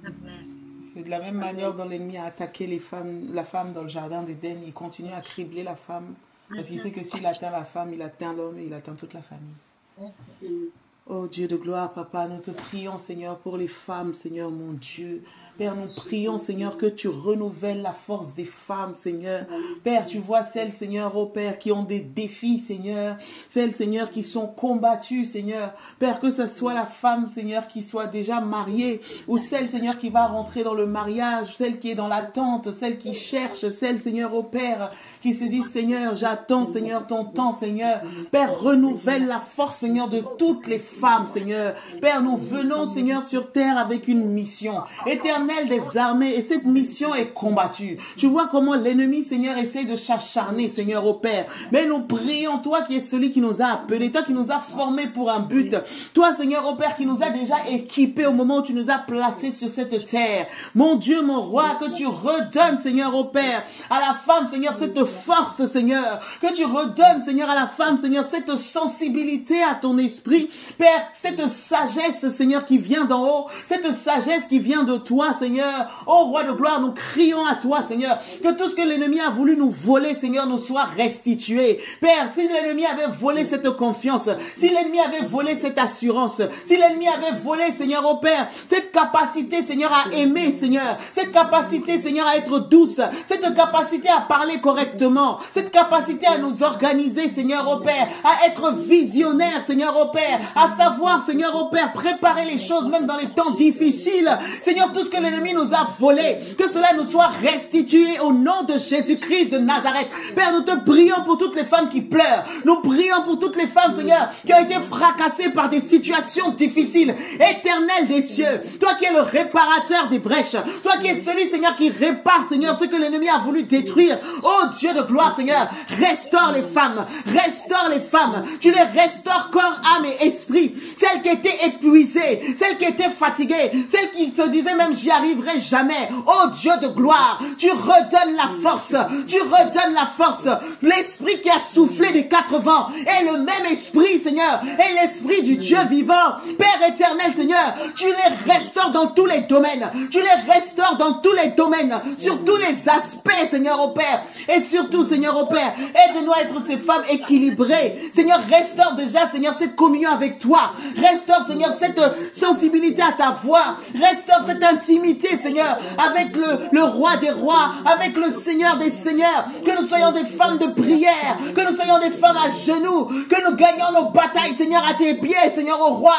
Amen. Parce que de la même manière dont l'ennemi a attaqué la femme dans le jardin d'Éden, il continue à cribler la femme. Parce qu'il sait que s'il atteint la femme, il atteint l'homme et il atteint toute la famille. Oh Dieu de gloire, papa, nous te prions, Seigneur, pour les femmes, Seigneur, mon Dieu. Père, nous prions, Seigneur, que tu renouvelles la force des femmes, Seigneur. Père, tu vois celles, Seigneur, oh Père, qui ont des défis, Seigneur. Celles, Seigneur, qui sont combattues, Seigneur. Père, que ce soit la femme, Seigneur, qui soit déjà mariée, ou celle, Seigneur, qui va rentrer dans le mariage, celle qui est dans l'attente, celle qui cherche, celle, Seigneur, oh Père, qui se dit, Seigneur, j'attends, Seigneur, ton temps, Seigneur. Père, renouvelle la force, Seigneur, de toutes les femmes, Seigneur. Père, nous venons, Seigneur, sur terre avec une mission. Éternel des armées, et cette mission est combattue. Tu vois comment l'ennemi, Seigneur, essaie de s'acharner, Seigneur, au Père. Mais nous prions, toi qui es celui qui nous a appelés, toi qui nous a formés pour un but. Toi, Seigneur, au Père, qui nous a déjà équipés au moment où tu nous as placés sur cette terre. Mon Dieu, mon roi, que tu redonnes, Seigneur, au Père, à la femme, Seigneur, cette force, Seigneur. Que tu redonnes, Seigneur, à la femme, Seigneur, cette sensibilité à ton esprit. Père, cette sagesse, Seigneur, qui vient d'en haut, cette sagesse qui vient de toi, Seigneur. Oh roi de gloire, nous crions à toi, Seigneur, que tout ce que l'ennemi a voulu nous voler, Seigneur, nous soit restitué. Père, si l'ennemi avait volé cette confiance, si l'ennemi avait volé cette assurance, si l'ennemi avait volé, Seigneur, oh Père, cette capacité, Seigneur, à aimer, Seigneur, cette capacité, Seigneur, à être douce, cette capacité à parler correctement, cette capacité à nous organiser, Seigneur, oh Père, à être visionnaire, Seigneur, oh Père, à savoir, Seigneur, oh Père, préparer les choses même dans les temps difficiles. Seigneur, tout ce que l'ennemi nous a volé, que cela nous soit restitué au nom de Jésus-Christ de Nazareth. Père, nous te prions pour toutes les femmes qui pleurent. Nous prions pour toutes les femmes, Seigneur, qui ont été fracassées par des situations difficiles. Éternel des cieux, toi qui es le réparateur des brèches, toi qui es celui, Seigneur, qui répare, Seigneur, ce que l'ennemi a voulu détruire. Oh Dieu de gloire, Seigneur, restaure les femmes, restaure les femmes. Tu les restaures corps, âme et esprit. Celles qui étaient épuisées, celles qui étaient fatiguées, celles qui se disaient même j'y arriverai jamais. Oh Dieu de gloire, tu redonnes la force, tu redonnes la force. L'esprit qui a soufflé des 4 vents est le même esprit, Seigneur, est l'esprit du Dieu vivant. Père éternel, Seigneur, tu les restaures dans tous les domaines, tu les restaures dans tous les domaines, sur tous les aspects, Seigneur au Père, et surtout, Seigneur au Père, aide-nous à être ces femmes équilibrées. Seigneur, restaure déjà, Seigneur, cette communion avec toi, restaure, Seigneur, cette sensibilité à ta voix, restaure cette intimité, Seigneur, avec le roi des rois, avec le Seigneur des seigneurs, que nous soyons des femmes de prière, que nous soyons des femmes à genoux, que nous gagnons nos batailles, Seigneur, à tes pieds, Seigneur au roi.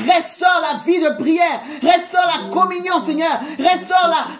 Restaure la vie de prière, restaure la communion, Seigneur, restaure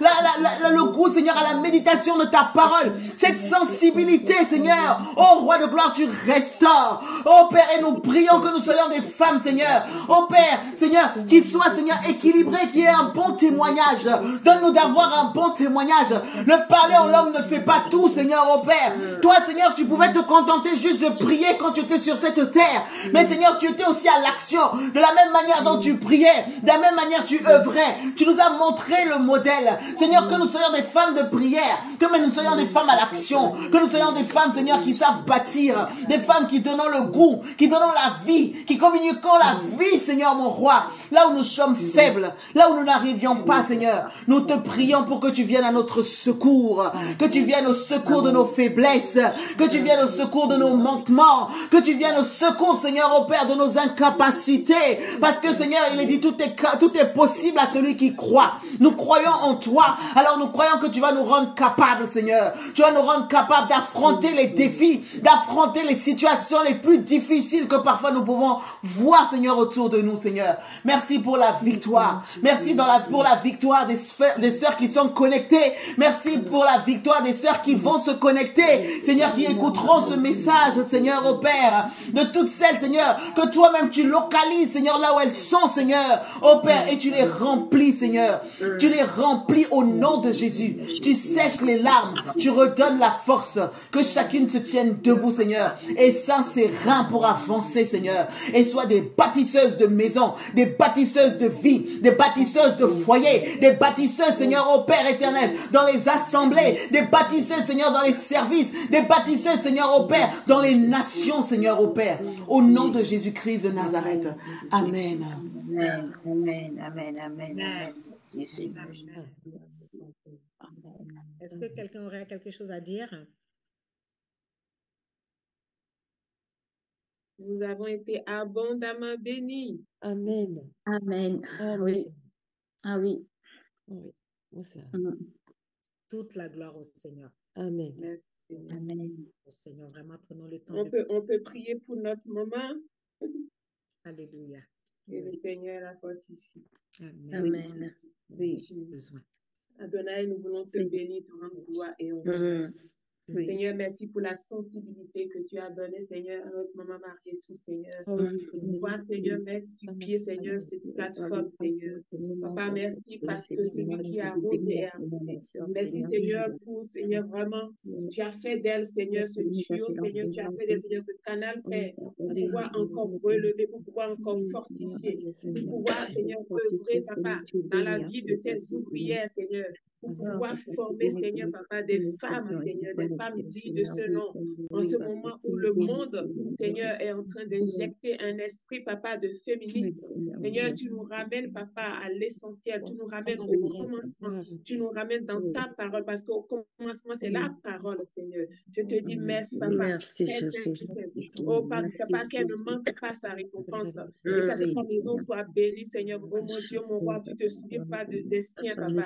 le goût, Seigneur, à la méditation de ta parole, cette sensibilité, Seigneur, oh roi de gloire, tu restaures. Oh Père, et nous prions que nous soyons des femmes, Seigneur. Oh Père, Seigneur, qu'il soit, Seigneur, équilibré, qu'il y ait un bon témoignage. Donne-nous d'avoir un bon témoignage. Le parler en langue ne fait pas tout, Seigneur, oh Père. Toi, Seigneur, tu pouvais te contenter juste de prier quand tu étais sur cette terre. Mais Seigneur, tu étais aussi à l'action. De la même manière dont tu priais, de la même manière tu œuvrais. Tu nous as montré le modèle. Seigneur, que nous soyons des femmes de prière, que nous soyons des femmes à l'action, que nous soyons des femmes, Seigneur, qui savent bâtir, des femmes qui donnent le goût, qui donnent la vie, qui communiquent la vie, Seigneur, mon roi. Là où nous sommes faibles, là où nous n'arrivions pas, Seigneur, nous te prions pour que tu viennes à notre secours, que tu viennes au secours de nos faiblesses, que tu viennes au secours de nos manquements, que tu viennes au secours, Seigneur, au Père, de nos incapacités, parce que, Seigneur, il est dit, tout est possible à celui qui croit. Nous croyons en toi, alors nous croyons que tu vas nous rendre capables, Seigneur. Tu vas nous rendre capables d'affronter les défis, d'affronter les situations les plus difficiles que parfois nous pouvons voir, Seigneur, autour de nous, Seigneur. Merci pour la victoire. Merci pour la victoire des sœurs qui sont connectées. Merci pour la victoire des sœurs qui vont se connecter, Seigneur, qui écouteront ce message, Seigneur, au Père. De toutes celles, Seigneur, que toi-même tu localises, Seigneur, là où elles sont, Seigneur, au Père, et tu les remplis, Seigneur. Tu les remplis au nom de Jésus. Tu sèches les larmes, tu redonnes la force, que chacune se tienne debout, Seigneur, et sans ses reins pour avancer, Seigneur, et soit des bâtisseuses de maisons, des bâtisseuses de vie, des bâtisseuses de foyers, des bâtisseuses, Seigneur, au Père éternel, dans les assemblées, des bâtisseuses, Seigneur, dans les services, des bâtisseuses, Seigneur, au Père, dans les nations, Seigneur, au Père, au nom de Jésus-Christ de Nazareth. Amen. Amen, amen, amen, amen, amen. Est-ce que quelqu'un aurait quelque chose à dire? Nous avons été abondamment bénis. Amen. Amen. Amen. Oui. Ah oui. Oui. Ça. Toute la gloire au Seigneur. Amen. Merci, Seigneur. Amen. Au Seigneur, vraiment, prenons le temps. On peut prier pour notre maman. Alléluia. Et le Seigneur la fortifie. Amen. Amen. Oui. Besoin. Adonai, nous voulons te bénir, te rendre gloire et honneur. Oui. Seigneur, merci pour la sensibilité que tu as donnée, Seigneur, à notre maman Marie, tout, Seigneur. De pouvoir, Seigneur, mettre sur pied, Seigneur, cette plateforme, Seigneur. Papa, merci parce que celui qui a arrosé est arrosé. Merci, Seigneur, pour, Seigneur, vraiment, tu as fait d'elle, Seigneur, ce tuyau, Seigneur, tu as fait d'elle, Seigneur, ce canal, Père, pour pouvoir encore relever, pour pouvoir encore fortifier, pour pouvoir, Seigneur, œuvrer, Papa, dans la vie de tes ouvrières, Seigneur, pour pouvoir former, Seigneur, Papa, des femmes, Seigneur, des femmes dignes de ce nom. En ce moment où le monde, Seigneur, est en train d'injecter un esprit, Papa, de féministe. Seigneur, tu nous ramènes, Papa, à l'essentiel. Tu nous ramènes au commencement. Tu nous ramènes dans ta parole, parce qu'au commencement, c'est la parole, Seigneur. Je te dis merci, Papa. Merci, Jésus. Oh, Papa, qu'elle ne manque pas sa récompense. Et que sa maison soit bénie, Seigneur. Oh, mon Dieu, mon roi, tu ne te souviens pas des siens, Papa.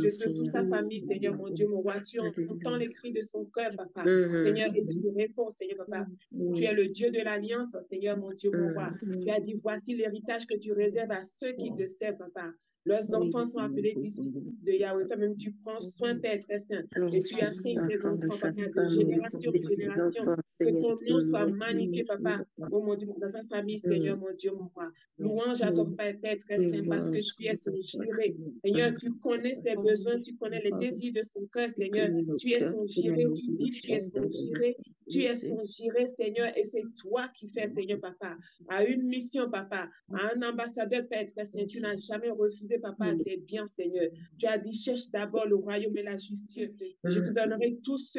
De toute sa famille, Seigneur, mon Dieu, mon roi, tu entends les cris de son cœur, Papa. Seigneur, et tu réponds, Seigneur, Papa. Tu es le Dieu de l'alliance, Seigneur, mon Dieu, mon roi. Tu as dit, voici l'héritage que tu réserves à ceux qui te servent, Papa. Leurs enfants sont appelés disciples de Yahweh. Toi-même, tu prends soin, Père très saint. Et tu enseignes tes enfants, Papa, de génération en génération. Que ton nom soit magnifié, Papa. Oh mon Dieu, dans sa famille, Seigneur, mon Dieu, mon roi. Louange à ton Père très saint, parce que tu es son géré. Seigneur, tu connais ses besoins, tu connais les désirs de son cœur, Seigneur. Tu es son géré, tu dis, tu es son géré. Tu es son géré, Seigneur, et c'est toi qui fais, Seigneur, Papa, à une mission, Papa, à un ambassadeur, Père très saint. Tu n'as jamais refusé, Papa, tes biens, Seigneur. Tu as dit, cherche d'abord le royaume et la justice. Je te donnerai tout ce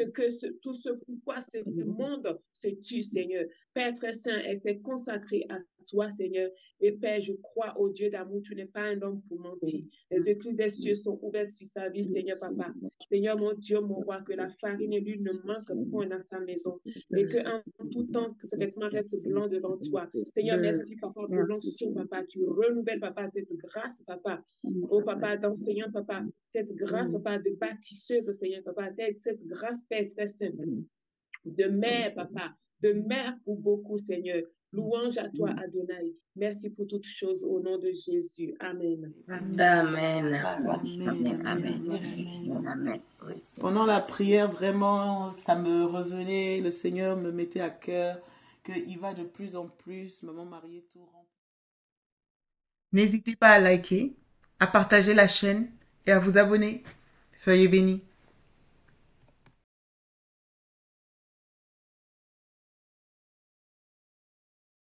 pourquoi ce monde se tue, Seigneur. Père très saint, et c'est consacré à toi, Seigneur. Et Père, je crois au Dieu d'amour, tu n'es pas un homme pour mentir. Les écluses des cieux sont ouvertes sur sa vie, Seigneur, Papa. Seigneur, mon Dieu, mon roi, que la farine et l'huile ne manquent point dans sa maison. Et qu'en tout temps, que ce vêtement reste blanc devant toi. Seigneur, merci, Papa, pour l'onction, Papa. Tu renouvelles, Papa, cette grâce, Papa. Oh, Papa, d'enseignant, Papa. Cette grâce, Papa, de bâtisseuse, Seigneur, Papa. Cette grâce, Père, très simple. De mère, Papa. De mère pour beaucoup, Seigneur. Louange à toi, Adonai. Merci pour toutes choses au nom de Jésus. Amen. Amen. Amen. Amen. Amen. Pendant la prière, vraiment, ça me revenait, le Seigneur me mettait à cœur qu'il va de plus en plus, maman Marie, tout remplir. N'hésitez pas à liker, à partager la chaîne et à vous abonner. Soyez bénis.